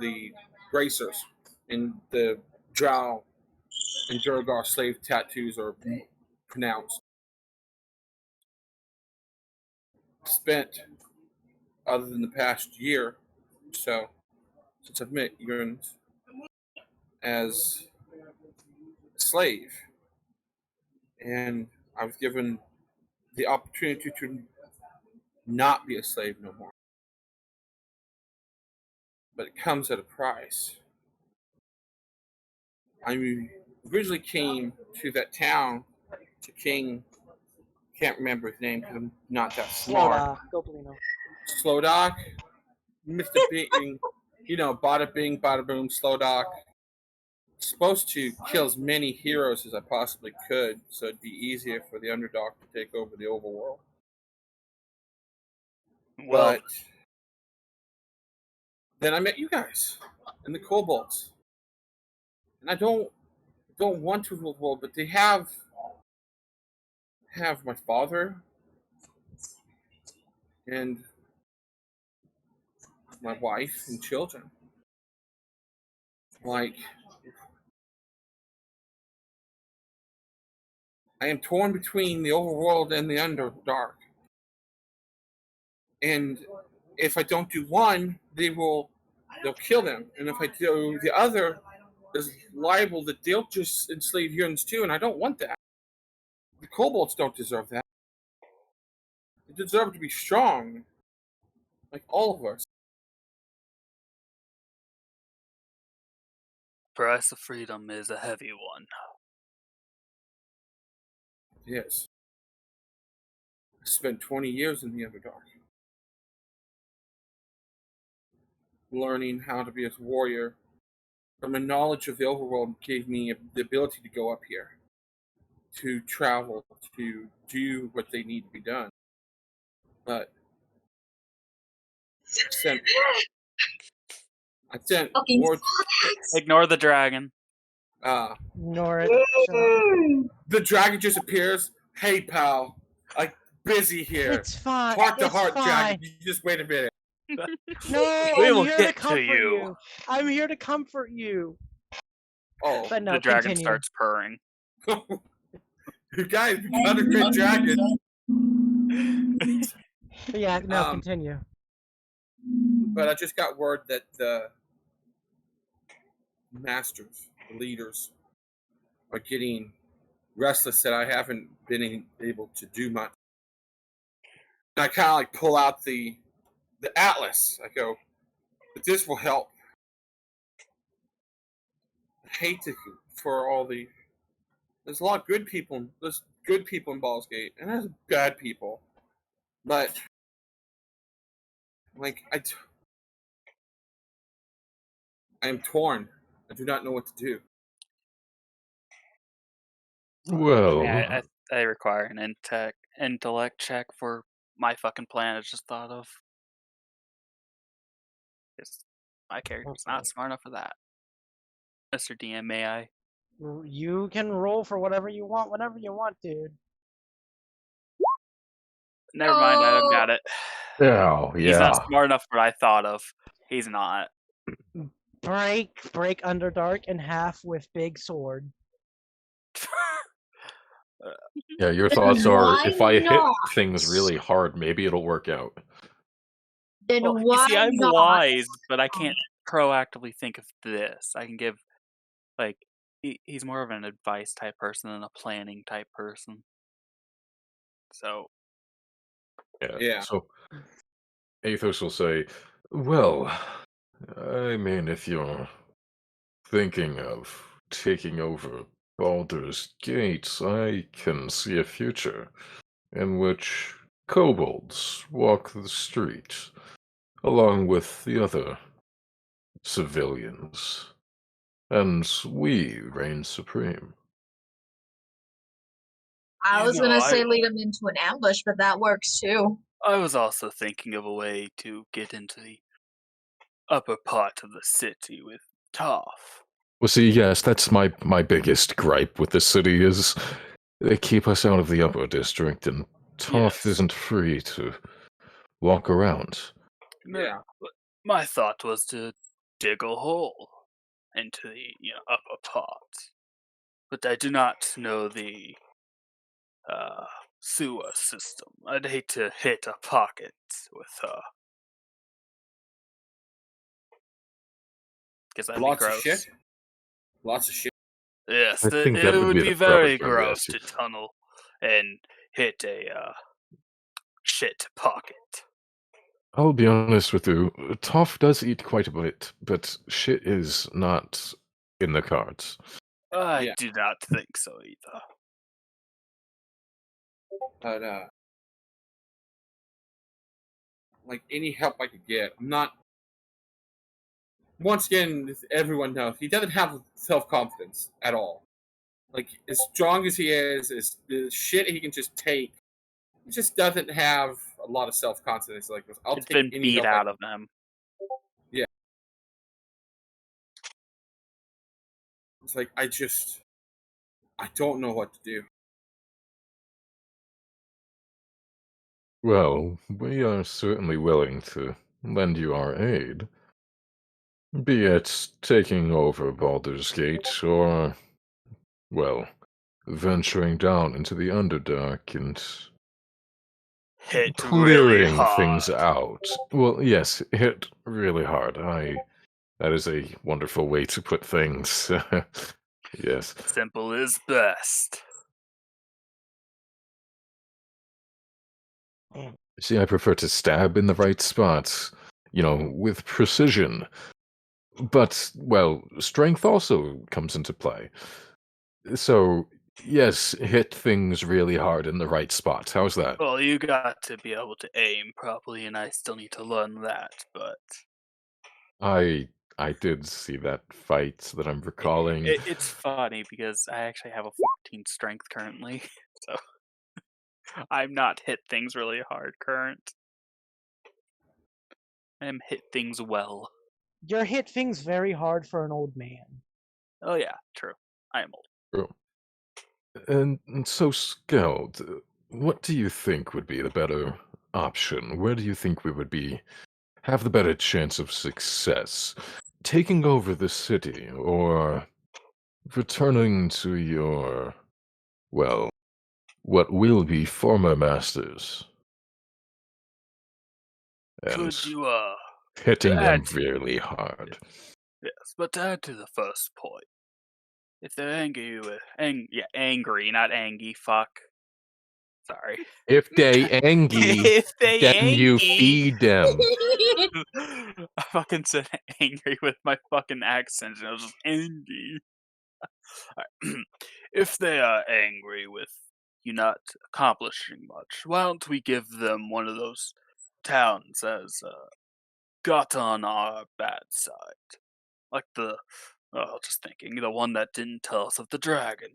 the bracers, and the Drow and Durgar slave tattoos are pronounced. Spent, other than the past year or so, since I've met Jurgens, as a slave. And I was given the opportunity to not be a slave no more. But it comes at a price. I originally came to that town, to King can't remember his name because I'm not that Slow smart. dock. Go Polino. Slowdock, Mr. Bing, bada bing, bada boom, Slowdock. Supposed to kill as many heroes as I possibly could, so it'd be easier for the underdog to take over the overworld. Well, But then I met you guys and the kobolds, and I don't want to rule the world, but they have my father and my wife and children. Like, I am torn between the overworld and the underdark. And if I don't do one, they'll kill them. And if I do the other, there's liable that they'll just enslave humans too, and I don't want that. The kobolds don't deserve that. They deserve to be strong, like all of us. price of freedom is a heavy one. Yes. I spent 20 years in the Underdark, learning how to be a warrior. From a knowledge of the overworld gave me the ability to go up here, to travel, to do what they need to be done. But I sent Fucking word. Ignore the dragon. Ignore it. The dragon just appears. Hey, pal. Like, busy here. It's fine. Heart to it's heart, fine. dragon. You just wait a minute. No, We I'm will here get to to comfort you. you. I'm here to comfort you. Oh, But no, The dragon continue. starts purring. you guys, we got a great dragon. But yeah, no, Um, continue. But I just got word that the masters, the leaders, are getting restless that I haven't been able to do much. And I kind of like pull out the atlas. I go, but this will help. I hate for all the. There's a lot of good people. There's good people in Baldur's Gate, and there's bad people. But like I am torn. I do not know what to do. Well, I require an intellect check for my fucking plan I just thought of. My character's not smart enough for that. Mr. DM, may I? You can roll for whatever you want, whenever you want, dude. Never mind, I don't got it. oh, He's not yeah. smart enough for what I thought of. He's not. Break Underdark in half with big sword. Yeah, your thoughts are, Why if I hit not? things really hard, maybe it'll work out. Then Well, you why see, I'm not? wise, but I can't proactively think of this. I can give, like, he's more of an advice type person than a planning type person. So, Yeah. So, Athos will say, well, I mean, if you're thinking of taking over Baldur's Gate, I can see a future in which kobolds walk the street, along with the other civilians, and we reign supreme. I You was know, gonna say lead him into an ambush, but that works too. I was also thinking of a way to get into the upper part of the city with Toph. Well, see, yes, that's my biggest gripe with the city is they keep us out of the upper district, and Toph Yes. isn't free to walk around. Yeah. My thought was to dig a hole into the upper part, but I do not know the sewer system. I'd hate to hit a pocket with her. Because that'd Lots be gross. of shit. Lots of shit. Yes, I think it that would would be be the proper very term, gross yes. to tunnel and hit a shit pocket. I'll be honest with you, Toph does eat quite a bit, but shit is not in the cards. I Yeah. do not think so either. But like any help I could get, I'm not. Once again, everyone knows he doesn't have self-confidence at all. Like as strong as he is the shit he can just take. He just doesn't have a lot of self-confidence. Like I'll It's take been any beat help out of them. Yeah. It's like I don't know what to do. Well, we are certainly willing to lend you our aid. Be it taking over Baldur's Gate or, well, venturing down into the Underdark and Hit really clearing things hard. out. Well, yes, hit really hard. That is a wonderful way to put things. Yes. Simple is best. See, I prefer to stab in the right spots, with precision. But, well, strength also comes into play. So, yes, hit things really hard in the right spots. How's that? Well, you got to be able to aim properly, and I still need to learn that, but I did see that fight that I'm recalling. it's funny because I actually have a 14 strength currently, so I'm not hit things really hard current. I'm hit things well. You're hit things very hard for an old man. Oh yeah, true. I am old. True. And so, Skeld, what do you think would be the better option? Where do you think we would have the better chance of success? Taking over the city, or returning to your, well, what will be former masters? And Could you hitting them add- really hard. Yes, but to add to the first point, if they're angry with angry, not angy, fuck. Sorry. If they angry, If they then you angry. feed them. I fucking said angry with my fucking accent, and I was just angry. If they are angry with you not accomplishing much, why don't we give them one of those towns as got on our bad side? Like just thinking, the one that didn't tell us of the dragon.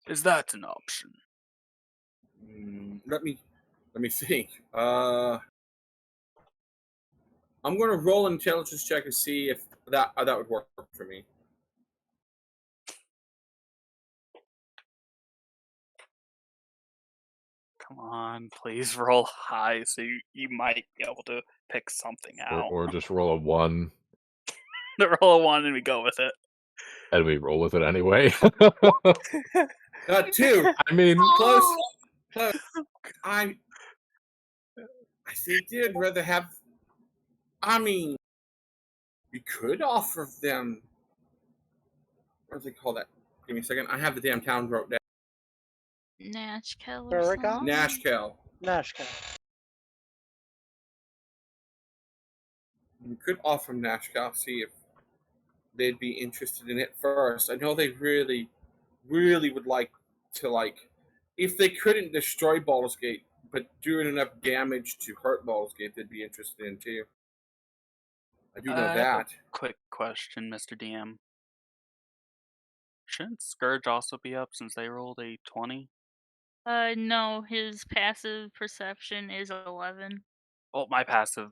Is that an option? Let me think. I'm going to roll an intelligence check to see if that would work for me. Come on, please roll high so you might be able to pick something out. Or just roll a 1. Roll a 1 and we go with it. And we roll with it anyway. 2. I mean, close. I think they'd rather have. I mean, we could offer them. What do they call that? Give me a second. I have the damn town wrote down. Nashkel or Baragon? something? Nashkel. Nashkel. We could offer them Nashkel, see if they'd be interested in it first. I know they really, really would like to, if they couldn't destroy Baldur's Gate, but doing enough damage to hurt Baldur's Gate, they'd be interested in too. I do know that. Quick question, Mr. DM. Shouldn't Scourge also be up since they rolled a 20? No, his passive perception is 11. Well, my passive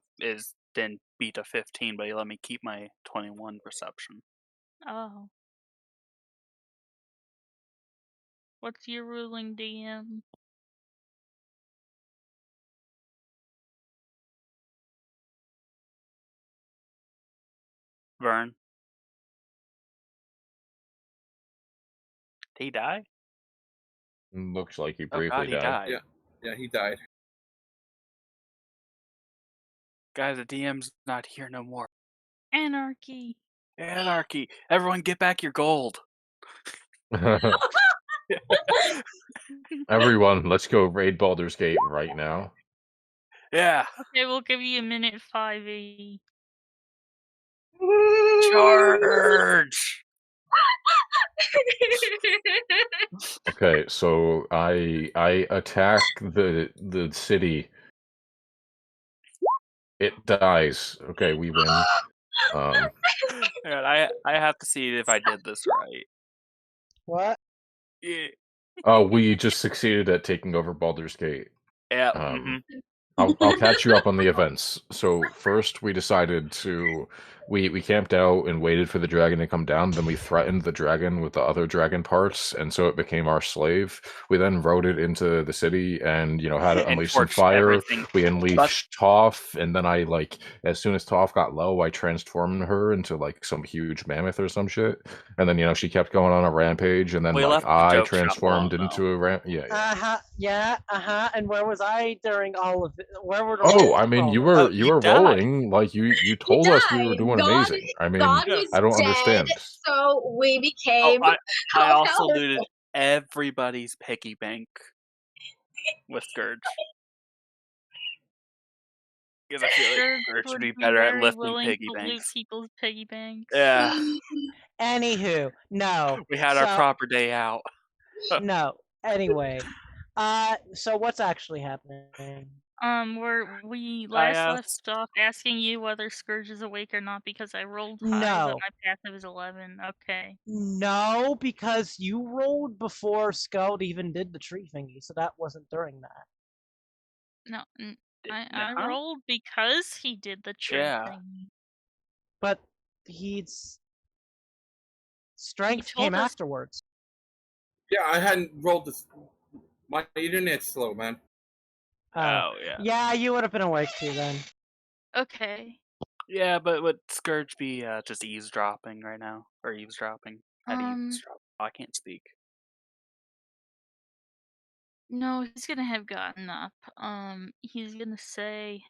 didn't beat a 15, but he let me keep my 21 perception. Oh. What's your ruling, DM? Vern? Did he die? looks like he Oh briefly god, he died. Yeah, he died. Guys, the DM's not here no more. Anarchy. Anarchy! Everyone get back your gold! Everyone, let's go raid Baldur's Gate right now. Yeah! Okay, we'll give you a minute 5 Charge! Okay, so I attack the city. It dies. Okay, we win. Hang on, I have to see if I did this right. What? Yeah. Oh, we just succeeded at taking over Baldur's Gate. Yeah. I'll catch you up on the events. So first we decided to we camped out and waited for the dragon to come down, then we threatened the dragon with the other dragon parts, and so it became our slave. We then rode it into the city and had it And unleash some torched fire. everything. We unleashed Toph, and then I as soon as Toph got low, I transformed her into some huge mammoth or some shit. And then she kept going on a rampage, and then We left the I joke shop transformed alone, into a Yeah. And where was I during all of it? Where were the Oh, rolls I mean, from? you were you died. rolling you told us we were doing amazing. I mean, God was I don't dead, understand. so we became. I also looted everybody's piggy bank with Scourge. Because I feel like Scourge Scourge should would be be better at very lifting willing piggy to loot banks. people's piggy banks. Yeah, Anywho, no. we had our proper day out. No. Anyway, so what's actually happening? We I last asked- left off asking you whether Scourge is awake or not because I rolled high, No. but my passive is 11. Okay. No, because you rolled before Skeld even did the tree thingy, so that wasn't during that. No, I Nuh-uh. rolled because he did the tree Yeah. thing. But he's strength told came us- afterwards. Yeah, I hadn't rolled this. My internet's slow, man. Oh, yeah. Yeah, you would have been awake too then. Okay. Yeah, but would Scourge be just eavesdropping right now? Or eavesdropping? How do you eavesdrop? I can't speak. No, he's gonna have gotten up. He's gonna say,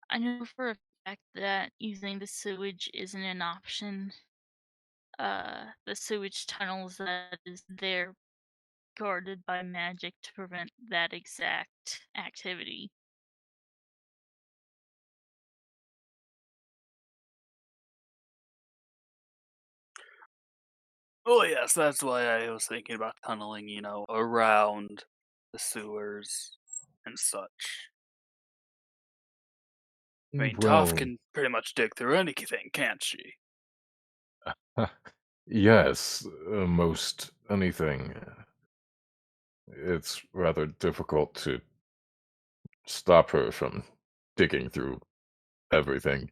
I know for a fact that using the sewage isn't an option. The sewage tunnels that is there guarded by magic to prevent that exact activity. Oh, yes, that's why I was thinking about tunneling, around the sewers and such. I mean, Well, Toph can pretty much dig through anything, can't she? yes, most anything. It's rather difficult to stop her from digging through everything.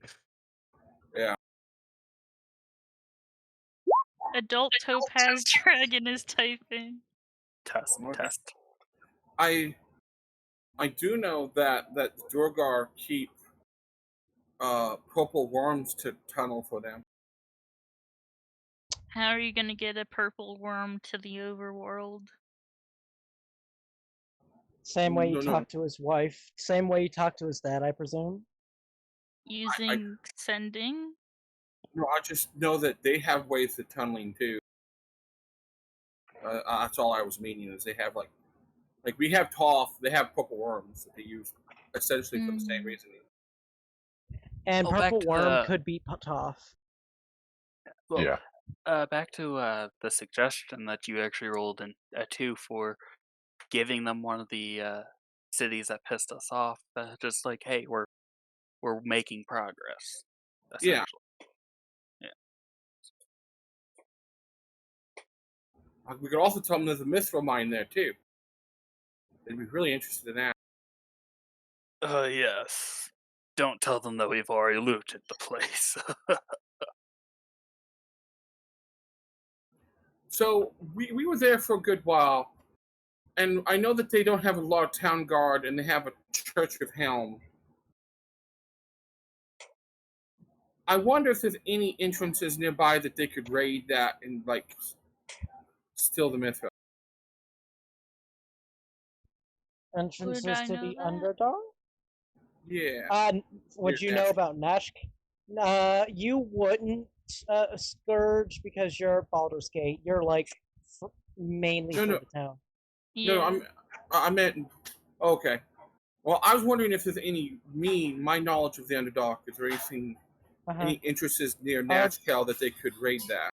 Adult Topaz Dragon is typing. Test. I do know that Durgar keep purple worms to tunnel for them. How are you gonna get a purple worm to the overworld? Same way you No. talk to his wife. Same way you talk to his dad, I presume. Using sending? No, I just know that they have ways of tunneling too. That's all I was meaning is they have like we have Toph, they have purple worms that they use essentially for the same reason. And Oh, back purple to worm the- could be Toph. Well, Yeah. back to the suggestion that you actually rolled in a 2 for giving them one of the cities that pissed us off. Just like, hey, we're making progress. Yeah. We could also tell them there's a mithril mine there too. They'd be really interested in that. Yes. Don't tell them that we've already looted the place. So we were there for a good while, and I know that they don't have a lot of town guard, and they have a Church of Helm. I wonder if there's any entrances nearby that they could raid that and steal the mithril. Entrances Would I to know the that? Underdark? Yeah. Would you know about Nash? You wouldn't, Scourge, because you're Baldur's Gate. You're mainly No, for no. the town. Yeah. No, I meant. Okay. Well, I was wondering if there's my knowledge of the Underdark, is there anything, any entrances near Nashkel that they could raid that?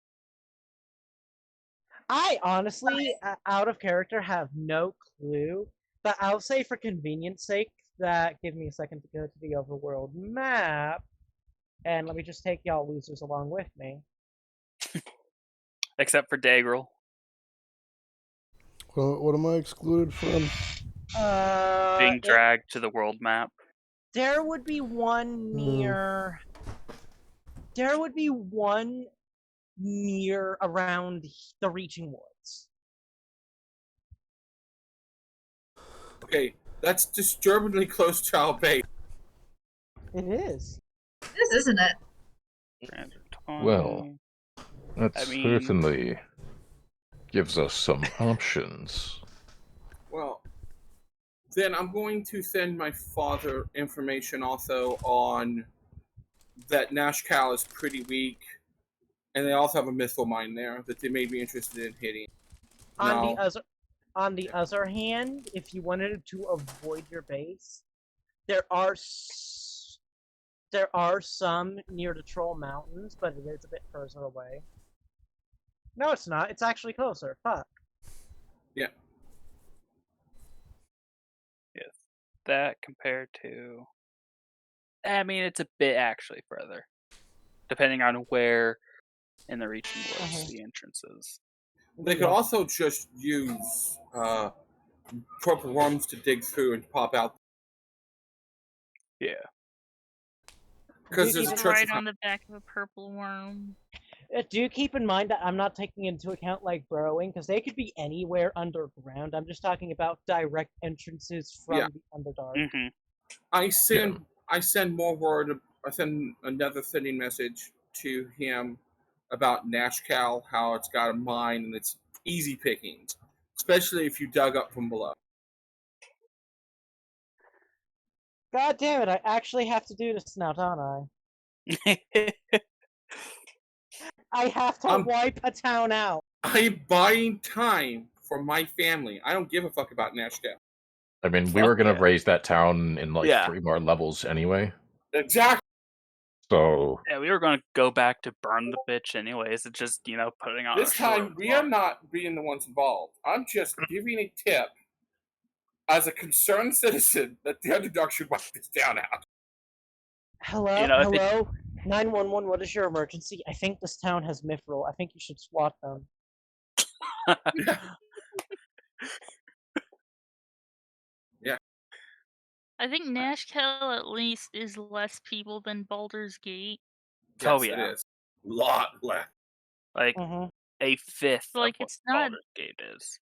I honestly, out of character, have no clue. But I'll say, for convenience sake, that give me a second to go to the overworld map, and let me just take y'all losers along with me. Except for Daegral. What am I excluded from? Being dragged to the world map. There would be one near. There would be one near around the Reaching Woods. Okay, that's disturbingly close to our base. It is. It is, isn't it? Well, that I mean- certainly gives us some options. Well, then I'm going to send my father information also on that Nashcal is pretty weak, and they also have a missile mine there that they may be interested in hitting. On the other hand, if you wanted to avoid your base, there are some near the Troll Mountains, but it is a bit further away. No, it's not. It's actually closer. Fuck. Yeah. Yes. That compared to... I mean, it's a bit actually further. Depending on where in the Reaching Woods the entrance is. They could also just use purple worms to dig through and pop out. Yeah. Because there's a It's church right on the back of a purple worm. Do keep in mind that I'm not taking into account like burrowing, because they could be anywhere underground. I'm just talking about direct entrances from the Underdark. Mm-hmm. I send more word. I send another sending message to him about Nashcal, how it's got a mine and it's easy pickings, especially if you dug up from below. God damn it! I actually have to do this now, don't I? I have to wipe a town out. I'm buying time for my family. I don't give a fuck about Nashcal. I mean, we were going to raise that town in like 3 more levels anyway. Exactly. So yeah, we were going to go back to burn the bitch anyways. It's just, putting on This a time, we are not being the ones involved. I'm just giving a tip as a concerned citizen that the Underdark should wipe this town out. Hello? Hello? 911, what is your emergency? I think this town has Mithril. I think you should swat them. Yeah. I think Nashkel at least is less people than Baldur's Gate. Yes, Oh, yeah. it is. Lot less. Like, a fifth Like, of what it's not Baldur's Gate is.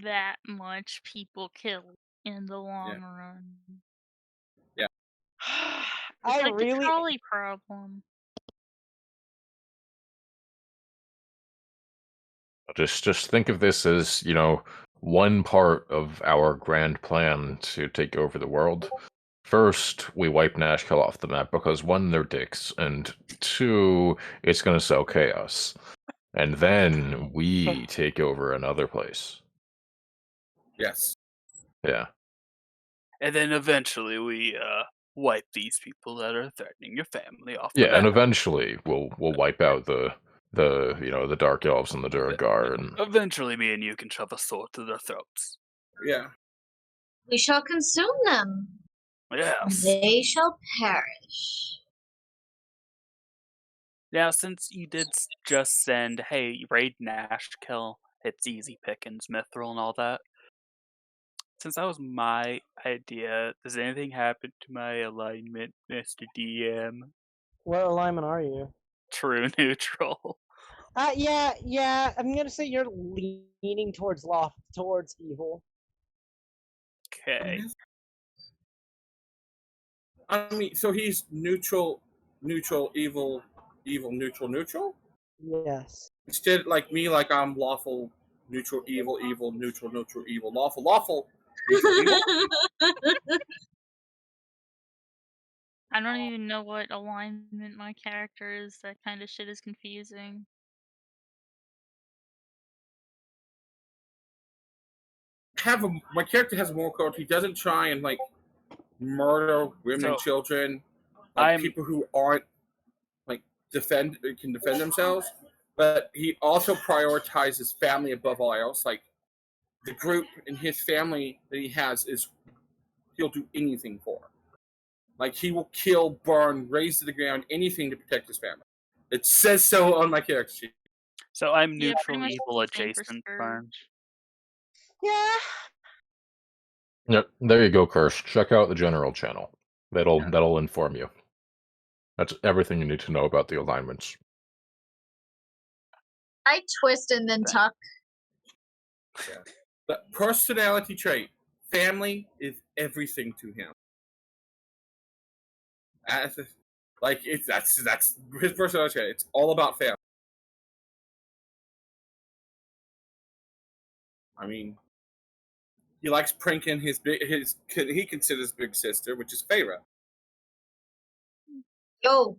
that much people killed in the long run. Yeah. It's like the trolley problem. just think of this as, one part of our grand plan to take over the world. First, we wipe Nashkel off the map because 1, they're dicks, and 2, it's going to sell chaos. And then we take over another place. Yes. Yeah. And then eventually we wipe these people that are threatening your family off the Yeah, and map. eventually we'll wipe out the Dark Elves and the Duergar, and Eventually me and you can shove a sword to their throats. Yeah. We shall consume them. Yes. They shall perish. Now, since you did just send, hey, raid Nashkel, it's easy pickings, Mithril, and all that. Since that was my idea, does anything happen to my alignment, Mr. DM? What alignment are you? True neutral. Yeah. I'm gonna say you're leaning towards evil. Okay. I mean, so he's neutral, evil, neutral? Yes. Instead, like me, like I'm lawful, neutral, evil, neutral, evil, lawful, neutral, evil? I don't even know what alignment my character is. That kind of shit is confusing. My character has a moral code. He doesn't try and like murder women and children, like people who aren't like can defend themselves. but he also prioritizes family above all else. Like the group and his family that he has is he'll do anything for. Like he will kill, burn, raise to the ground, anything to protect his family. It says so on my character sheet. So I'm Yeah, neutral pretty much evil the same for adjacent, Scourge. Vern. Yeah. Yep, there you go, Kirsch. Check out the general channel. That'll inform you. That's everything you need to know about the alignments. I twist and then tuck. Yeah. But personality trait, family is everything to him. That's his personality trait. It's all about family. I mean, he likes pranking he considers big sister, which is Faera. Yo,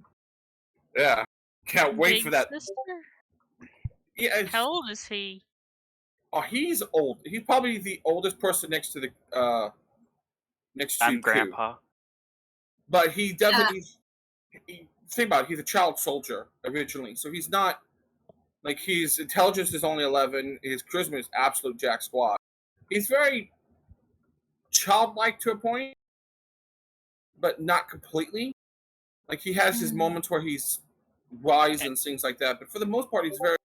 Yeah, can't wait Big for that. sister? Yeah, How old is he? oh, he's old. He's probably the oldest person next to I'm you. Grandpa. But he definitely. Think about it. He's a child soldier originally, so he's not like his intelligence is only 11. His charisma is absolute jack squat. He's very childlike to a point, but not completely. Like he has his moments where he's wise and things like that, but for the most part, he's very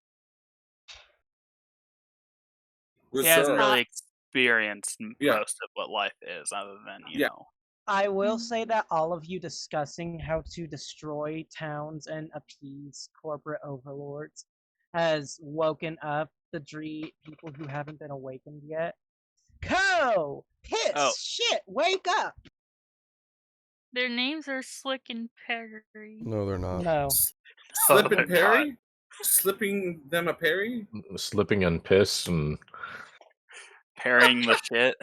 He hasn't reserved. really experienced Yeah. most of what life is, other than, you Yeah. know. I will say that all of you discussing how to destroy towns and appease corporate overlords has woken up the Dree people who haven't been awakened yet. Co! Piss! Oh. Shit! Wake up! Their names are Slick and Perry. No, they're not. No. Slip they're and parry? Slipping them a parry? Slipping and piss and Parrying the shit.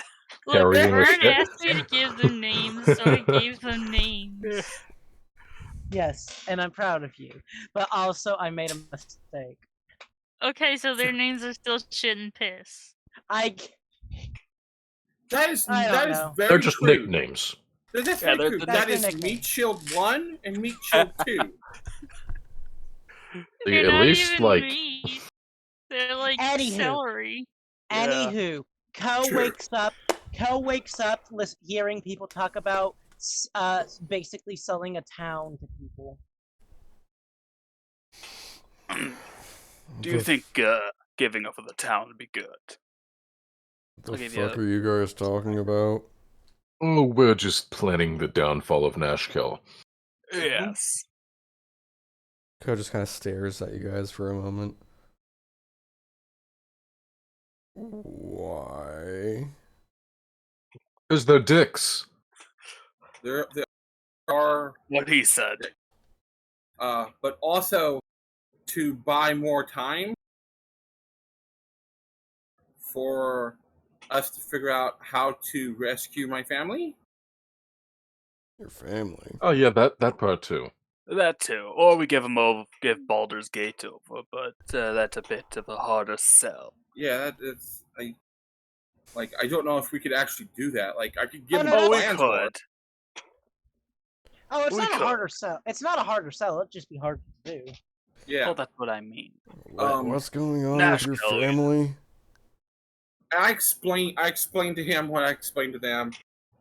Look, Parrying the Vern shit. asked me to give them names, so I gave them names. Yes, and I'm proud of you. But also, I made a mistake. Okay, so their names are still Shit and Piss. I That is I don't know. very They're just true. nicknames. That's Yeah, very they're true. the That nicknames. is Meat Shield 1 and Meat Shield 2. They're At not least, even like, meat. They're like Anywho. celery. Yeah. Anywho, Co True. wakes up hearing people talk about basically selling a town to people. Do you think giving up of the town would be good? The I'll give you fuck a- are you guys talking about? Oh, we're just planning the downfall of Nashkel. Yes. Ko just kind of stares at you guys for a moment. Why? Because they're dicks. There are, What he said. but also to buy more time for us to figure out how to rescue my family. Your family. Oh yeah, that part too. That too. Or we give Baldur's Gate over, but that's a bit of a harder sell. Yeah, that's I don't know if we could actually do that. Like I could give Oh, them no, Oh, we plans for could. it. Oh, it's We not could. a harder sell. It's not a harder sell. It'd just be hard to do. Yeah. Well, that's what I mean. What's going on with your Nashkel. family? I explained to him what I explained to them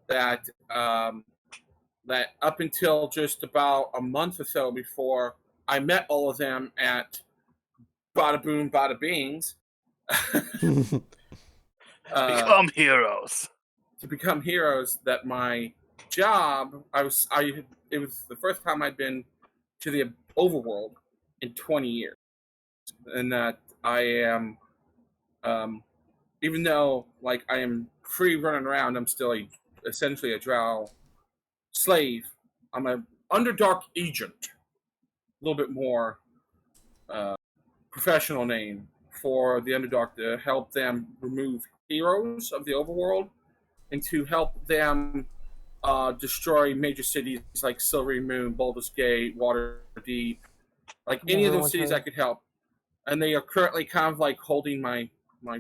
that that up until just about a month or so before I met all of them at Bada Boom Bada Bings Become heroes. to become heroes, that my job it was the first time I'd been to the overworld in 20 years, and that I am even though like I am free running around, I'm still essentially a drow slave. I'm an Underdark agent, a little bit more professional name for the Underdark, to help them remove heroes of the overworld and to help them destroy major cities like Silvery Moon, Baldur's Gate, Waterdeep, like any of those cities I could help. And they are currently kind of like holding my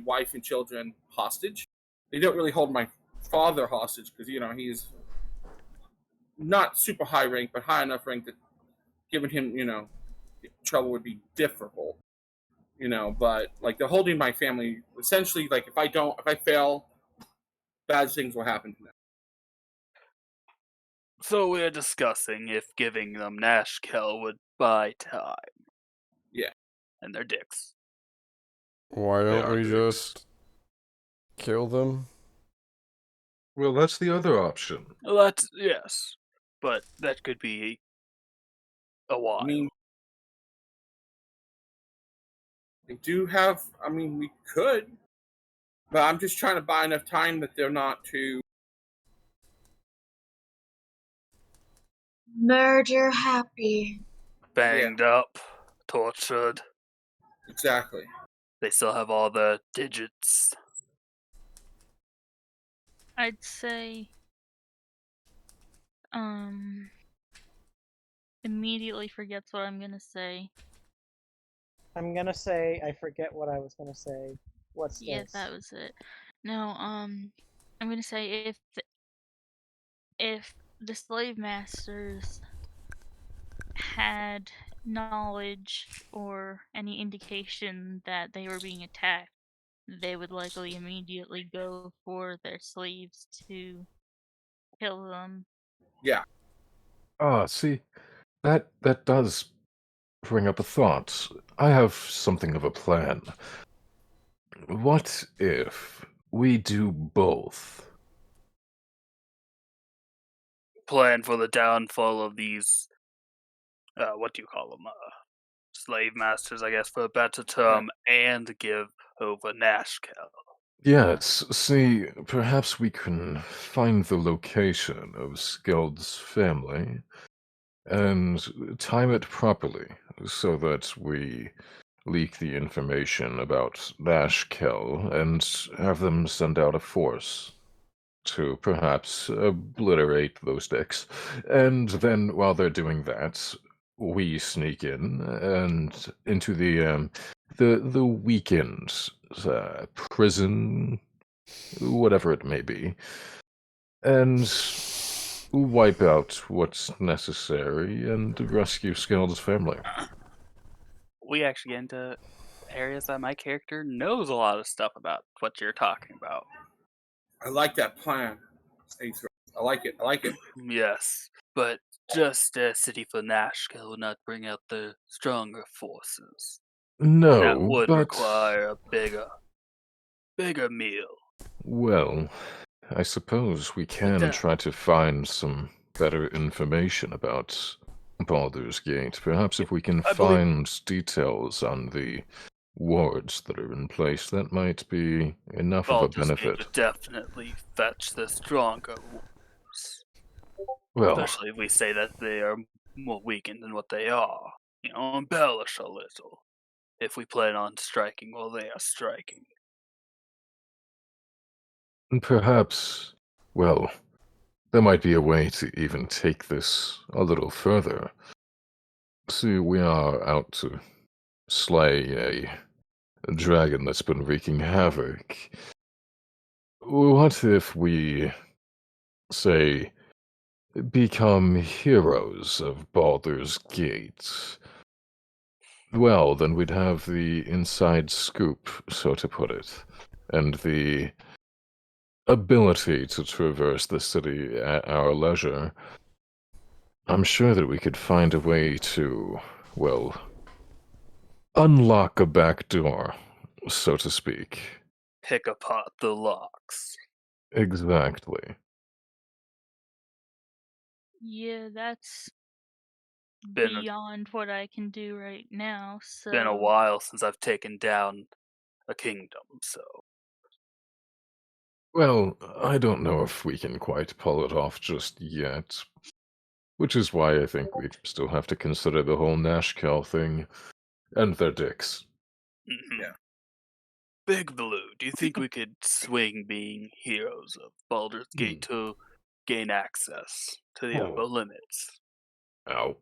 wife and children hostage. They don't really hold my father hostage because, he's not super high rank, but high enough rank that giving him, trouble would be difficult. you know. But like they're holding my family essentially. Like if I fail, bad things will happen to them. So we're discussing if giving them Nashkel would buy time. Yeah. And their dicks. Why They don't are we dicks. just kill them? Well, that's the other option. Well, that's yes, but that could be a while. I mean, they do have. I mean, we could, but I'm just trying to buy enough time that they're not too. Murder happy. Banged up, tortured. Exactly. They still have all the digits. I'd say, immediately forgets what I'm gonna say. I'm gonna say I forget what I was gonna say. What's this? Yeah, that was it. No, I'm gonna say if the slave masters had knowledge or any indication that they were being attacked, they would likely immediately go for their slaves to kill them. Yeah. Ah, see, that does bring up a thought. I have something of a plan. What if we do both? Plan for the downfall of these, what do you call them? Slave masters, I guess, for a better term, and give over Nashkel. Yes, see, perhaps we can find the location of Skeld's family and time it properly so that we leak the information about Nashkel and have them send out a force to perhaps obliterate those dicks. And then while they're doing that, we sneak in and into the weekend prison, whatever it may be, and wipe out what's necessary and rescue Skeld's family. We actually get into areas that my character knows a lot of stuff about what you're talking about. I like that plan. I like it. I like it. Yes, but just a city for Nashkel would not bring out the stronger forces. No, That would but require a bigger meal. well, I suppose we can try to find some better information about Baldur's Gate. Perhaps if we can I believe- find details on the wards that are in place, that might be enough of a Baldur's Gate benefit. would definitely fetch the stronger warriors. Well, Especially if we say that they are more weakened than what they are. You know, embellish a little. If we plan on striking while they are striking. perhaps, well, there might be a way to even take this a little further. See, we are out to slay a dragon that's been wreaking havoc. What if we, say, become heroes of Baldur's Gate? Well, then we'd have the inside scoop, so to put it, and the ability to traverse the city at our leisure. I'm sure that we could find a way to, well, unlock a back door, so to speak. Pick apart the locks. Exactly. Yeah, that's Been- beyond what I can do right now, so... Been a while since I've taken down a kingdom, so. Well, I don't know if we can quite pull it off just yet. Which is why I think we still have to consider the whole Nashkel thing. And their dicks. Yeah. Big Blue, do you think we could swing being heroes of Baldur's Gate to gain access to the upper limits? Ow.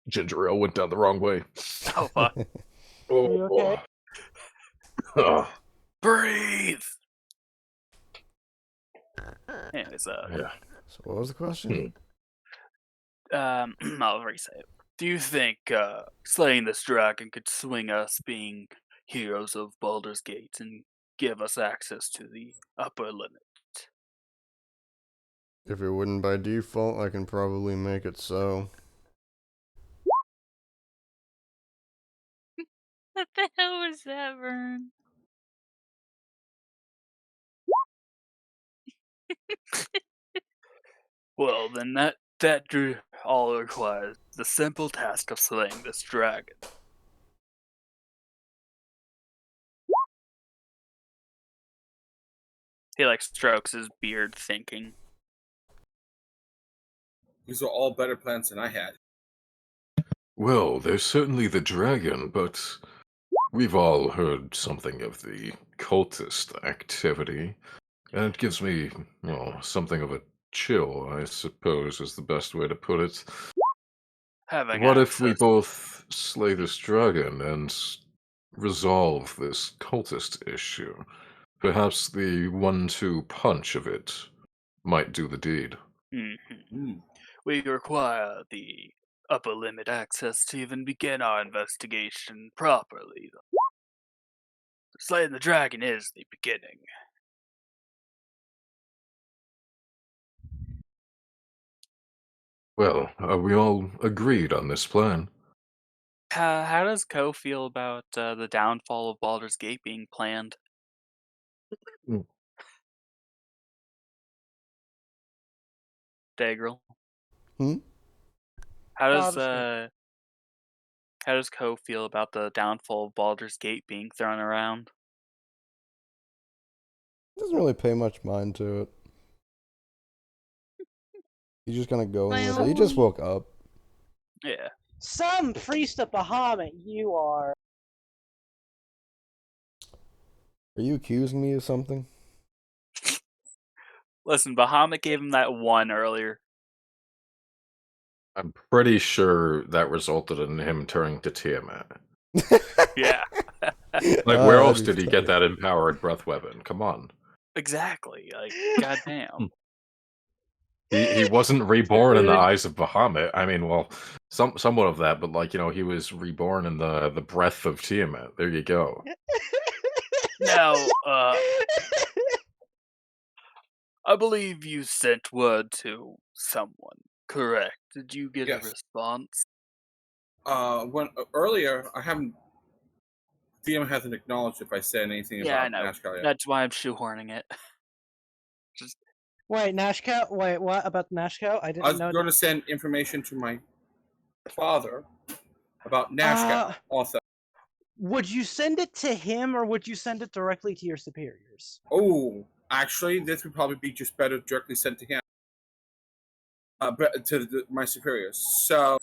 Ginger ale went down the wrong way. Oh, fuck. Oh, you okay? oh. Breathe! Anyways, Yeah. So what was the question? I'll re-say it. Do you think slaying this dragon could swing us being heroes of Baldur's Gate and give us access to the upper limit? If it wouldn't by default, I can probably make it so. What the hell was that, Vern? Well, then that all requires the simple task of slaying this dragon. He strokes his beard, thinking. These are all better plans than I had. Well, there's certainly the dragon, but we've all heard something of the cultist activity, and it gives me, something of a chill, I suppose is the best way to put it. Having What if we access- both slay this dragon and resolve this cultist issue? Perhaps the 1-2 punch of it might do the deed. We require the upper limit access to even begin our investigation properly. Slaying the dragon is the beginning. Well, are we all agreed on this plan? How does Ko feel about the downfall of Baldur's Gate being planned? Daegral? How does Ko feel about the downfall of Baldur's Gate being thrown around? Doesn't really pay much mind to it. He's just kind of going with it. He just woke up. Yeah. Some priest of Bahamut, you are. Are you accusing me of something? Listen, Bahamut gave him that 1 earlier. I'm pretty sure that resulted in him turning to Tiamat. Yeah. Where else did he get that empowered breath weapon? Come on. Exactly. Goddamn. He wasn't reborn in the eyes of Bahamut. I mean, well, somewhat of that, but he was reborn in the breath of Tiamat. There you go. Now, I believe you sent word to someone, correct? Did you get a response? Earlier, I haven't. DM hasn't acknowledged if I said anything about Nashkel yet. That's why I'm shoehorning it. Wait, Nashkel? Wait, what about Nashkel? I was going to send information to my father about Nashkel also. Would you send it to him or would you send it directly to your superiors? Oh, actually, this would probably be just better directly sent to him. To my superiors. So,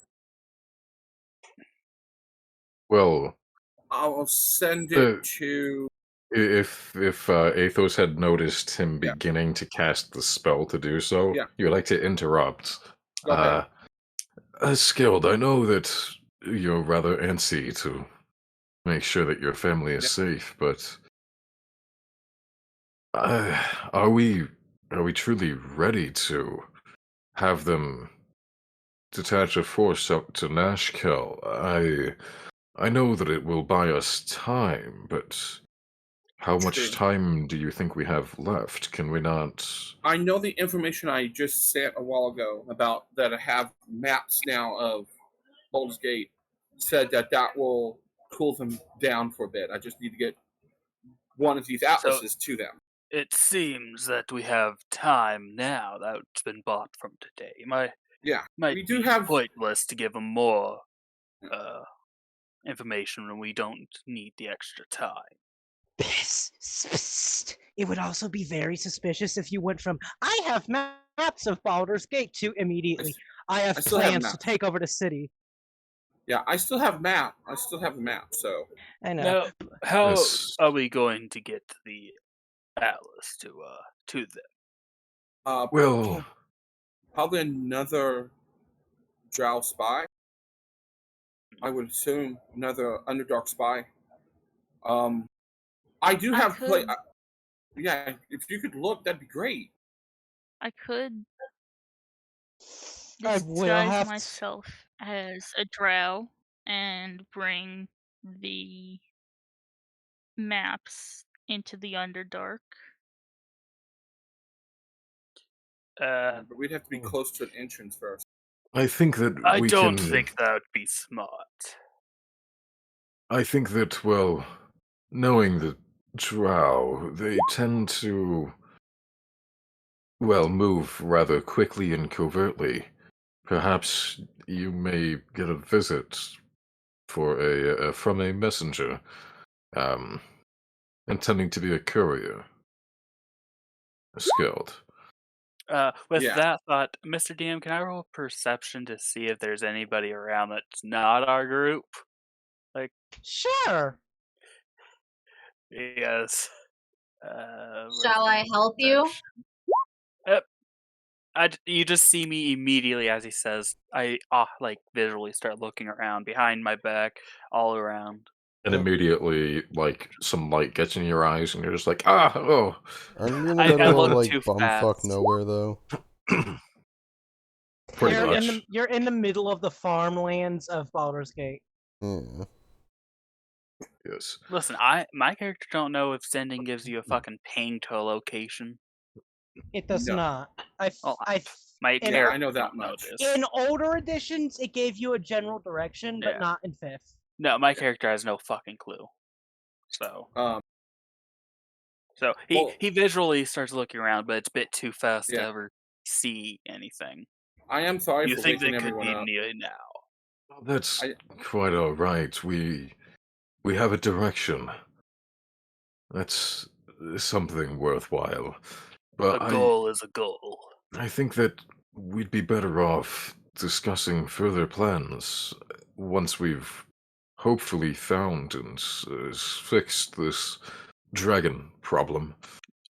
well, I'll send it to. If Athos had noticed him beginning to cast the spell to do so, you would like to interrupt. Skeld, I know that you're rather antsy to make sure that your family is safe, but are we truly ready to have them detach a force up to Nashkel? I know that it will buy us time, but how much time do you think we have left? Can we not... I know the information I just sent a while ago about that I have maps now of Baldur's Gate said that will cool them down for a bit. I just need to get one of these atlases to them. It seems that we have time now that's been bought from today. We do have pointless to give them more information when we don't need the extra time. It would also be very suspicious if you went from "I have maps of Baldur's Gate" to immediately "I have plans to take over the city." Yeah, I still have map. I still have the map. So I know. Now, how are we going to get the atlas to them? Well, probably another drow spy. I would assume another Underdark spy. I do have play. Yeah, if you could look, that'd be great. I could I will have myself. as a drow and bring the maps into the Underdark. But we'd have to be close to an entrance first. I think that I we don't can... think that would be smart. I think that, well, knowing the drow, they tend to, well, move rather quickly and covertly. Perhaps you may get a visit for from a messenger, intending to be a courier. A Skeld. With Yeah. that thought, Mr. DM, can I roll perception to see if there's anybody around that's not our group? Sure. Yes. Shall I help you? Yep. You just see me immediately as he says. I visually start looking around behind my back, all around. And immediately, like, some light gets in your eyes, and you're just like, ah, oh. Aren't we in the I middle of, look like, too bumfuck fast. nowhere, though? Pretty You're much. you're in the middle of the farmlands of Baldur's Gate. Yeah. Yes. Listen, my character don't know if sending gives you a fucking ping to a location. It does No. not. Oh, I My in- character I know that don't know much. this. in older editions, it gave you a general direction, but Yeah. not in 5th. No, my character has no fucking clue. So Um, he well- he visually starts looking around, but it's a bit too fast to Yeah. ever see anything. I am sorry You for think waking they could everyone be up. near now? Well, that's I- quite all right. We have a direction. That's something worthwhile. But A goal is a goal. I think that we'd be better off discussing further plans once we've hopefully found and fixed this dragon problem.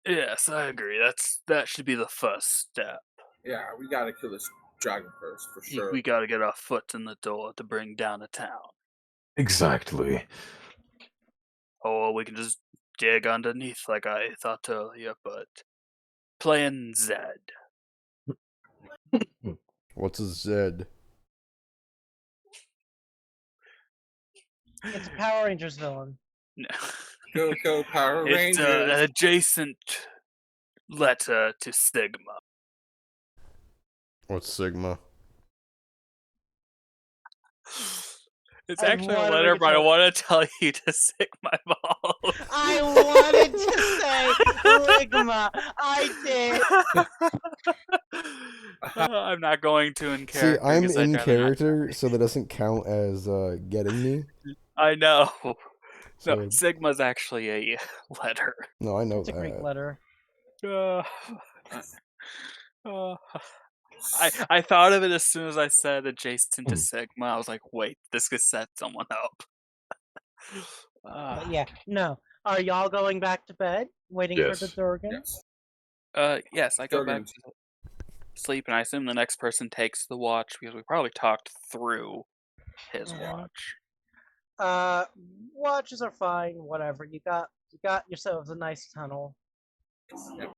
Yes, I agree. That should be the first step. Yeah, we gotta kill this dragon first, for sure. We gotta get our foot in the door to bring down a town. Exactly. Or we can just dig underneath like I thought earlier, but playing Zed. What's a Zed? It's a Power Rangers villain. No. Go Power It's Rangers. an adjacent letter to Sigma. What's Sigma? It's I actually a wanted to letter, get but I to- want to tell you to sick my balls. I wanted to say Ligma. I did. I'm not going to in See, character. I'm 'cause I'd in rather not character, tell so that doesn't count as getting me. you. I know. So, No, Sigma's actually a letter. no, I know It's a Greek that. letter. I thought of it as soon as I said adjacent to Sigma. I was like, wait, this could set someone up. But yeah, no. Are y'all going back to bed, waiting for the Yes. Durgan? Yes. Yes, I go back Durgan. to sleep, and I assume the next person takes the watch because we probably talked through his Mhm. watch. Watches are fine. Whatever. You got yourselves a nice tunnel. Yep.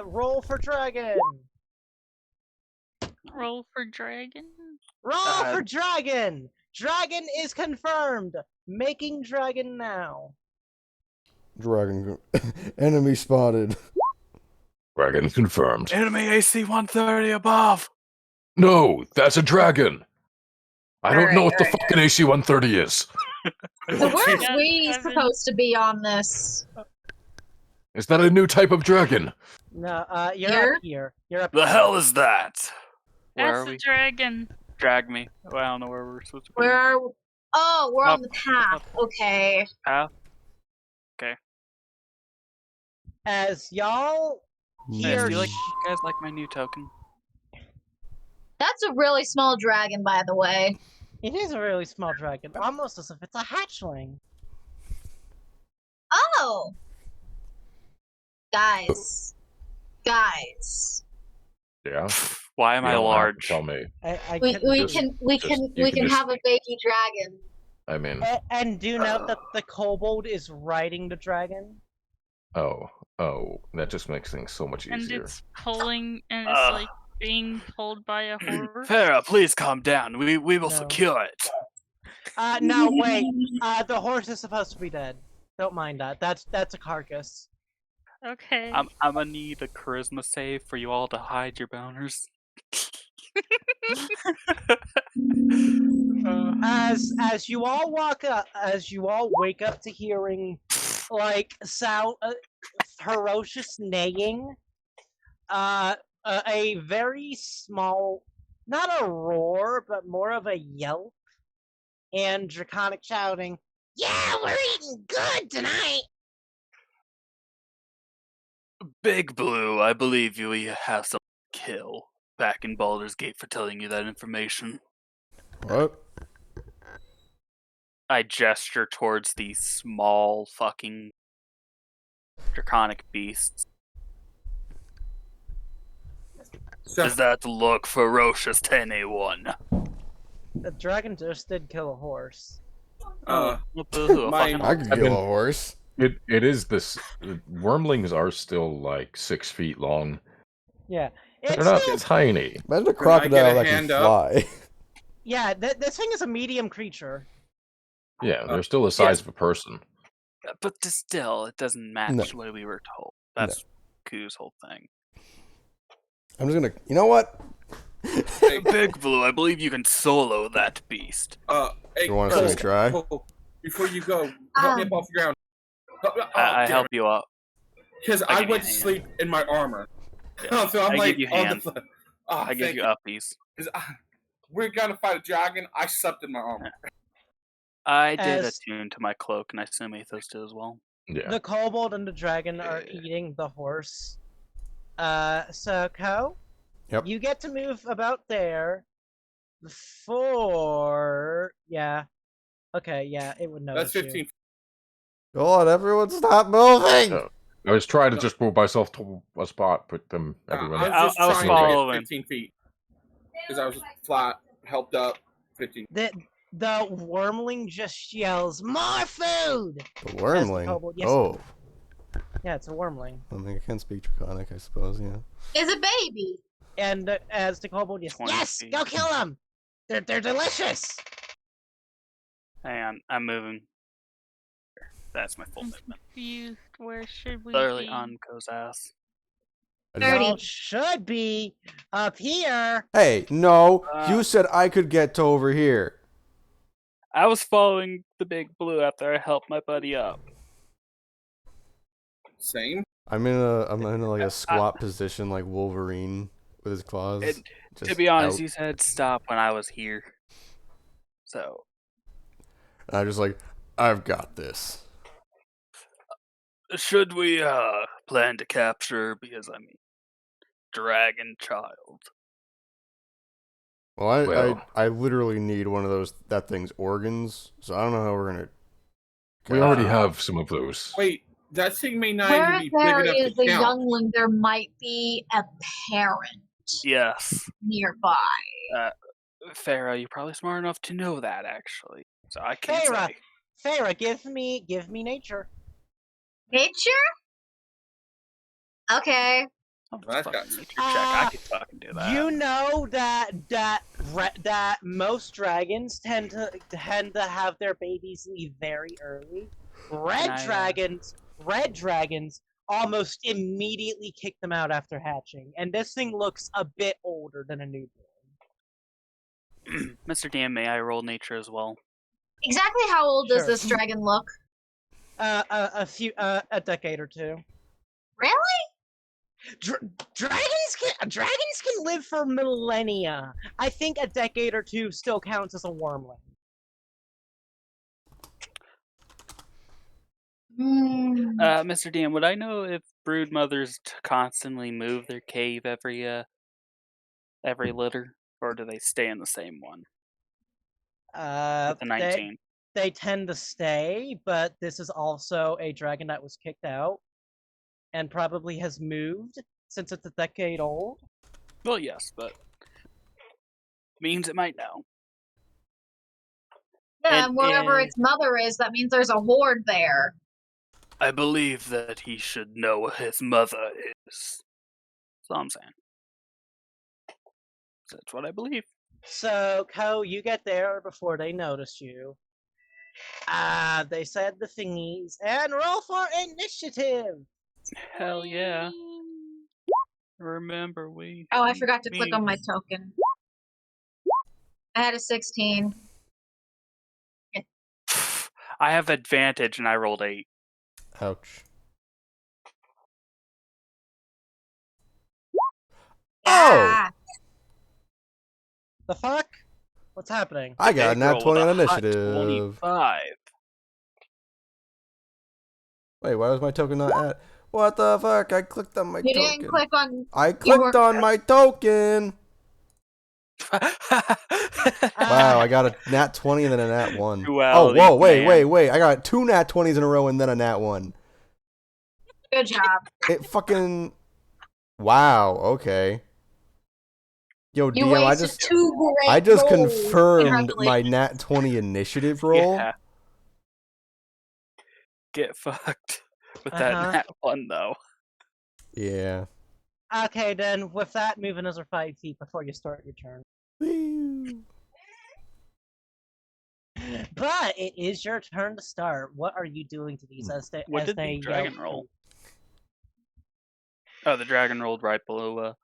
Roll for dragon. Roll for dragon. Roll for dragon. Dragon is confirmed. Making dragon now. Dragon. Enemy spotted. Dragon confirmed. Enemy AC 130 above. No, that's a dragon. I don't know Alright, what the alright, fucking AC 130 is. So where's Yeah, we Kevin. supposed to be on this? Is that a new type of dragon? No, you're Here? up here. You're up The here. hell is that? Where That's are the we? dragon. Drag me. Well, I don't know where we're supposed to be. Where are? Oh, we're on Up, the path. Okay. Path? As y'all Yes, hear do you guys like my new token? That's a really small dragon, by the way. it is a really small dragon, almost as if it's a hatchling. Oh! Guys. Guys. Yeah. Why am You I don't have to large? Tell me. We Just- can you can just- have a baby dragon. I mean, And do note that the kobold is riding the dragon. oh, that just makes things so much And easier. it's pulling, and it's Ugh. like being pulled by a horse? Faera, please calm down. We will No. secure it. No, wait. The horse is supposed to be dead. Don't mind that. That's a carcass. Okay. I'm gonna need a charisma save for you all to hide your boners. As you all walk up, as you all wake up to hearing like sound, ferocious neighing, a very small, not a roar, but more of a yelp, and draconic shouting, "Yeah, we're eating good tonight!" Big Blue, I believe we have some kill back in Baldur's Gate for telling you that information. What? I gesture towards these small fucking draconic beasts. So, Does that look ferocious to anyone? The dragon just did kill a horse. Boo-hoo, mine- fucking- I could I kill mean- a horse. It is this. Wormlings are still like 6 feet long. Yeah, They're it's not still, tiny. Imagine a I get crocodile a that can hand up? fly. yeah. This thing is a medium creature. Yeah, they're still the size of a person. But still, it doesn't match what we were told. That's Ku's whole thing. I'm just gonna. You know what? Big Blue, I believe you can solo that beast. Hey, You want to see me Cole, try? Cole, before you go, help me up off the ground. I help you up. Because I I give went you to a hand. sleep in my armor. Yeah. So I'm I like give you on hand. the. I give you uppies. We're gonna fight a dragon. I slept in my armor. I did As- attune to my cloak, and I assume Athos did as well. Yeah. The kobold and the dragon are eating the horse. So Ko, Yep. you get to move about there. Before, yeah, okay, yeah, it would notice That's 15. Go on, everyone, stop moving! Oh. I was trying to just move myself to a spot, put them everywhere. I was just I was trying to following. get 15 feet. Because I was flat, helped up, 15. The wormling just yells, "More food!" The wormling? kobold, yes. Oh. Yeah, it's a wormling. I mean, I can speak Draconic, I suppose, yeah. Is a baby. And as the kobold yells, 20 "Yes, feet. go kill them! They're delicious!" Hang on, I'm moving. That's my full movement. Confused. Where should we Literally be? on Ko's ass. I just- 30. Y'all should be up here. Hey, no, Uh, you said I could get to over here. I was following the Big Blue after I helped my buddy up. Same. I'm in like a squat position like Wolverine with his claws. And to just be honest, out. you said stop when I was here. So, And I'm just like, I've got this. should we plan to capture, because I mean, Dragon Child. Well, Well. I literally need one of that thing's organs, so I don't know how we're gonna. We already have some of those. Wait, that thing may not Where even be big there enough is to a count. youngling, there might be a parent Yes. nearby. Faera, you're probably smart enough to know that, actually. So I can't Faera. say. Faera, give me nature. Nature? Okay. Oh, That's fucking got- nature check. I could fucking do that. You know that most dragons tend to have their babies leave very early. Red dragons almost immediately kick them out after hatching, and this thing looks a bit older than a newborn. Mr. DM, may I roll nature as well? Exactly how old does Sure. this dragon look? A decade or two. Really? Dragons can live for millennia. I think a decade or two still counts as a wormling. Mr. DM, would I know if brood mothers constantly move their cave every litter, or do they stay in the same one? With the 19. They tend to stay, but this is also a dragon that was kicked out and probably has moved since it's a decade old. Well, yes, but means it might know. Yeah, And- wherever and- its mother is, that means there's a horde there. I believe that he should know what his mother is. That's all I'm saying. That's what I believe. So, Ko, you get there before they notice you. They said the thingies, and roll for initiative! Hell yeah. Remember, Oh, I forgot to click on my token. I had a 16. I have advantage and I rolled 8. Ouch. Ah, The fuck? What's happening? I got a nat Daegral 20 on with a hot initiative. 25. Wait, why was my token not at? What the fuck? I clicked on my you token. didn't click on. I clicked on my token. Wow, I got a nat 20 and then a nat 1. Oh, whoa, wait. I got 2 nat 20s in a row and then a nat 1. Good job. It fucking... Wow, okay. Yo, You DM, wasted 2 great I just rolls. confirmed my nat 20 initiative roll. Yeah. Get fucked with that nat 1, though. Yeah. Okay, then, with that, move another 5 feet before you start your turn. Woo. But it is your turn to start. What are you doing to these as they What as did they the dragon yell roll? Oh, the dragon rolled right below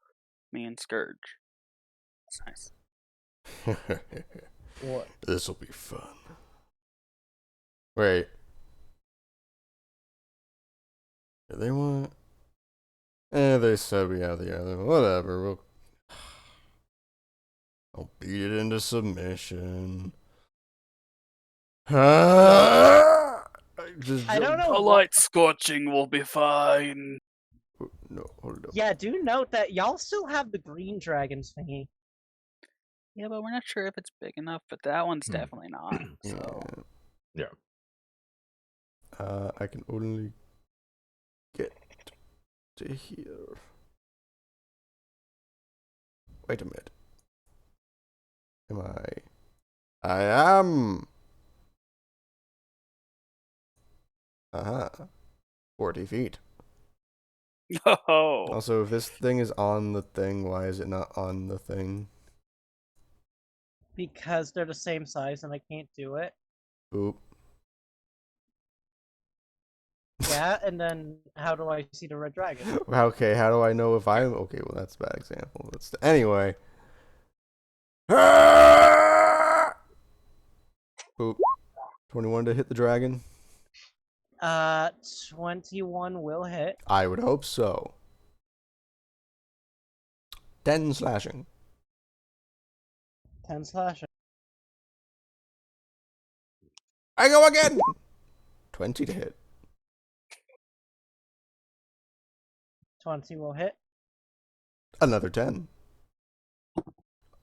me and Scourge. That's nice. What? This'll be fun. Wait. Do they want... they said we have the other. Whatever. I'll beat it into submission. I don't know. A light scorching will be fine. No, hold up. Yeah, do note that y'all still have the green dragons thingy. Yeah, but we're not sure if it's big enough, but that one's definitely not. So. Yeah. I can only get to here. Wait a minute. Am I am. 40 feet. Oh. Also, if this thing is on the thing, why is it not on the thing? Because they're the same size and I can't do it. Oop. Yeah, and then how do I see the red dragon? Okay, how do I know if I'm... Okay, well, that's a bad example. But anyway. Oop. 21 to hit the dragon? 21 will hit. I would hope so. 10 slashing. 10 slashing. I go again! 20 to hit. 20 will hit. Another 10.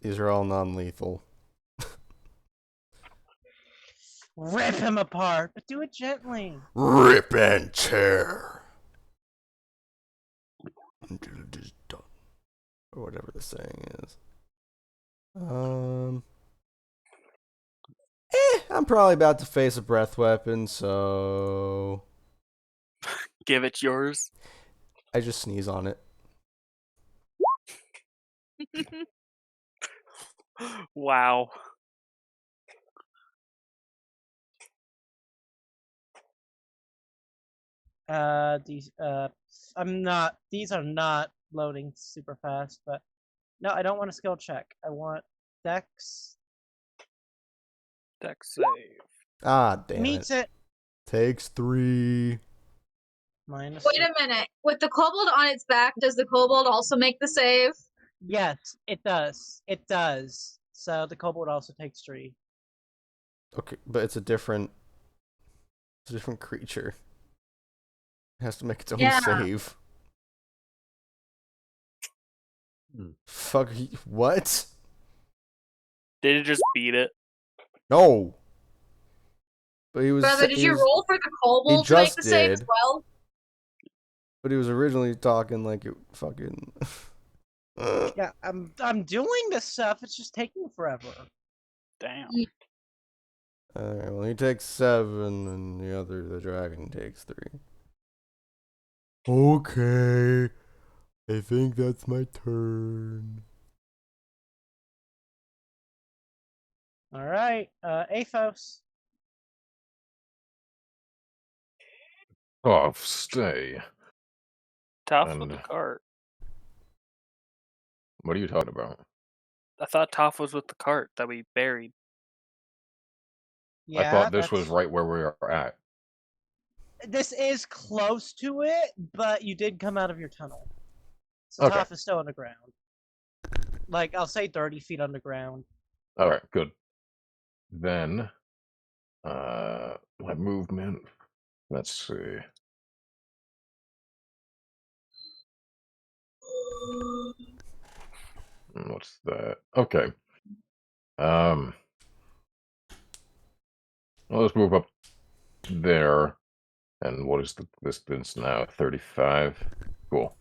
These are all non-lethal. Rip him apart, but do it gently. Rip and tear. Until it is done. Or whatever the saying is. I'm probably about to face a breath weapon, so... Give it yours. I just sneeze on it. Wow. These these are not loading super fast, but no, I don't want a skill check. I want Dex. Dex save. Ah, damn Meets it. Takes 3. Minus. Wait a minute. With the kobold on its back, does the kobold also make the save? Yes, it does. It does. So the kobold also takes 3. Okay, but it's a different creature. It has to make its own save. Fuck, what? Did it just beat it? No. But he was. Brother, did you roll for the kobold to make the save as well? But he was originally talking like it fucking. Yeah, I'm doing this stuff. It's just taking forever. Damn. Alright, well he takes 7 and the dragon takes 3. Okay. I think that's my turn. All right, Athos. Oh, stay. Toph with the And cart. what are you talking about? I thought Toph was with the cart that we buried. I Yeah, thought this was that's right where we are at. this is close to it, but you did come out of your tunnel. So Okay. Toph is still underground. Like, I'll say 30 feet underground. Alright, good. Then, my movement. Let's see. What's that? Okay. Well, let's move up there. And what is the distance now? 35. Cool.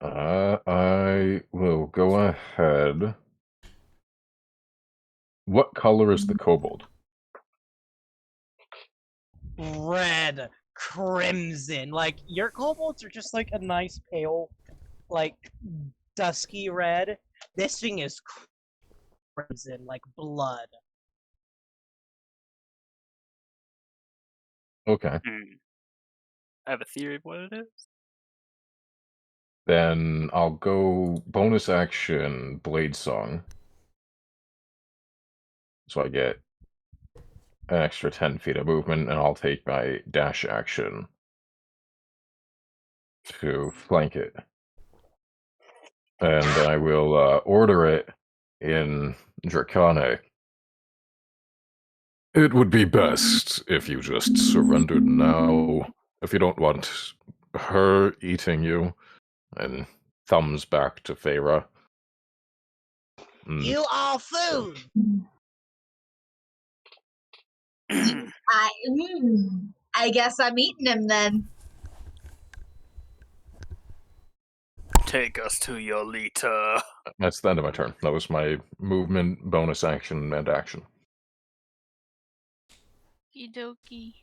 I will go ahead. What color is the kobold? Red, crimson. Like, your kobolds are just like a nice pale, like, dusky red. This thing is crimson, like blood. Okay. I have a theory of what it is. Then I'll go bonus action Blade Song. So I get an extra 10 feet of movement, and I'll take my dash action to flank it. And I will order it in Draconic. It would be best if you just surrendered now, if you don't want her eating you. And thumbs back to Faera. You are food! I guess I'm eating him then. Take us to your leader. That's the end of my turn. That was my movement, bonus action, and action. Okie dokie.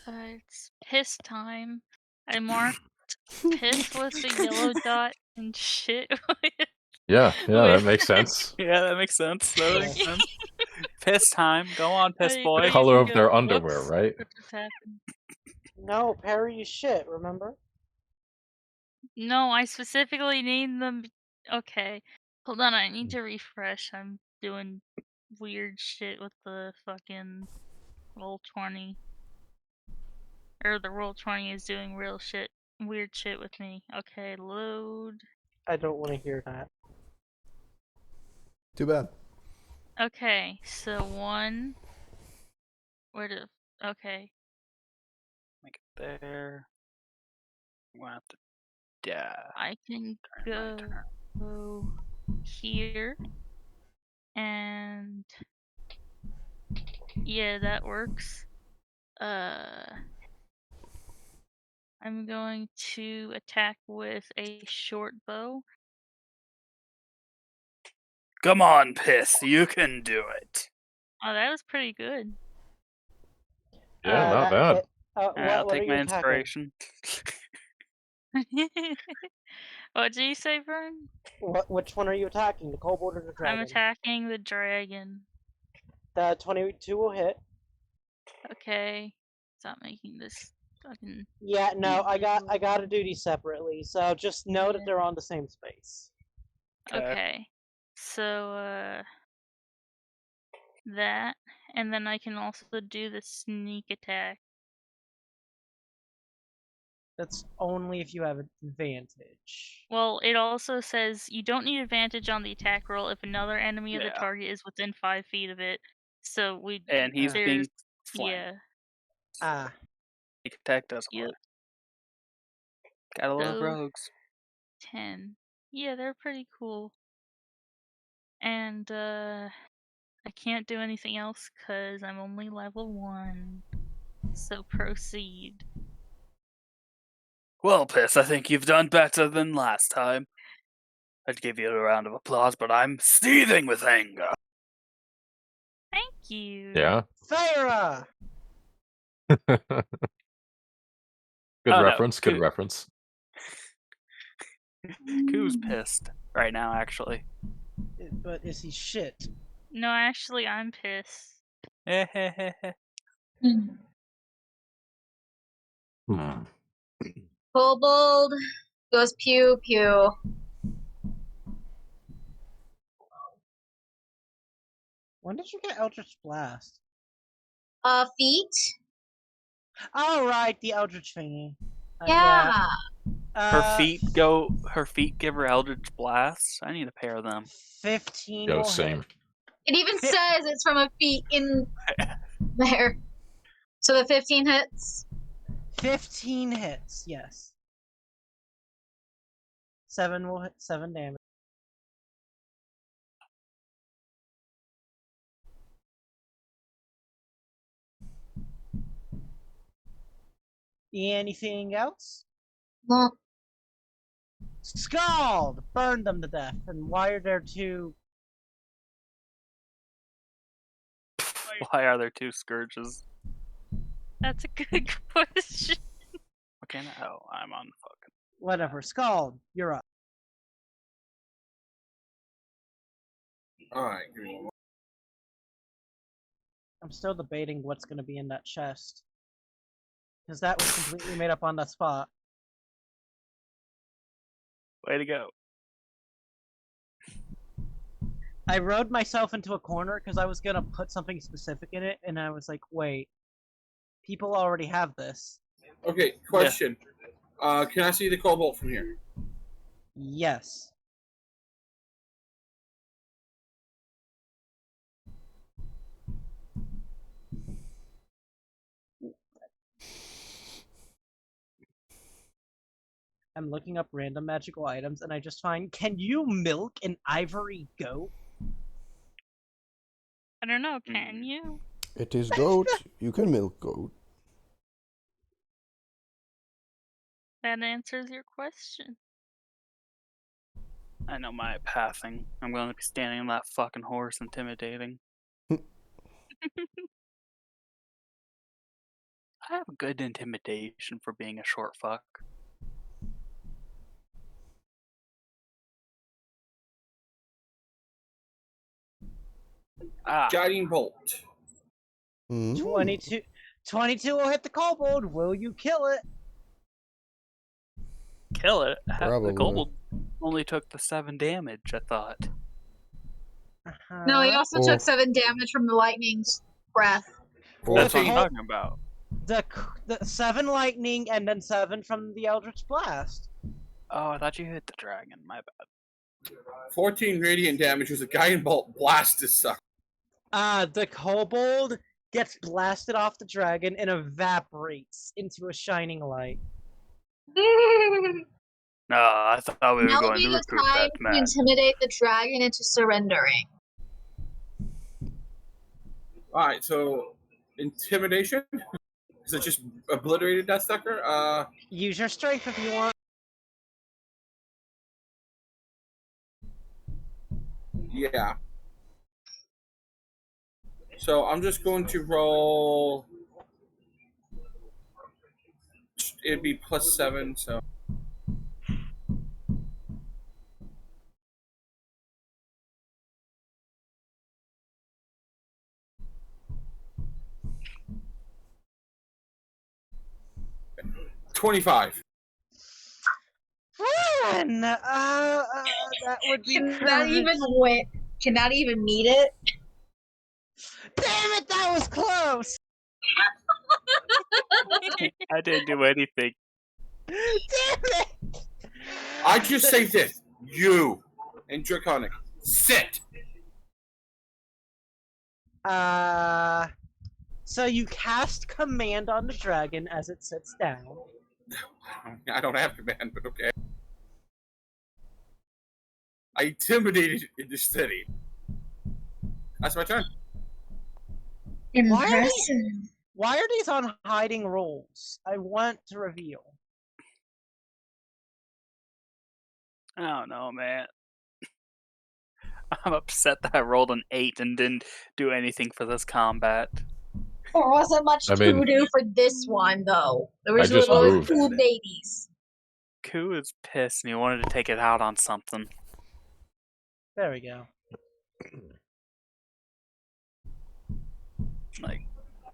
It's piss time. I marked piss with the yellow dot and shit with. Yeah, that with- makes sense. Yeah, that makes sense. That makes sense. Piss time. Go on, piss I- boy. The I color even of their go, underwear, "Whoops, right? what just happened?" No, parry is shit, remember? No, I specifically named them. Okay, hold on. I need to refresh. I'm doing weird shit with the fucking Roll20. Or the Roll20 is doing real shit, weird shit with me. Okay, load. I don't want to hear that. Too bad. Okay, so one. Where the? Okay, Make it there. I'm gonna have to die. I can Turn my go turn. here, and yeah, that works. I'm going to attack with a short bow. Come on, piss. You can do it. Oh, that was pretty good. Yeah, not bad. I'll What are take you my attacking? inspiration. What did you say, Vern? Which one are you attacking? The kobold or the dragon? I'm attacking the dragon. The 22 will hit. Okay, stop making this fucking. Yeah, no, I gotta do these separately, so just know that Yeah. they're on the same space. Okay, so that, and then I can also do the sneak attack. That's only if you have advantage. Well, it also says you don't need advantage on the attack roll if another enemy of the Yeah. target is within 5 feet of it. So we. And he's being there's flanked. yeah. Ah, Sneak attack doesn't Yep. work. Gotta love So- rogues. 10. Yeah, they're pretty cool. And I can't do anything else because I'm only level 1. So proceed. Well, Piss, I think you've done better than last time. I'd give you a round of applause, but I'm seething with anger. Thank you. Yeah. Faera! Good Oh, no, reference. Good Ku- reference. Ku's pissed right now, actually. But is he shit? No, actually, I'm pissed. Hmm. Kobold goes pew pew. When did you get Eldritch Blast? Feet. Oh, right, the Eldritch thingy. Yeah. Her feet give her Eldritch Blasts. I need a pair of them. 15 Yo, will same. hit. It even says it's from a feet in there. So the 15 hits. 15 hits, yes. 7 will hit 7 damage. Anything else? Well, Scald! Burn them to death. And why are there two? Why are there two scourges? That's a good question. Okay, oh, I'm on fucking. Whatever. Scald, you're up. Alright, give me one more. I'm still debating what's going to be in that chest. Because that was completely made up on the spot. Way to go. I rode myself into a corner because I was going to put something specific in it, and I was like, wait. People already have this. Okay, question. Can I see the Cobalt from here? Yes. I'm looking up random magical items, and I just find, can you milk an ivory goat? I don't know, can you? It is goat. You can milk goat. That answers your question. I know my pathing. I'm going to be standing on that fucking horse, intimidating. I have good intimidation for being a short fuck. Guiding Bolt. 22 will hit the kobold. Will you kill it? Kill it? Probably. The kobold only took the 7 damage, I thought. no, he also took 7 damage from the lightning's breath. That's what I'm 14. talking about. The 7 lightning and then 7 from the Eldritch Blast. Oh, I thought you hit the dragon. My bad. 14 radiant damage as a Guiding Bolt blasts this sucker. The kobold gets blasted off the dragon and evaporates into a shining light. No, I thought we were Now would going be to the recruit time that to man. intimidate the dragon into surrendering. Alright, so intimidation? Is it just obliterated that sucker? Use your strength if you want. Yeah. So I'm just going to roll. It'd be +7, so. $25. Vern! That would be Cannot even meet it. Damn it, that was close! I didn't do anything. Damn it! I just say this. You and Draconic, sit! So you cast command on the dragon as it sits down. I don't have command, but okay. I intimidated in the city. That's my turn. Impressive. Why are these on hiding rolls? I want to reveal. I don't know, man. I'm upset that I rolled an 8 and didn't do anything for this combat. There wasn't much I mean- to do for this one, though. There was I just little moved. cool babies. Ku is pissed and he wanted to take it out on something. There we go.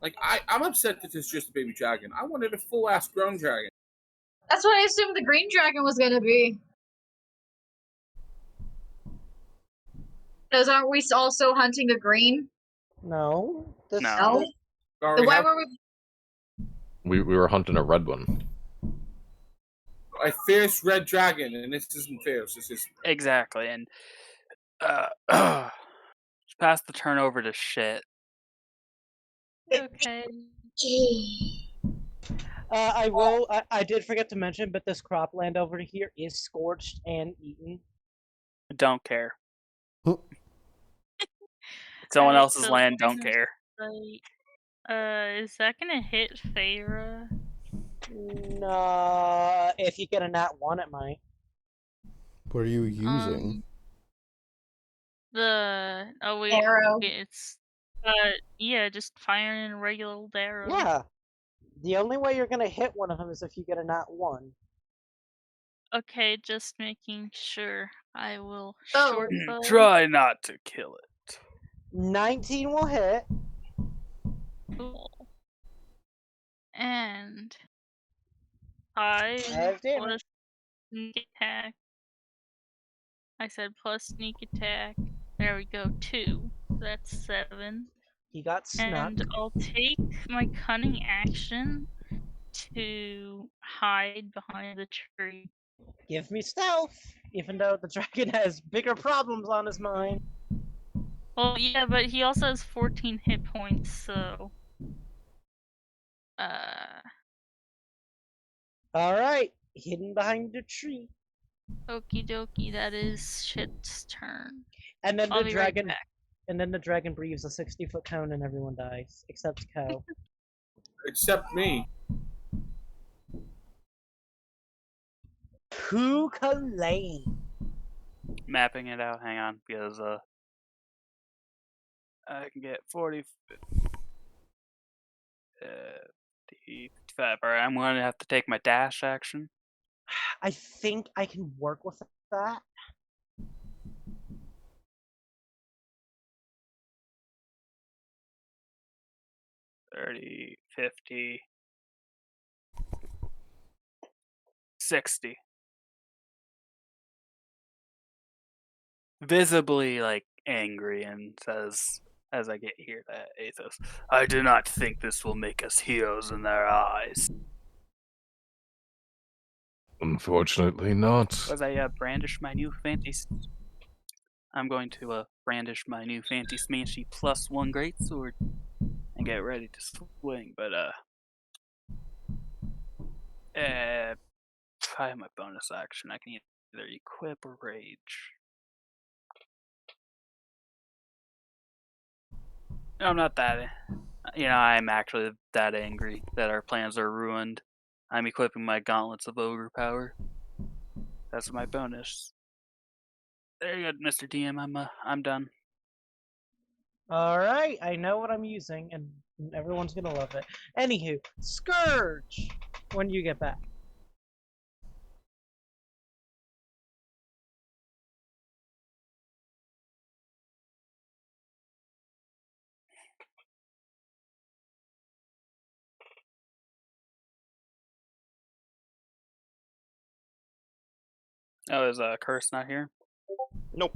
Like I'm upset that it's just a baby dragon. I wanted a full ass grown dragon. That's what I assumed the green dragon was gonna be. Because aren't we also hunting a green? No. This, No. Or Why were we? We were hunting a red one. a fierce red dragon, and this isn't fierce. This is Exactly, and just pass the turnover to shit. Okay. I did forget to mention, but this cropland over here is scorched and eaten. Don't care. Hmm. Someone Alright, else's so land, don't business care. site. Is that gonna hit Faera? No, if you get a nat 1, it might. What are you using? Oh wait, Arrow. it's yeah, just firing a regular old arrow. Yeah. The only way you're gonna hit one of them is if you get a nat 1. Okay, just making sure. I will Oh. short bow. Try not to kill it. 19 will hit. Cool. And 5 5 damage. plus sneak attack. I said plus sneak attack. There we go, 2. That's 7. He got snuck. And I'll take my cunning action to hide behind the tree. Give me stealth, even though the dragon has bigger problems on his mind. Well, yeah, but he also has 14 hit points, so... Alright, hidden behind the tree. Okie dokie, that is shit's turn. And then I'll the be right dragon back. and then the dragon breathes a 60-foot cone and everyone dies. Except Ko. except me. Chulainn. Mapping it out, hang on, because I can get 40, 55. Alright, I'm gonna have to take my dash action. I think I can work with that. $30, $50, $60. Visibly, like, angry, and says, as I get here to Athos, I do not think this will make us heroes in their eyes. Unfortunately not. As I brandish my new I'm going to brandish my new fancy smashy +1 greatsword and get ready to swing, but I have my bonus action. I can either equip or rage. I'm not that, I'm actually that angry that our plans are ruined. I'm equipping my gauntlets of ogre power. That's my bonus. There you go, Mr. DM. I'm done. Alright, I know what I'm using, and everyone's gonna love it. Anywho, Scourge! When you get back. Oh, is Curse not here? Nope.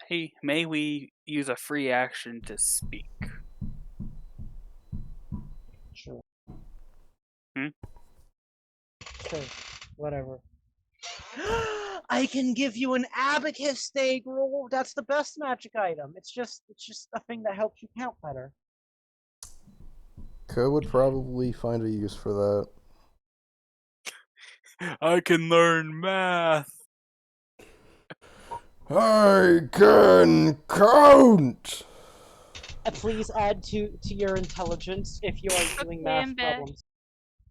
Hey, may we use a free action to speak? Sure. Hmm? Sure. Whatever. I can give you an abacus, Daegral. That's the best magic item. It's just a thing that helps you count better. Ko would probably find a use for that. I can learn math. I can count! Please add to your intelligence if you are doing math I'm back. problems.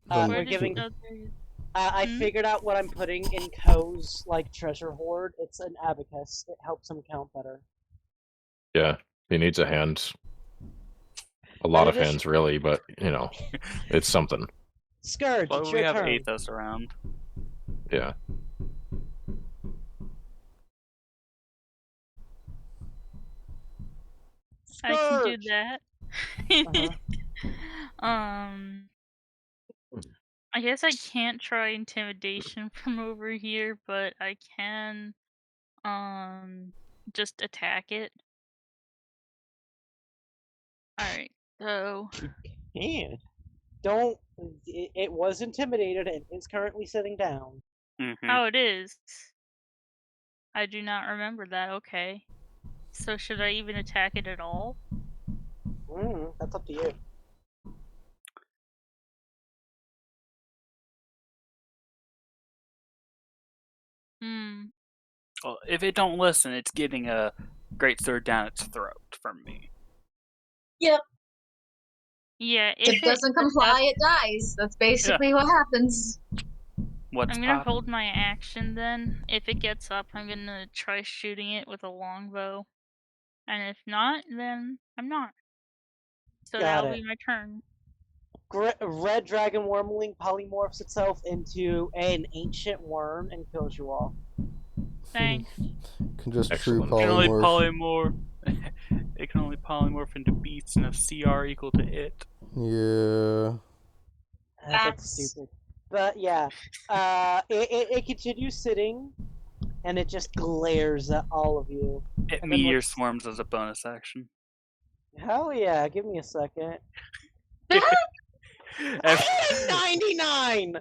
Then we're Where did giving. you go there? I Hmm? figured out what I'm putting in Ko's treasure hoard. It's an abacus. It helps him count better. Yeah, he needs a hand. A lot In of hands, really, but, it's something. Scourge, Well, it's we your have turn. Athos around. Yeah. I can do Scourge! that. Uh-huh. I guess I can't try intimidation from over here, but I can just attack it. Alright, so Yeah. Don't. It was intimidated and is currently sitting down. Mm-hmm. oh, it is. I do not remember that. Okay. So should I even attack it at all? That's up to you. Well, if it don't listen, it's getting a great sword down its throat from me. Yep. Yeah, If it doesn't comply, it dies. That's basically what happens. What's I'm gonna poppin'? hold my action then. If it gets up, I'm gonna try shooting it with a longbow. And if not, then I'm not. So Got that'll it. be my turn. Red dragon wormling polymorphs itself into an ancient worm and kills you all. Thanks. Can just Excellent. true It can only polymorph. it can only polymorph into beasts and a CR equal to it. Yeah. That's stupid. But yeah, it continues sitting, and it just glares at all of you. It And then meteor looks- swarms as a bonus action. Hell yeah! Give me a second. Ev- 99.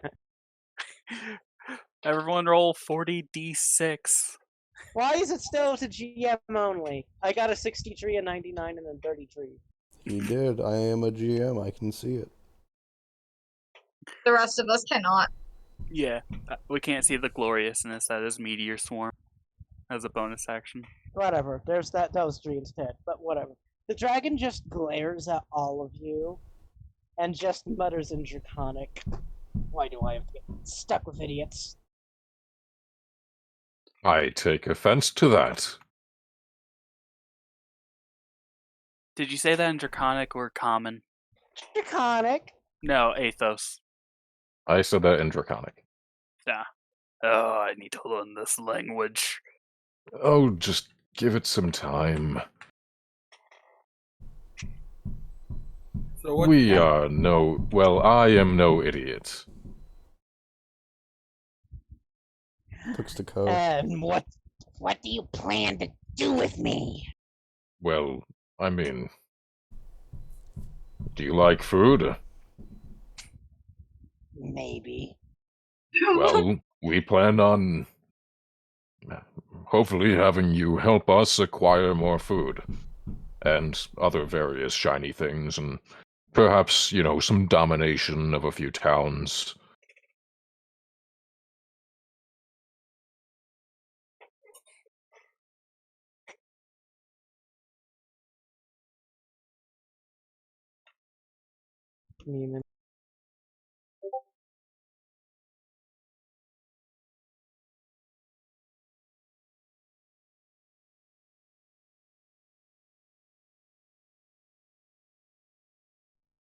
Everyone roll 40d6. Why is it still to GM only? I got a 63, a 99, and a 33. He did. I am a GM. I can see it. The rest of us cannot. Yeah, we can't see the gloriousness that is meteor swarm as a bonus action. Whatever. There's that. That was 3 instead. But whatever. The dragon just glares at all of you, and just mutters in Draconic. Why do I have to get stuck with idiots? I take offense to that. Did you say that in Draconic or Common? Draconic. No, Athos. I said that in Draconic. Yeah. Oh, I need to learn this language. Oh, just give it some time. So what? We are no... Well, I am no idiot. Looks to Co. And what do you plan to do with me? Well, I mean... Do you like food? Maybe. Well, we plan on... hopefully having you help us acquire more food. And other various shiny things, and perhaps, you know, some domination of a few towns. Neiman.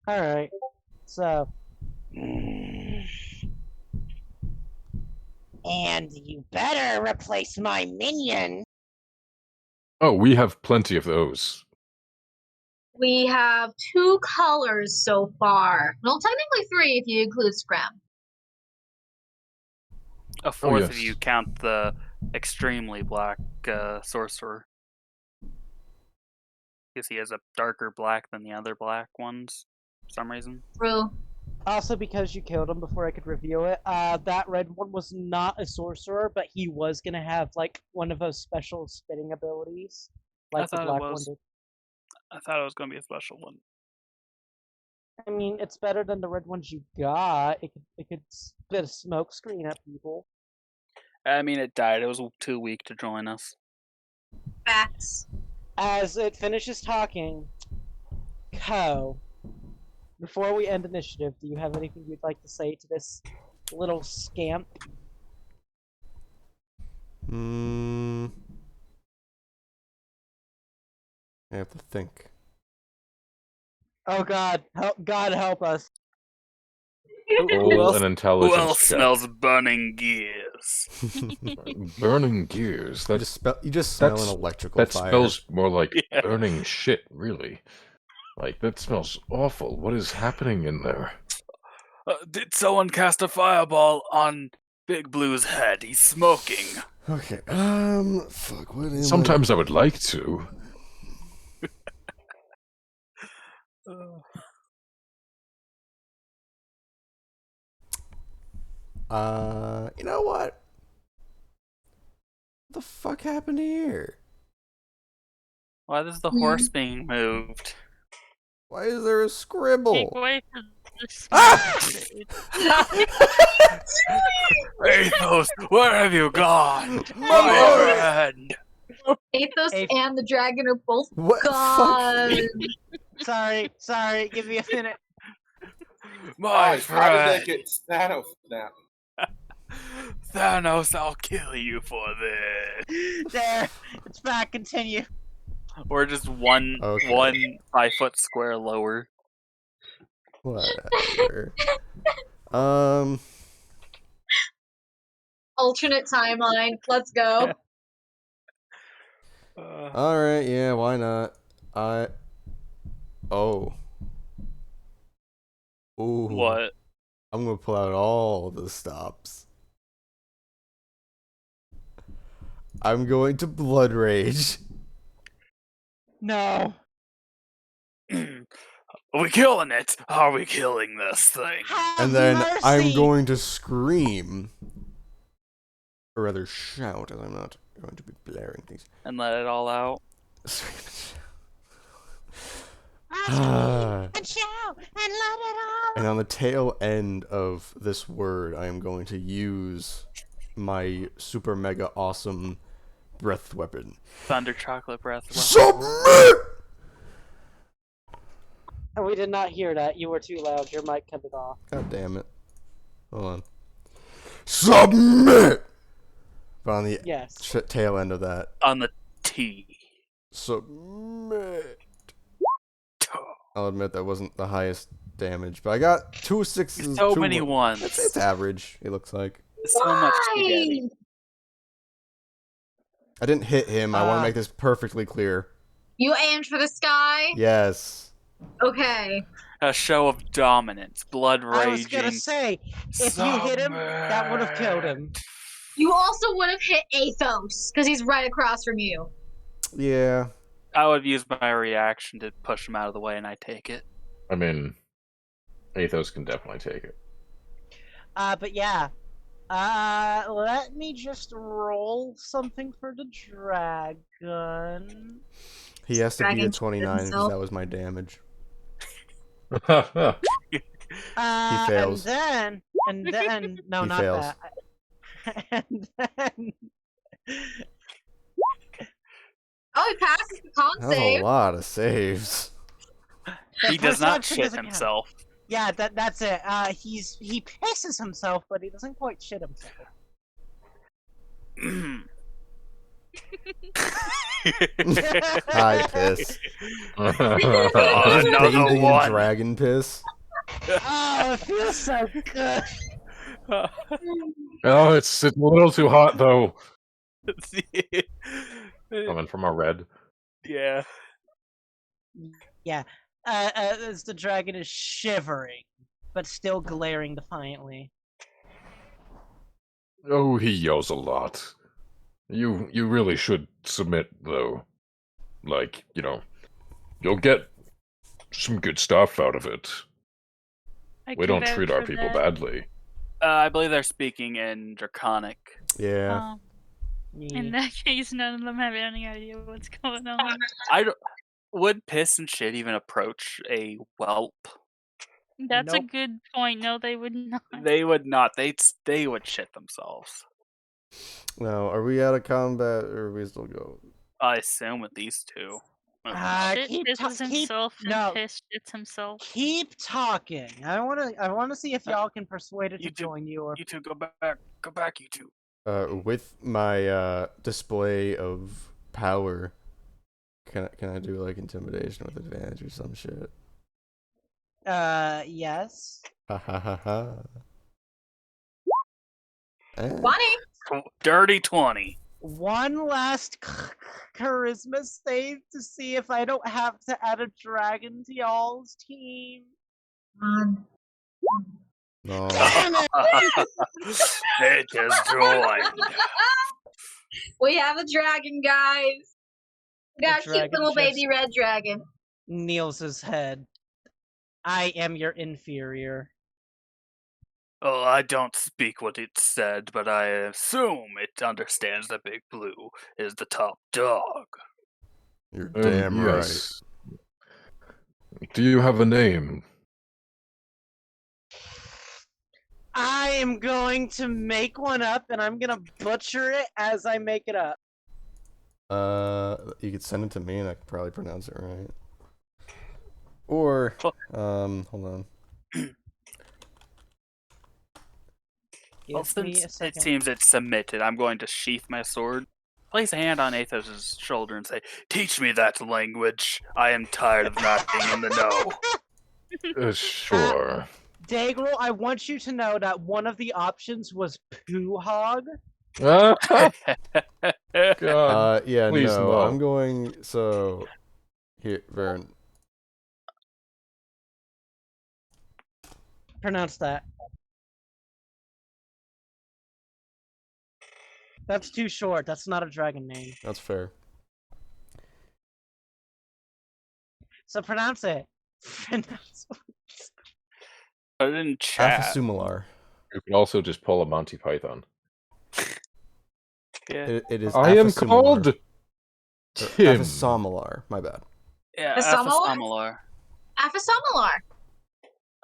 Alright. So. And you better replace my minion. Oh, we have plenty of those. We have 2 colors so far. Well, technically 3 if you include Scram. A fourth if yes. you count the extremely black sorcerer. Because he has a darker black than the other black ones for some reason. True. Also, because you killed him before I could reveal it, that red one was not a sorcerer, but he was gonna have, like, one of those special spitting abilities. Like the thought it black was. one did. I thought it was going to be a special one. I mean, it's better than the red ones you got. It could spit a smoke screen at people. I mean, it died. It was too weak to join us. Facts. As it finishes talking, Co, before we end initiative, do you have anything you'd like to say to this little scamp? I have to think. Oh God, God help us. Roll an Who intelligence else check. smells burning gears? gears. Burning gears. You That just smell an that's- electrical that fire. smells more like Yeah. burning shit. Really, like that smells awful. What is happening in there? Did someone cast a fireball on Big Blue's head? He's smoking. Okay. Fuck. What am Sometimes I would like to. You know what? What the fuck happened here? Why is the horse being moved? Why is there a Take scribble? away from this. Athos, where have you gone? My My lord! friend. Athos Hey. and the dragon are both What? gone. Sorry, give me a minute. My Guys, how did friend. that get Thanos snapped? Thanos, I'll kill you for this. There, it's back. Continue. We're just one Okay. 1 5-foot square lower. Whatever. Alternate timeline. Let's go. All right. Yeah. Why not? Oh. Ooh. What? I'm gonna pull out all the stops. I'm going to Blood Rage. No. Are we killing it? Are we killing this thing? Have And then I'm mercy. going to scream. Or rather shout, as I'm not going to be blaring things. And let it all out. Ah. and shout and let it all. And on the tail end of this word, I am going to use my super mega awesome breath weapon. Thunder chocolate breath. Submit! We did not hear that. You were too loud. Your mic cut it off. God damn it. Hold on. Submit! But on the Yes. tail end of that. On the T. Submit. I'll admit that wasn't the highest damage, but I got 2 6s. So 2 many ones. It's average, it looks like. So much spaghetti. Why? I didn't hit him. I want to Ah. make this perfectly clear. You aimed for the sky? Yes. Okay. A show of dominance, blood raging. I was gonna say, if you hit him, that would have killed him. You also would have hit Athos, because he's right across from you. Yeah. I would use my reaction to push him out of the way, and I take it. I mean, Athos can definitely take it. But yeah. Let me just roll something for the dragon. He has to beat a Dragon 29 because himself. that was my damage. He fails. And then, no, He not fails. that. And then, Oh, he passes the con That was a save. lot of saves. He does not perception shit doesn't count. himself. Yeah, that's it. He pisses himself, but he doesn't quite shit himself. Hi, piss. Oh, Just another bathing in one. dragon piss. Oh, it feels so good. Oh, it's a little too hot though. Coming from a red. Yeah. Yeah. As the dragon is shivering, but still glaring defiantly. Oh, he yells a lot. You really should submit though. Like, you'll get some good stuff out of it. I We can don't vouch treat our for people that. badly. I believe they're speaking in Draconic. Yeah. In that case, none of them have any idea what's going on. Would piss and shit even approach a whelp? That's a Nope. good point. No, they would not. They would not. They would shit themselves. Now, are we out of combat or are we still go? I assume with these two. Shit pisses himself and no. piss shits himself. Keep talking. I wanna see if y'all can persuade it to You two- join you or You two go back. Go back, you two. With my display of power, can I do like intimidation with advantage or some shit? yes. Ha ha ha ha. Eh. 20. Dirty 20. One last charisma save to see if I don't have to add a dragon to y'all's team. No. Damn it! It is joined. We have a dragon, guys. We got a cute dragon little just- baby red dragon. Kneels his head. I am your inferior. Oh, I don't speak what it said, but I assume it understands that Big Blue is the top dog. You're damn right. Yes. Do you have a name? I am going to make one up, and I'm gonna butcher it as I make it up. You could send it to me, and I could probably pronounce it right. Or, hold on. Well, Give me a since it second. seems it's submitted, I'm going to sheath my sword, place a hand on Athos' shoulder, and say, "Teach me that language. I am tired of not being in the know." Sure. Daegral, I want you to know that one of the options was Poo Hog. God, Yeah, please no, no. I'm going, so, here, Vern. Pronounce that. That's too short. That's not a dragon name. That's fair. So pronounce it. Pronounce it. Put it in chat. Aphasumalar. You can also just pull a Monty Python. Yeah, It is I am Aphasumalar. called Or Tim. Aphasamalar, my bad. yeah, Aphasamalar? Aphasamalar. Aphasamalar.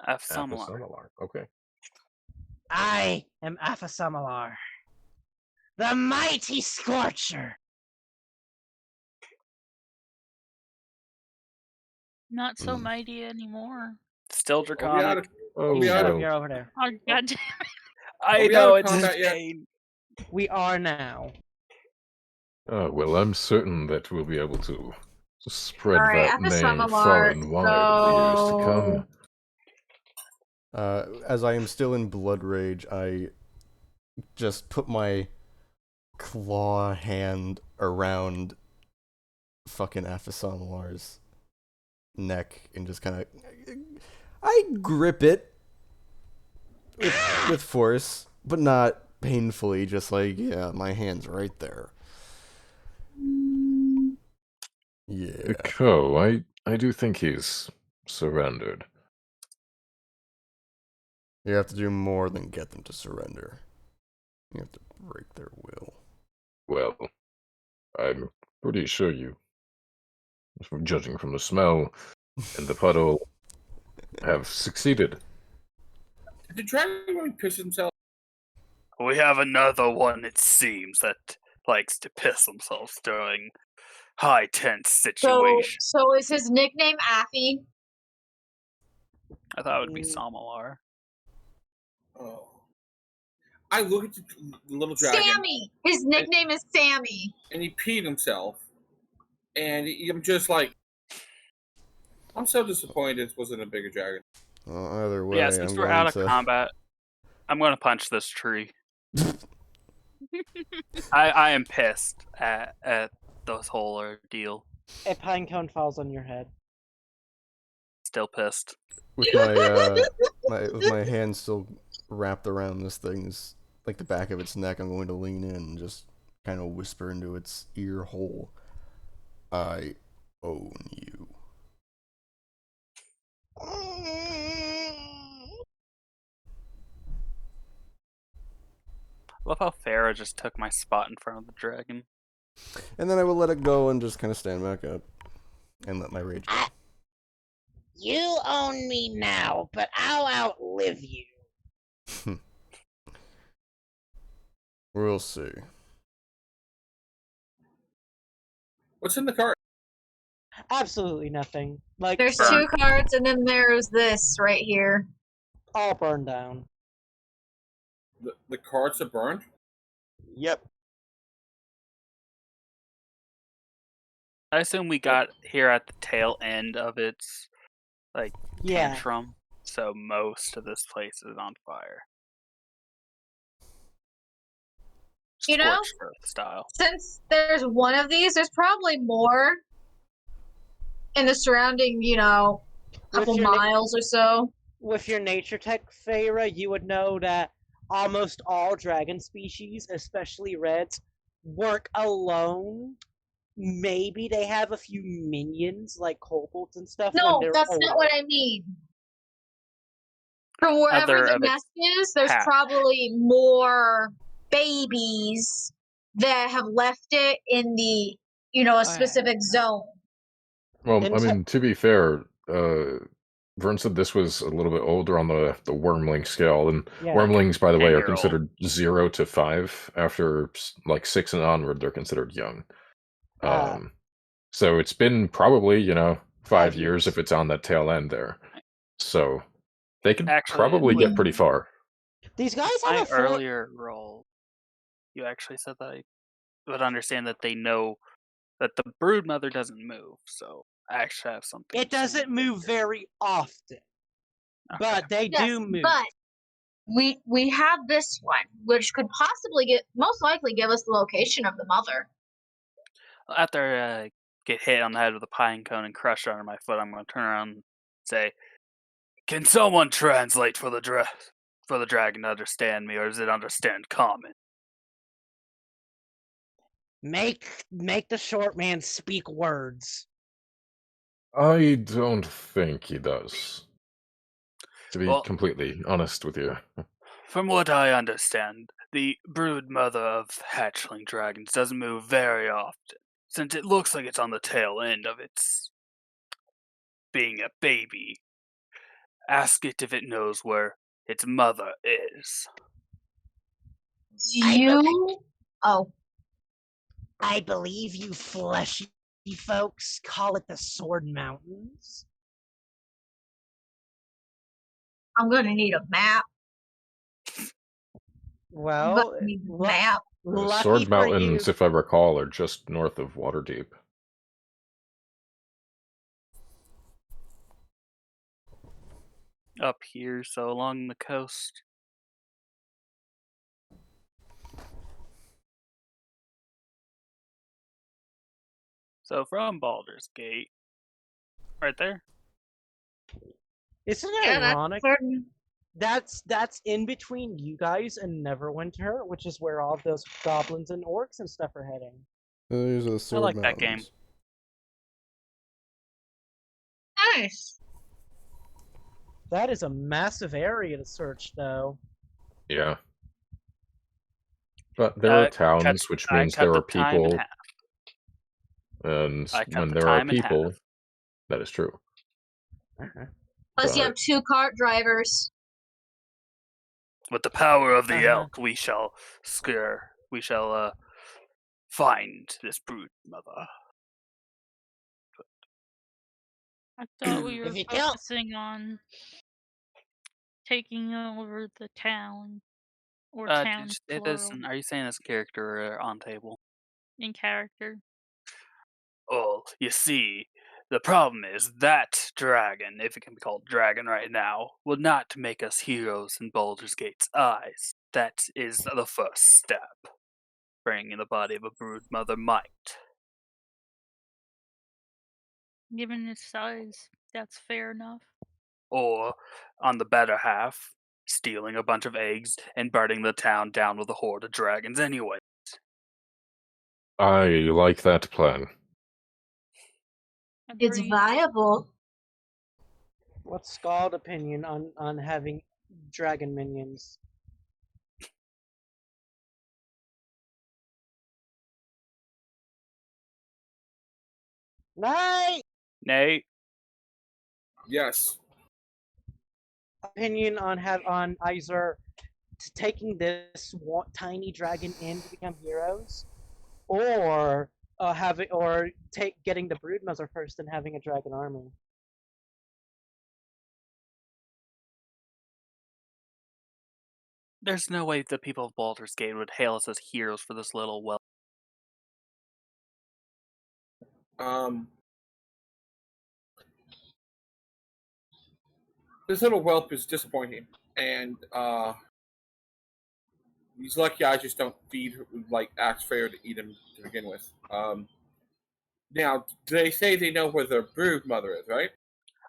Aphasamalar. Aphasamalar. Okay. I am Aphasamalar, the mighty Scorcher. Not so mighty anymore. Still Are we out draconic. of, Oh, we out of- no. You're over there. Oh god damn. I we know out of it's his combat yet? pain. We are now. Well, I'm certain that we'll be able to spread Alright, that name Aphasamalar, far and wide in the years to come. As I am still in blood rage, I just put my claw hand around fucking Aphasamalar's neck and just kind of, I grip it with force, but not painfully. Just like, yeah, my hand's right there. Yeah. I do think he's surrendered. You have to do more than get them to surrender. You have to break their will. Well, I'm pretty sure you, judging from the smell and the puddle, have succeeded. Did the dragon really piss himself? We have another one, it seems, that likes to piss themselves during high tense situations. So is his nickname Affy? I thought it would be Samalar. Oh. I look at the little dragon, Sammy! His nickname is Sammy. and he peed himself, and I'm just like, I'm so disappointed this wasn't a bigger dragon. Well, either way, Yeah, since I'm we're going out of to... combat, I'm going to punch this tree. I am pissed at this whole ordeal. A pine cone falls on your head. Still pissed. With my hand still wrapped around this thing's, like the back of its neck, I'm going to lean in and just kind of whisper into its ear hole, I own you. Love how Faera just took my spot in front of the dragon. And then I will let it go and just kind of stand back up and let my rage go. You own me now, but I'll outlive you. We'll see. What's in the cart? Absolutely nothing. Like, There's 2 cards, and then there's this right here. all burned down. The carts are burned? Yep. I assume we got here at the tail end of its Yeah. tantrum, so most of this place is on fire. You know, Scorched earth style. since there's one of these, there's probably more in the surrounding, couple miles or so. With your nature tech, Faera, you would know that almost all dragon species, especially reds, work alone. Maybe they have a few minions like kobolds and stuff. No, when they're that's not what I mean. From wherever Other the of its nest is, there's pack. probably more babies that have left it in the, a specific zone. Well, I mean, to be fair, Vern said this was a little bit older on the wormling scale, and Yeah. wormlings, by the way, are 10-year-old. considered 0 to 5. After like 6 and onward, they're considered young. So it's been probably 5 years if it's on that tail end there. So they could Actually, probably with get pretty far. These guys my have a earlier roll, you actually said that I would understand that they know that the brood mother doesn't move. So I actually have something. It doesn't move very often, Okay. but they do move. But we have this one, which could possibly most likely give us the location of the mother. After I get hit on the head with a pine cone and crush it under my foot, I'm going to turn around and say, "Can someone translate for the dragon to understand me, or does it understand common?" Make the short man speak words. I don't think he does. To be Well- completely honest with you. From what I understand, the brood mother of hatchling dragons doesn't move very often, since it looks like it's on the tail end of its being a baby. Ask it if it knows where its mother is. I believe you fleshy folks call it the Sword Mountains. I'm gonna need a map. Well, map. lucky Sword for Mountains, you. if I recall, are just north of Waterdeep. Up here, so along the coast. So from Baldur's Gate, right there. Isn't it ironic? That's in between you guys and Neverwinter, which is where all those goblins and orcs and stuff are heading. Those are the Sword like that Mountains. game. Nice. That is a massive area to search, though. Yeah. But there are towns, which means there are people. And when there are people, that is true. Plus, you have 2 cart drivers. With the power of the elk, we shall find this brood mother. I thought we were If you kill- focusing on taking over the town. Or town plural. Are you saying this character or on table? In character. Oh, you see, the problem is that dragon, if it can be called dragon right now, will not make us heroes in Baldur's Gate's eyes. That is the first step. Bringing the body of a brood mother might. Given its size, that's fair enough. Or, on the better half, stealing a bunch of eggs and burning the town down with a horde of dragons anyway. I like that plan. It's viable. What's Skald's opinion on having dragon minions? Nate? Yes. Opinion on either taking this tiny dragon in to become heroes, or getting the brood mother first and having a dragon army. There's no way the people of Baldur's Gate would hail us as heroes for this little This little whelp is disappointing, and He's lucky I just don't ask Faera to eat him to begin with. Now, they say they know where their brood mother is, right?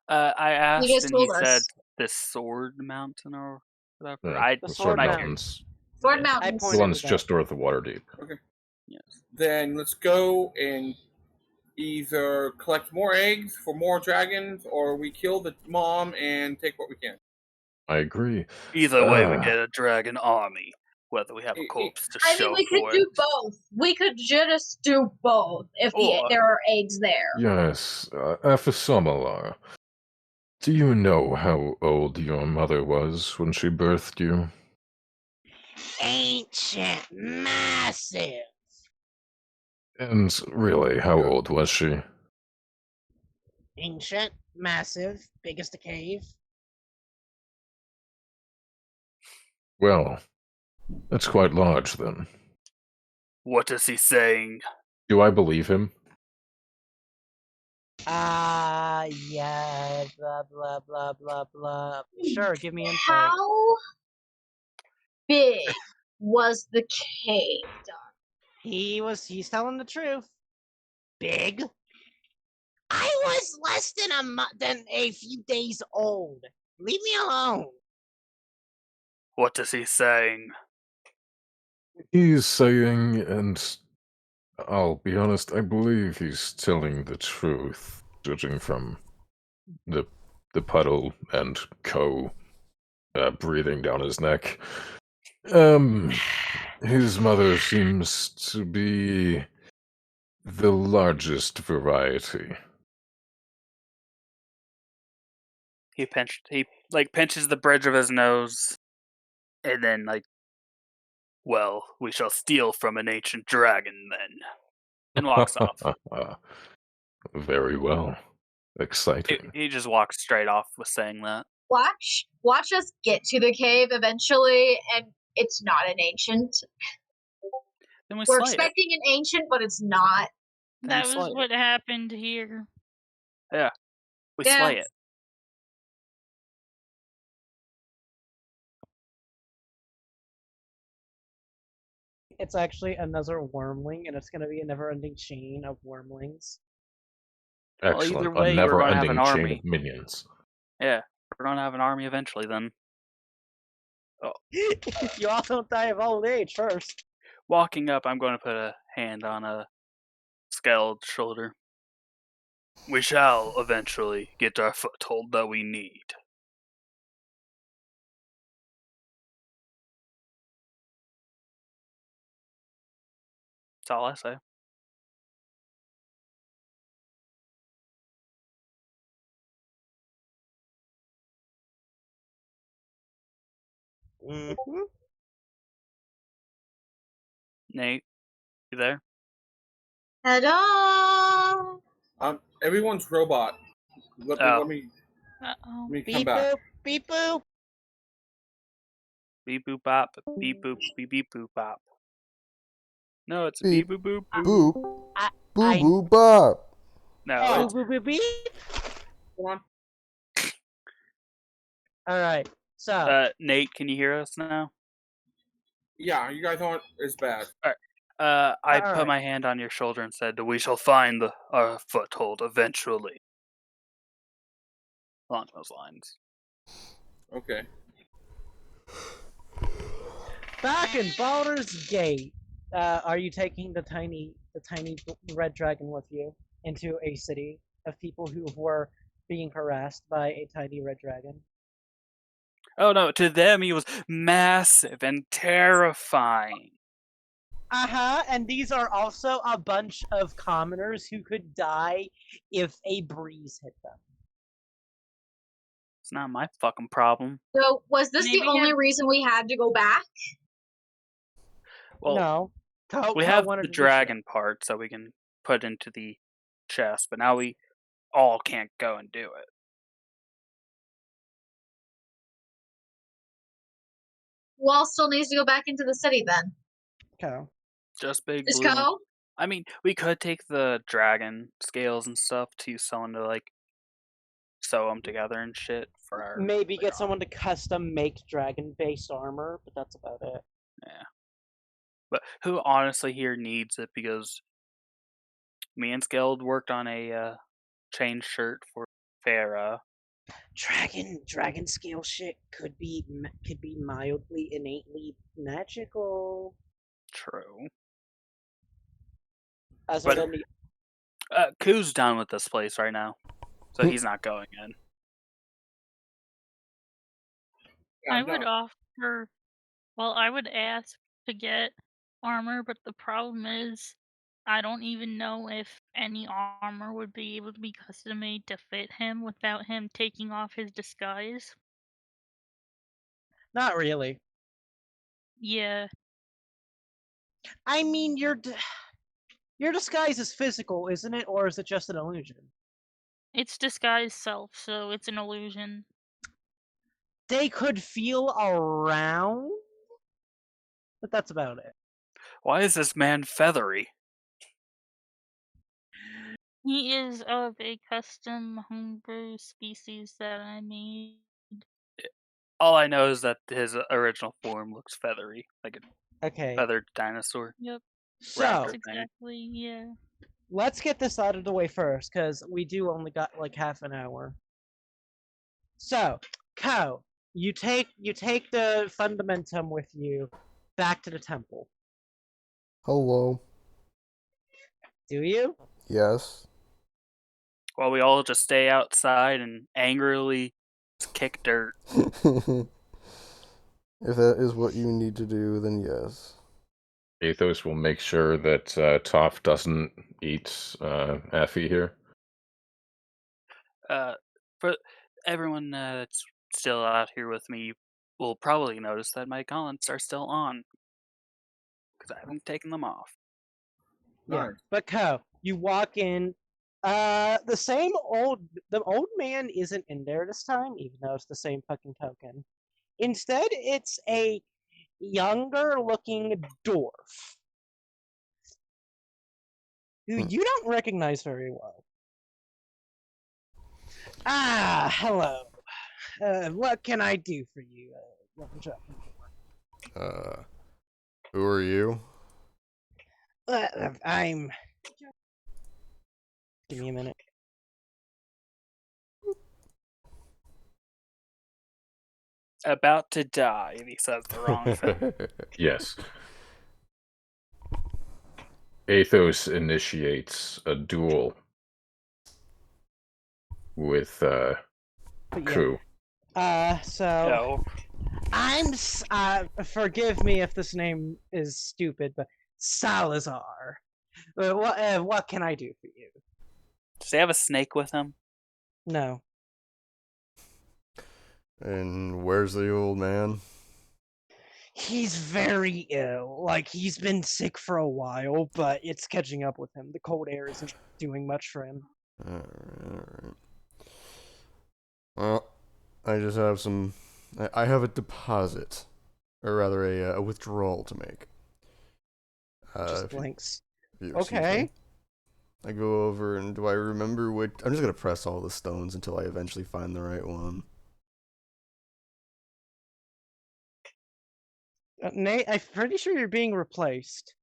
I asked, just and he told said us. this sword mountain or whatever. Yeah, The the Sword Sword Mountain. Mountains. Sword Yeah. Mountains. I The one's pointed it just north of Waterdeep. Yes. Then let's go and either collect more eggs for more dragons, or we kill the mom and take what we can. I agree. Either way, we get a dragon army. Whether we have a corpse to I mean, show we could for do it. both. We could just do both if Or- there are eggs there. Yes, Aphesomala. Do you know how old your mother was when she birthed you? Ancient, massive. And really, how old was she? Ancient, massive, big as the cave. Well, that's quite large then. What is he saying? Do I believe him? Yeah, blah, blah, blah, blah, blah. Sure, give me insight. How big was the cave? He's telling the truth. Big? I was less than a few days old. Leave me alone. What is he saying? He's saying, and I'll be honest, I believe he's telling the truth, judging from the puddle and breathing down his neck. His mother seems to be the largest variety. He pinches the bridge of his nose, and then well, we shall steal from an ancient dragon then, and walks off. Very well. Exciting. He just walks straight off with saying that. Watch us get to the cave eventually, and it's not an ancient. Then we We're slay expecting an ancient, but it's not. Then That we was slay what happened here. it. We Yeah. slay it. It's actually another wormling, and it's going to be a never-ending chain of wormlings. Well, either Excellent. way, A we're gonna have an never-ending chain army. of minions. Yeah, we're gonna have an army eventually then. You all don't die of old age first. Walking up, I'm going to put a hand on a Skeld's shoulder. We shall eventually get our foothold that we need. That's all I say. Mm-hmm. Nate, you there? Ta-da! Everyone's robot. Let me Uh-oh. come Beep back. boop, beep boop. Beep boop bop, beep boop, beep beep boop bop. No, it's Beep, beep boop boop. Boop. I- Boo boo bop. No, Oh, it's beep, beep, beep. Come on. All right. So, Nate, can you hear us now? Yeah, you guys aren't as bad. I put Alright. my hand on your shoulder and said, "We shall find our foothold eventually." Along those lines. Okay. back in Baldur's Gate, are you taking the tiny red dragon with you into a city of people who were being harassed by a tiny red dragon? Oh no, to them he was massive and terrifying. And these are also a bunch of commoners who could die if a breeze hit them. It's not my fucking problem. So, was this Maybe the only reason we had to go back? Well, No. we have the dragon part, so we can put into the chest, but now we all can't go and do it. Wall still needs to go back into the city then. Okay. Just big Just blue. go? I mean, we could take the dragon scales and stuff to use someone to like sew them together and shit for our. Maybe get someone to custom make dragon-based armor, but that's about it. Yeah. But who honestly here needs it? Because me and Skeld worked on a chain shirt for Faera. Dragon scale shit could be mildly innately magical. True. As But- in, Ku's done with this place right now, so he's not going in. Yeah, I no. would offer. Well, I would ask to get armor, but the problem is, I don't even know if any armor would be able to be custom made to fit him without him taking off his disguise. not really. Yeah, I mean, your disguise is physical, isn't it, or is it just an illusion? it's disguise self, so it's an illusion. They could feel around, but that's about it. Why is this man feathery? He is of a custom homebrew species that I made. All I know is that his original form looks feathery, like a Okay, feathered dinosaur. Yep, so raptor. that's exactly, yeah. let's get this out of the way first, because we do only got like half an hour. So, Ko, you take the fundamentum with you back to the temple. Hello. Do you? Yes. While we all just stay outside and angrily kick dirt. If that is what you need to do, then yes. Athos will make sure that Toph doesn't eat Effie here. For everyone that's still out here with me, will probably notice that my gauntlets are still on. Because I haven't taken them off. Yeah. Nice. But Ko, you walk in. The old man isn't in there this time, even though it's the same fucking token. Instead, it's a younger looking dwarf who you don't recognize very well. Ah, hello. What can I do for you, young gentleman? Who are you? I'm. Give me a minute. About to die, and he says the wrong thing. Yes. Athos initiates a duel with But yeah. Ku. So No. forgive me if this name is stupid, but Salazar. What can I do for you? Does he have a snake with him? No. And where's the old man? He's very ill. Like, he's been sick for a while, but it's catching up with him. The cold air isn't doing much for him. Alright. Well, I just have some... I have a deposit. Or rather, a withdrawal to make. Just blinks. Excuse Okay. me. I go over and do I remember which... I'm just gonna press all the stones until I eventually find the right one. Nate, I'm pretty sure you're being replaced.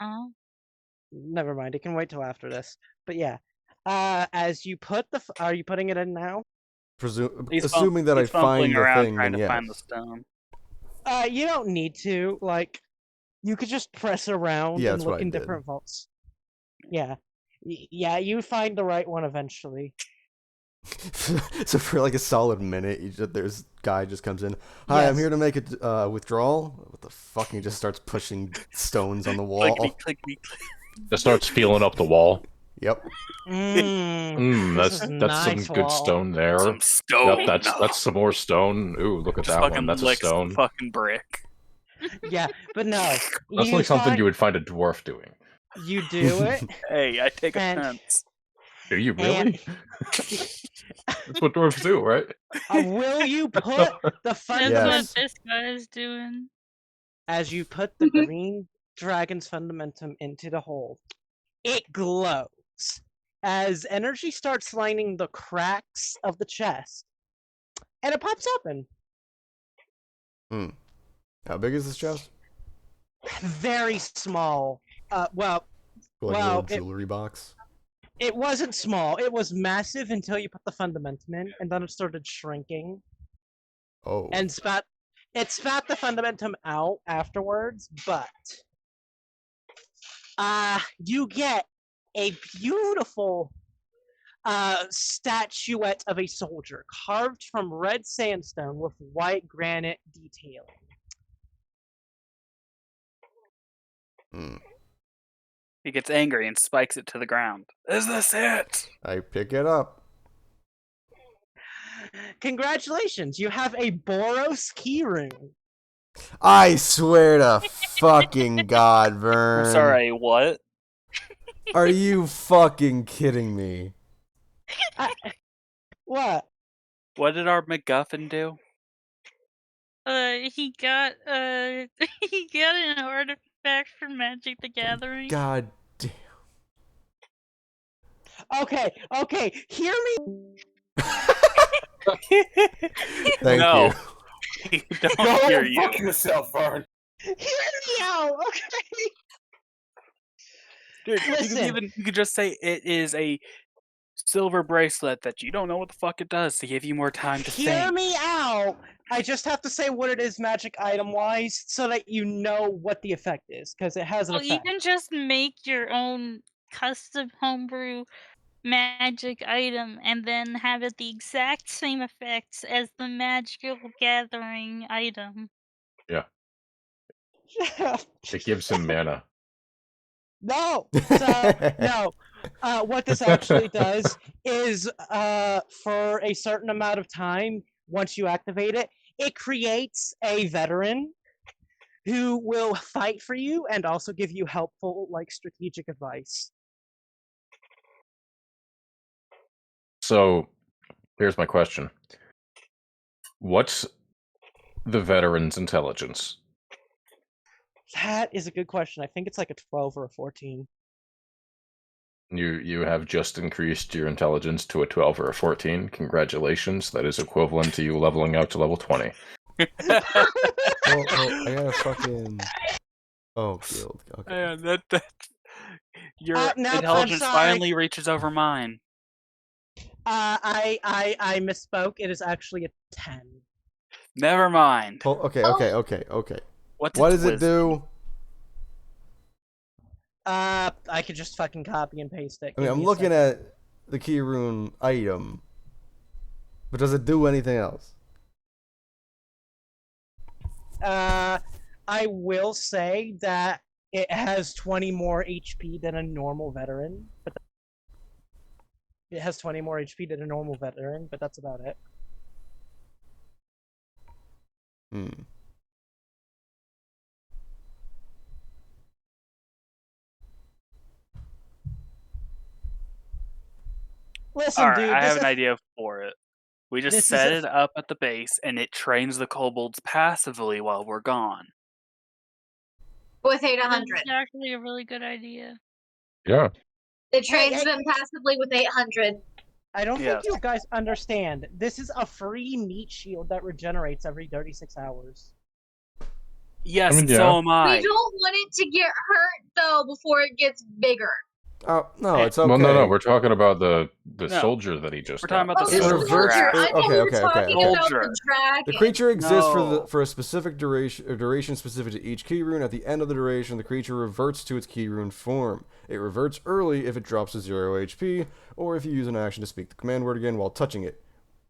Oh, Never mind, it can wait till after this. But yeah. As you put are you putting it in now? Assuming that I he's find fumbling the around thing, trying then to find the yes. stone. You don't need to. Like, you could just press around Yeah, and that's what look I in did. different vaults. Yeah. Yeah, you find the right one eventually. So for like a solid minute, there's guy just comes in. Hi, I'm Yes. here to make a withdrawal. What the fuck? And he just starts pushing stones on the wall. Clickety, clickety, click. Just starts feeling up the wall. Yep. This is That's some nice good wall. stone there. Some stone. Yep, that's some more stone. Ooh, look at Just that fucking one. That's a licks the stone. fucking brick. Yeah, but no. That's like something you would find a dwarf doing. You do it. Hey, I take And- offense. Do you really? And- That's what dwarves do, right? Will you put the that's fundament what this guy is doing. as you put the green dragon's fundamentum into the hole? It glows as energy starts lining the cracks of the chest, and it pops open. How big is this chest? Very small. Well, Like a Well, little jewelry box. it wasn't small. It was massive until you put the fundamentum in, and then it started shrinking. Oh. And it spat the fundamentum out afterwards, but you get a beautiful statuette of a soldier carved from red sandstone with white granite detailing. Hmm. He gets angry and spikes it to the ground. Is this it? I pick it up. Congratulations, you have a Boros keyring. I swear to fucking God, Vern. I'm sorry, what? Are you fucking kidding me? What? What did our MacGuffin do? He got he got an artifact from Magic the Gathering. God damn. Okay, hear me. Thank No. you. Don't Go hear and you. fuck yourself, Vern. Hear me out, okay? Dude, Listen. you could just say it is a silver bracelet that you don't know what the fuck it does to give you more time to Hear think. me out. I just have to say what it is magic item wise so that you know what the effect is, because it has an Well, you effect. can just make your own custom homebrew magic item and then have it the exact same effects as the Magical Gathering item. Yeah. It gives him mana. No. So no. What this actually does is for a certain amount of time, once you activate it, it creates a veteran who will fight for you and also give you helpful, like, strategic advice. So, here's my question. What's the veteran's intelligence? That is a good question. I think it's like a 12 or a 14. You have just increased your intelligence to a 12 or a 14. Congratulations. That is equivalent to you leveling out to level 20. Oh, I gotta fucking. Oh, guild. Okay. Man, that your No, I'm intelligence sorry. finally reaches over mine. I misspoke. It is actually a 10. Never mind. Oh, okay. What's What its does it wisdom? do? I could just fucking copy and paste it. I mean, Give I'm me a looking second. at the key rune item, but does it do anything else? I will say that it has 20 more HP than a normal veteran, but it has 20 more HP than a normal veteran, but that's about it. Hmm. Listen, Alright, dude, I this have an is- idea for it. We just this is set a- it up at the base, and it trains the kobolds passively while we're gone. With That's 800. actually a really good idea. Yeah. It trains Hey. them passively with 800. I don't Yes. think you guys understand. This is a free meat shield that regenerates every 36 hours. Yes, I mean, and yeah. so am We I. don't want it to get hurt, though, before it gets bigger. Oh no, Hey, it's okay. Well, no, we're talking about the No. soldier that he just We're talking got. about the It soldier. reverts- I thought we were okay. talking about Soldier. the dragon. The creature exists No. for a specific duration specific to each key rune. At the end of the duration, the creature reverts to its key rune form. It reverts early if it drops to 0 HP, or if you use an action to speak the command word again while touching it.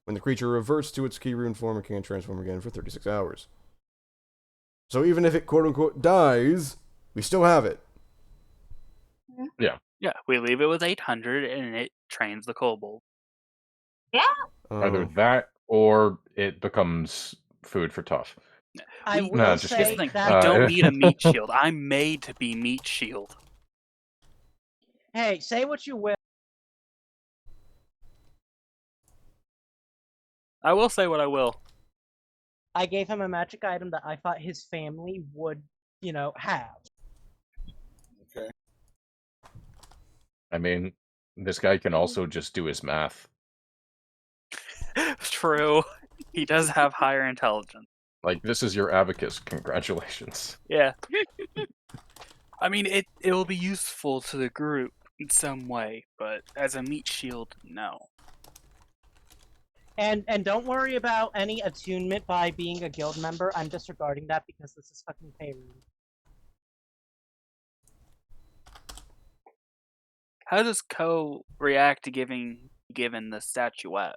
When the creature reverts to its key rune form, it can't transform again for 36 hours. So even if it quote-unquote dies, we still have it. Yeah, we leave it with 800, and it trains the kobold. Either that or it becomes food for Tough. I We- will No, just say Here's the thing, that. we don't need a meat shield. I'm made to be meat shield. Hey, say what you will. I will say what I will. I gave him a magic item that I thought his family would, have. Okay. I mean, this guy can also just do his math. True. He does have higher intelligence. Like, this is your abacus. Congratulations. Yeah. I mean, it will be useful to the group in some way, but as a meat shield, no. And don't worry about any attunement by being a guild member. I'm disregarding that because this is fucking Faerun. How does Ko react to given the statuette?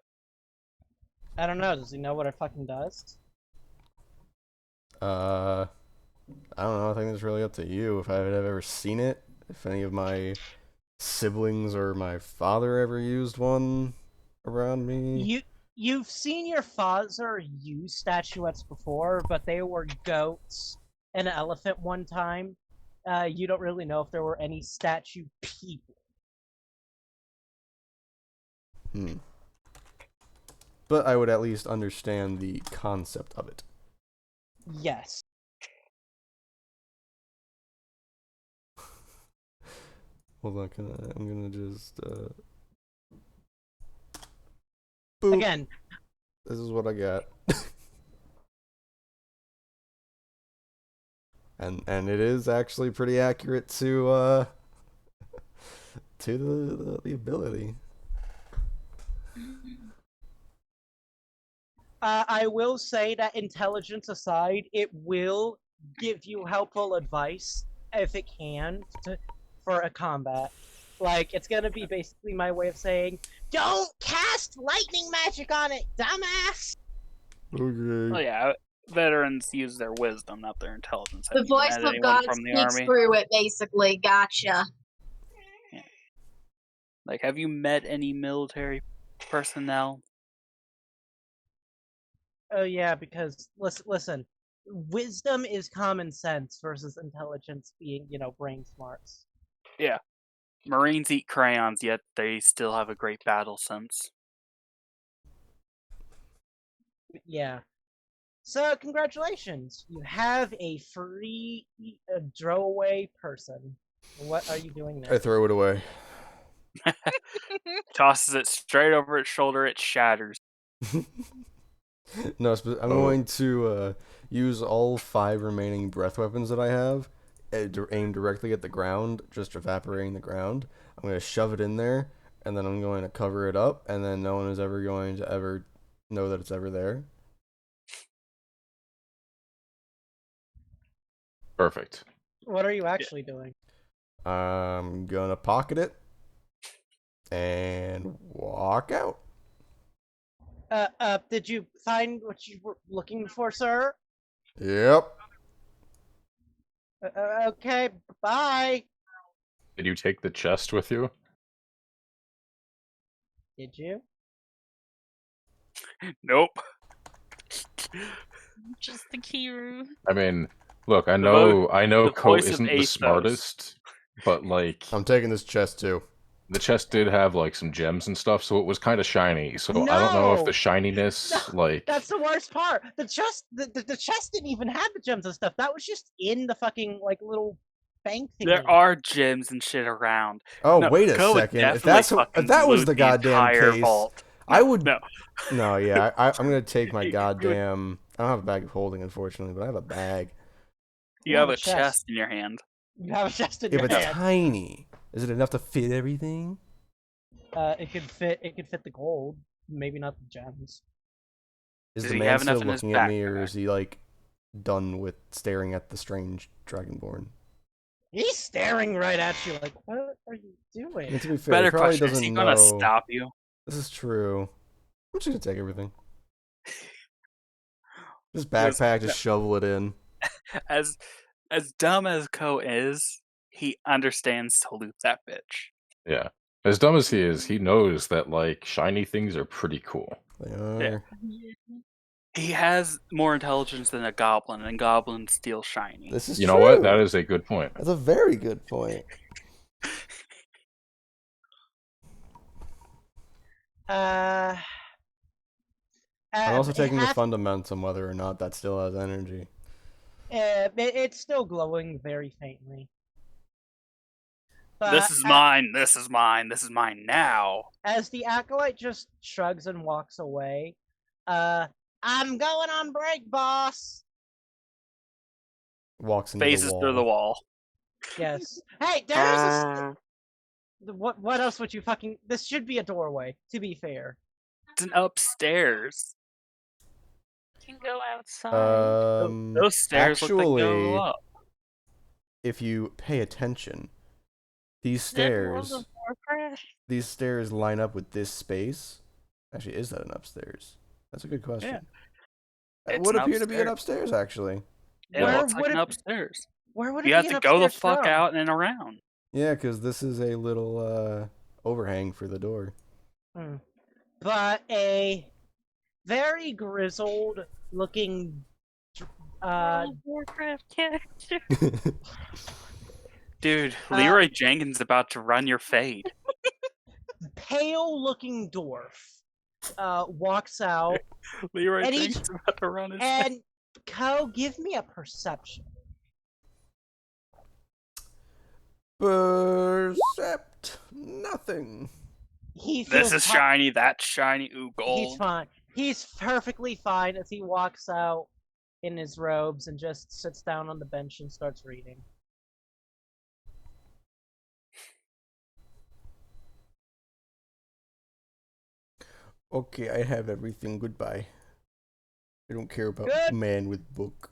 I don't know. Does he know what it fucking does? I don't know. I think it's really up to you. If I've ever seen it, if any of my siblings or my father ever used one around me. You've seen your father use statuettes before, but they were goats and an elephant one time. You don't really know if there were any statue people. But I would at least understand the concept of it. Yes. Hold on, I'm gonna just boop. Again. This is what I got. and it is actually pretty accurate to the ability. I will say that intelligence aside, it will give you helpful advice if it can for a combat. Like, it's gonna be basically my way of saying, don't cast lightning magic on it, dumbass! Okay. Oh yeah, veterans use their wisdom, not their intelligence. The voice of God speaks through it, basically. Gotcha. Yeah. Like, have you met any military personnel? Oh yeah, because listen, wisdom is common sense versus intelligence being, brain smarts. Yeah. Marines eat crayons, yet they still have a great battle sense. Yeah. So, congratulations. You have a free throwaway person. What are you doing next? I throw it away. Tosses it straight over its shoulder, it shatters. No, I'm going to use all 5 remaining breath weapons that I have, aim directly at the ground, just evaporating the ground. I'm going to shove it in there, and then I'm going to cover it up, and then no one is ever going to ever know that it's ever there. Perfect. What are you actually doing? I'm going to pocket it and walk out. Did you find what you were looking for, sir? Yep. Okay, bye. Did you take the chest with you? Did you? Nope. Just the key room. I mean, look, I know Ko voice of isn't the Athos. smartest, but like I'm taking this chest too. the chest did have like some gems and stuff, so it was kind of shiny. So I don't know if No! the shininess, like That's the worst part. The chest didn't even have the gems and stuff. That was just in the fucking little bank thing. There are gems and shit around. Oh, No, wait a Ko would second. If definitely that was loot the goddamn entire case, vault. I would. No. No, yeah, I'm gonna take my You would- goddamn. I don't have a bag of holding, unfortunately, but I have a bag. You have a chest in your hand. You have a chest in Yeah, your but hand. tiny. Is it enough to fit everything? It could fit the gold, maybe not the gems. Is Does the he man have enough still in his looking at me, or backpack? is he done with staring at the strange Dragonborn? He's staring right at you like, what are you doing? And to be fair, Better he probably question, is doesn't he know. gonna stop you? This is true. I'm just gonna take everything. This Yes, backpack, just shovel it in. As dumb as Ko is, he understands to loot that bitch. yeah. As dumb as he is, he knows that like shiny things are pretty cool. They are. He has more intelligence than a goblin, and goblins steal shiny. This is You true. know what? That is a good point. That's a very good point. I'm also taking the fundamentum whether or not that still has energy. It's still glowing very faintly. But This is mine. This is mine. This is mine now. As the acolyte just shrugs and walks away, I'm going on break, boss. Walks into Faces the wall. through the wall. Yes. Hey, there's what else would you fucking? This should be a doorway. To be fair. It's an upstairs. You can go outside. Those stairs look like they go up. If you pay attention, these Is that World stairs, of Warcraft? these stairs line up with this space. Actually, is that an upstairs? That's a good question. It It's would an appear to be an upstairs. upstairs, actually. It Where looks like would an it- upstairs. Where would it You be have an to go the upstairs fuck from? out and around. Yeah, because this is a little overhang for the door. But a very grizzled looking World of Warcraft character. Dude, Leroy Jenkins about to run your fade. pale looking dwarf walks out Leroy And he- Jenkins about to run his fade. and Co, give me a perception. Percept nothing. He This feels is fi- shiny, that's shiny, ooh, gold. He's fine. He's perfectly fine as he walks out in his robes and just sits down on the bench and starts reading. Okay, I have everything. Goodbye. I don't care about Good. man with book.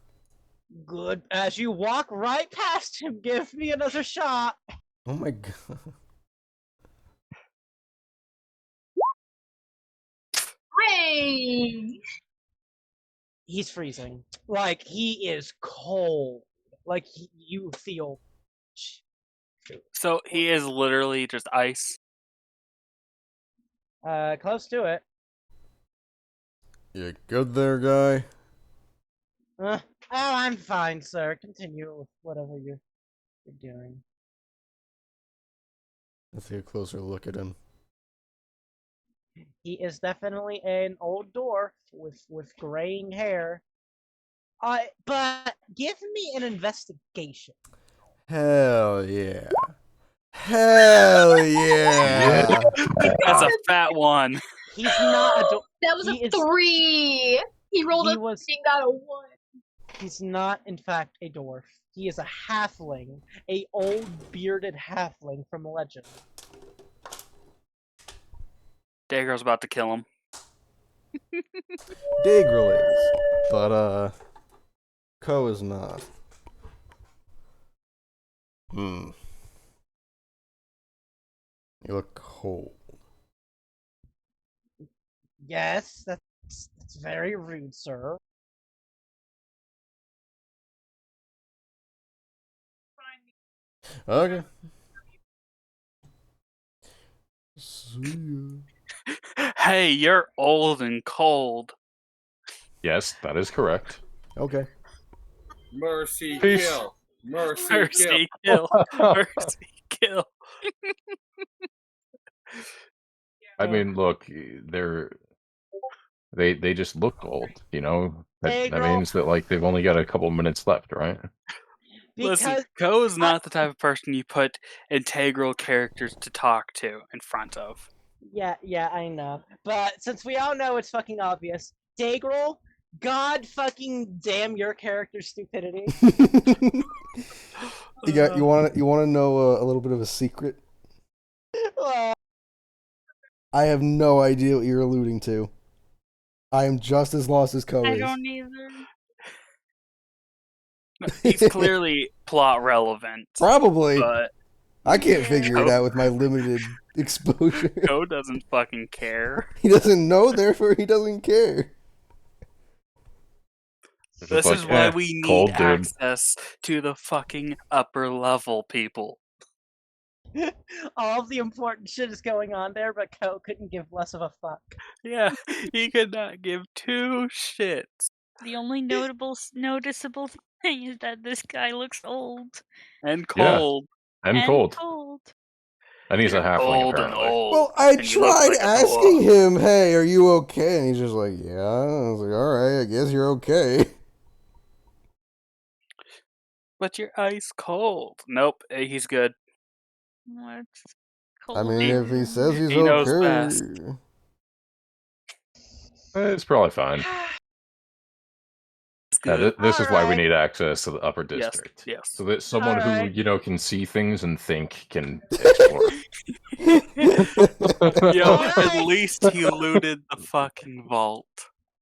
Good. As you walk right past him, give me another shot. Oh my god. Hooray! He's freezing. Like, he is cold. Like, you feel... So he is literally just ice. Close to it. You good there, guy? Oh, I'm fine, sir. Continue with whatever you're doing. Let's take a closer look at him. He is definitely an old dwarf with graying hair. But give me an investigation. Hell yeah. Hell yeah. That's a fat one. He's not a dwarf. That was He a is- 3. He rolled He a was. 3 and got a 1. He's not, in fact, a dwarf. He is a halfling, a old bearded halfling from legend. Daegral's about to kill him. Daegral is, but Co is not. You look cold. Yes, that's very rude, sir. Okay. See ya. Hey, you're old and cold. Yes, that is correct. Okay. Mercy Peace. kill. Mercy kill. Mercy kill. Mercy kill. I mean, look, they just look old, you know. Hey, That girl. means that like they've only got a couple minutes left, right? Because Listen, Ko is not the type of person you put integral characters to talk to in front of. yeah, I know. But since we all know it's fucking obvious, Daegral, God fucking damn your character's stupidity. You want to know a little bit of a secret? I have no idea what you're alluding to. I am just as lost as Co I is. don't either. He's clearly plot relevant, Probably. but I can't Yeah. figure it out with my limited exposure. Ko doesn't fucking care. He doesn't know, therefore he doesn't care. It's This just is like, why eh, we need cold, dude. access to the fucking upper level people. All of the important shit is going on there, but Ko couldn't give less of a fuck. Yeah, he could not give two shits. The only noticeable thing is that this guy looks old And Yeah. cold. And cold. cold. And he's a You're halfling, old and apparently. old. Well, I and you look tried like a asking dwarf. him, hey, are you okay? And he's just like, yeah. I was like, alright, I guess you're okay. But you're ice cold. Nope, he's good. What's I cold? mean, if he says he's He knows okay. best. It's probably fine. good. This is why we Alright. need access to the upper Yes, district. yes. So that someone who, Alright. can see things and think can explore. Yo, Alright. at least he looted the fucking vault.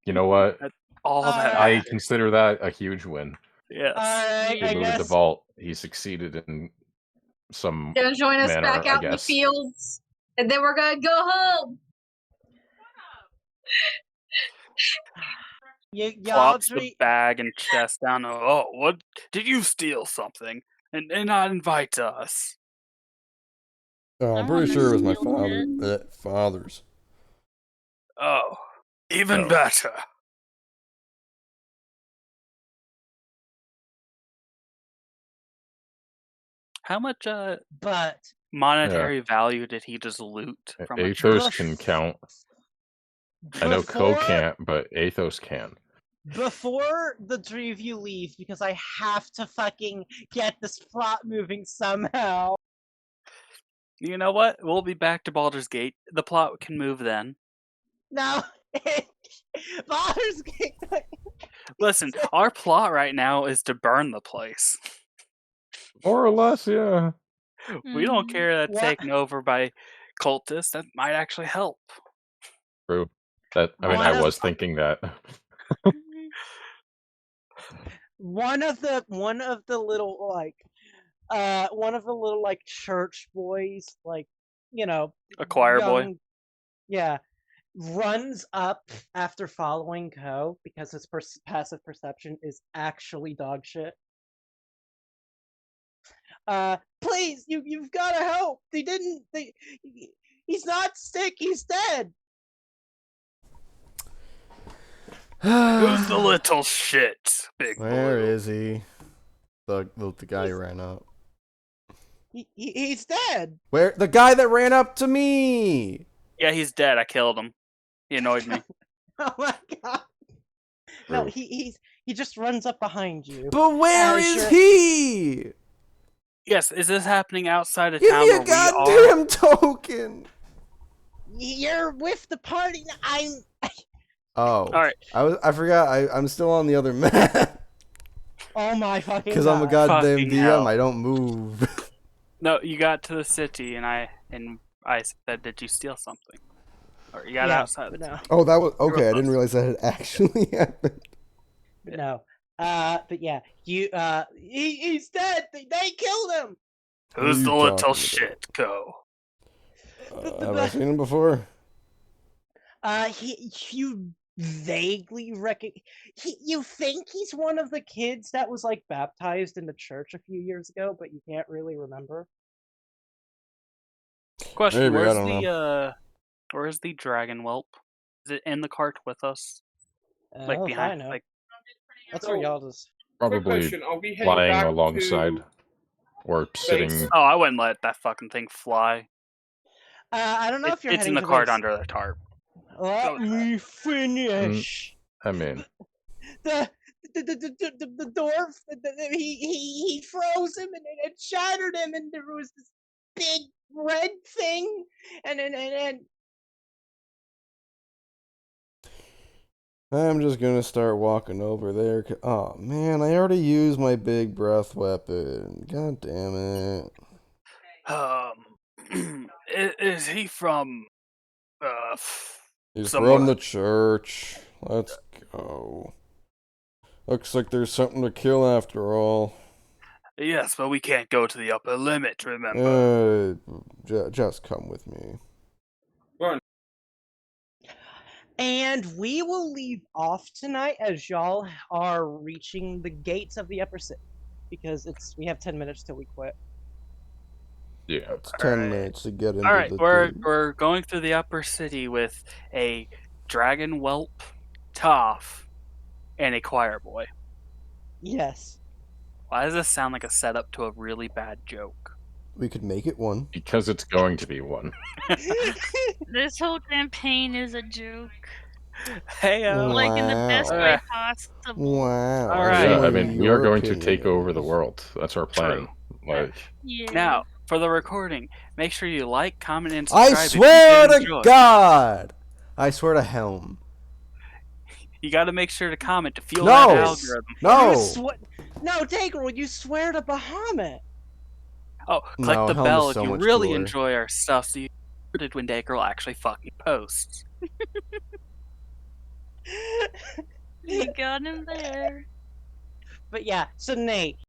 You know what? All that. I Alright. consider that a huge win. Yes. Alright, He I looted the guess. vault. He succeeded in some Gonna join us manner, back I out in the guess. fields, and then we're gonna go home. Y'all Plops the three. bag and chest down. Oh, what? Did you steal something and not invite us? I'm I pretty wanna sure it was my steal father's. Oh, even Oh. better. How much But monetary value did he just loot from a Athos church? can count. I know Co before can't, but Athos can. before the three of you leave, because I have to fucking get this plot moving somehow. You know what? We'll be back to Baldur's Gate. The plot can move then. No, Baldur's Gate. Listen, our plot right now is to burn the place. More or less, yeah. We don't Mhm. care that's What? taken over by cultists. That might actually help. True. That I One of- was thinking that. one of the little like church boys, like, you know, A choir boy. young- yeah, runs up after following Co because his passive perception is actually dog shit. Please, you've got to help. He's not sick. He's dead. Who's the little shit, big Where boy? is he? The guy who ran up. He's dead. Where the guy that ran up to me? Yeah, he's dead. I killed him. He annoyed me. Oh my god. No, True. he just runs up behind you. But where As is you're- he? Yes, is this happening outside of Give town me a where we are? goddamn token. You're with the party. I'm. Oh, All right. I forgot. I'm still on the other map Oh my fucking. because I'm a god. goddamn Fucking DM. hell. I don't move. No, you got to the city, and I said, "Did you steal something?" Or you got Yeah, outside. but The no, city. Oh, that was You're okay. I a didn't realize that had actually happened. but no. But yeah, he's dead. They killed him. What are Who's you the talking little about? shit? Go. Have I seen him before? You vaguely you think he's one of the kids that was like baptized in the church a few years ago, but you can't really remember. Question: Maybe, I don't where's the dragon whelp? Is it in the cart with us? Like Oh, behind? I know. Like That's So- where y'all just. Quick Probably question: are we heading flying back alongside to or sitting. oh, I wouldn't let that fucking thing fly. I don't know if you're It's heading in the to cart base. under the tarp. Let me finish. I mean, The dwarf, he froze him and it shattered him, and there was this big red thing, and I'm just gonna start walking over there. Oh man, I already used my big breath weapon. God damn it. Is he from He's somewhere? from the church. Let's go. Looks like there's something to kill after all. Yes, but we can't go to the upper limit, remember? Just come with me. and we will leave off tonight as y'all are reaching the gates of the upper city, because we have 10 minutes till we quit. yeah. It's 10 minutes to get into All right, the we're dude. we're going through the upper city with a dragon whelp, Toph, and a choir boy. Yes. Why does this sound like a setup to a really bad joke? We could make it one. Because it's going to be one. This whole campaign is a joke. Hey, Like in the best Wow. way possible. Wow. All right. Yeah, see I what mean, we are your going to opinion take over the is. world. That's our plan. Like, Yeah. now for the recording, make sure you like, comment, and I subscribe. swear if you did to enjoy. God! I swear to Helm. You got to make sure to comment to fuel No! that algorithm. No! No, Daegral, you swear to Bahamut. Oh, click No, the Helm bell is if so you much really cooler. enjoy our stuff, so you did when Daegral actually fucking posts. You got him there. But yeah, so Nate,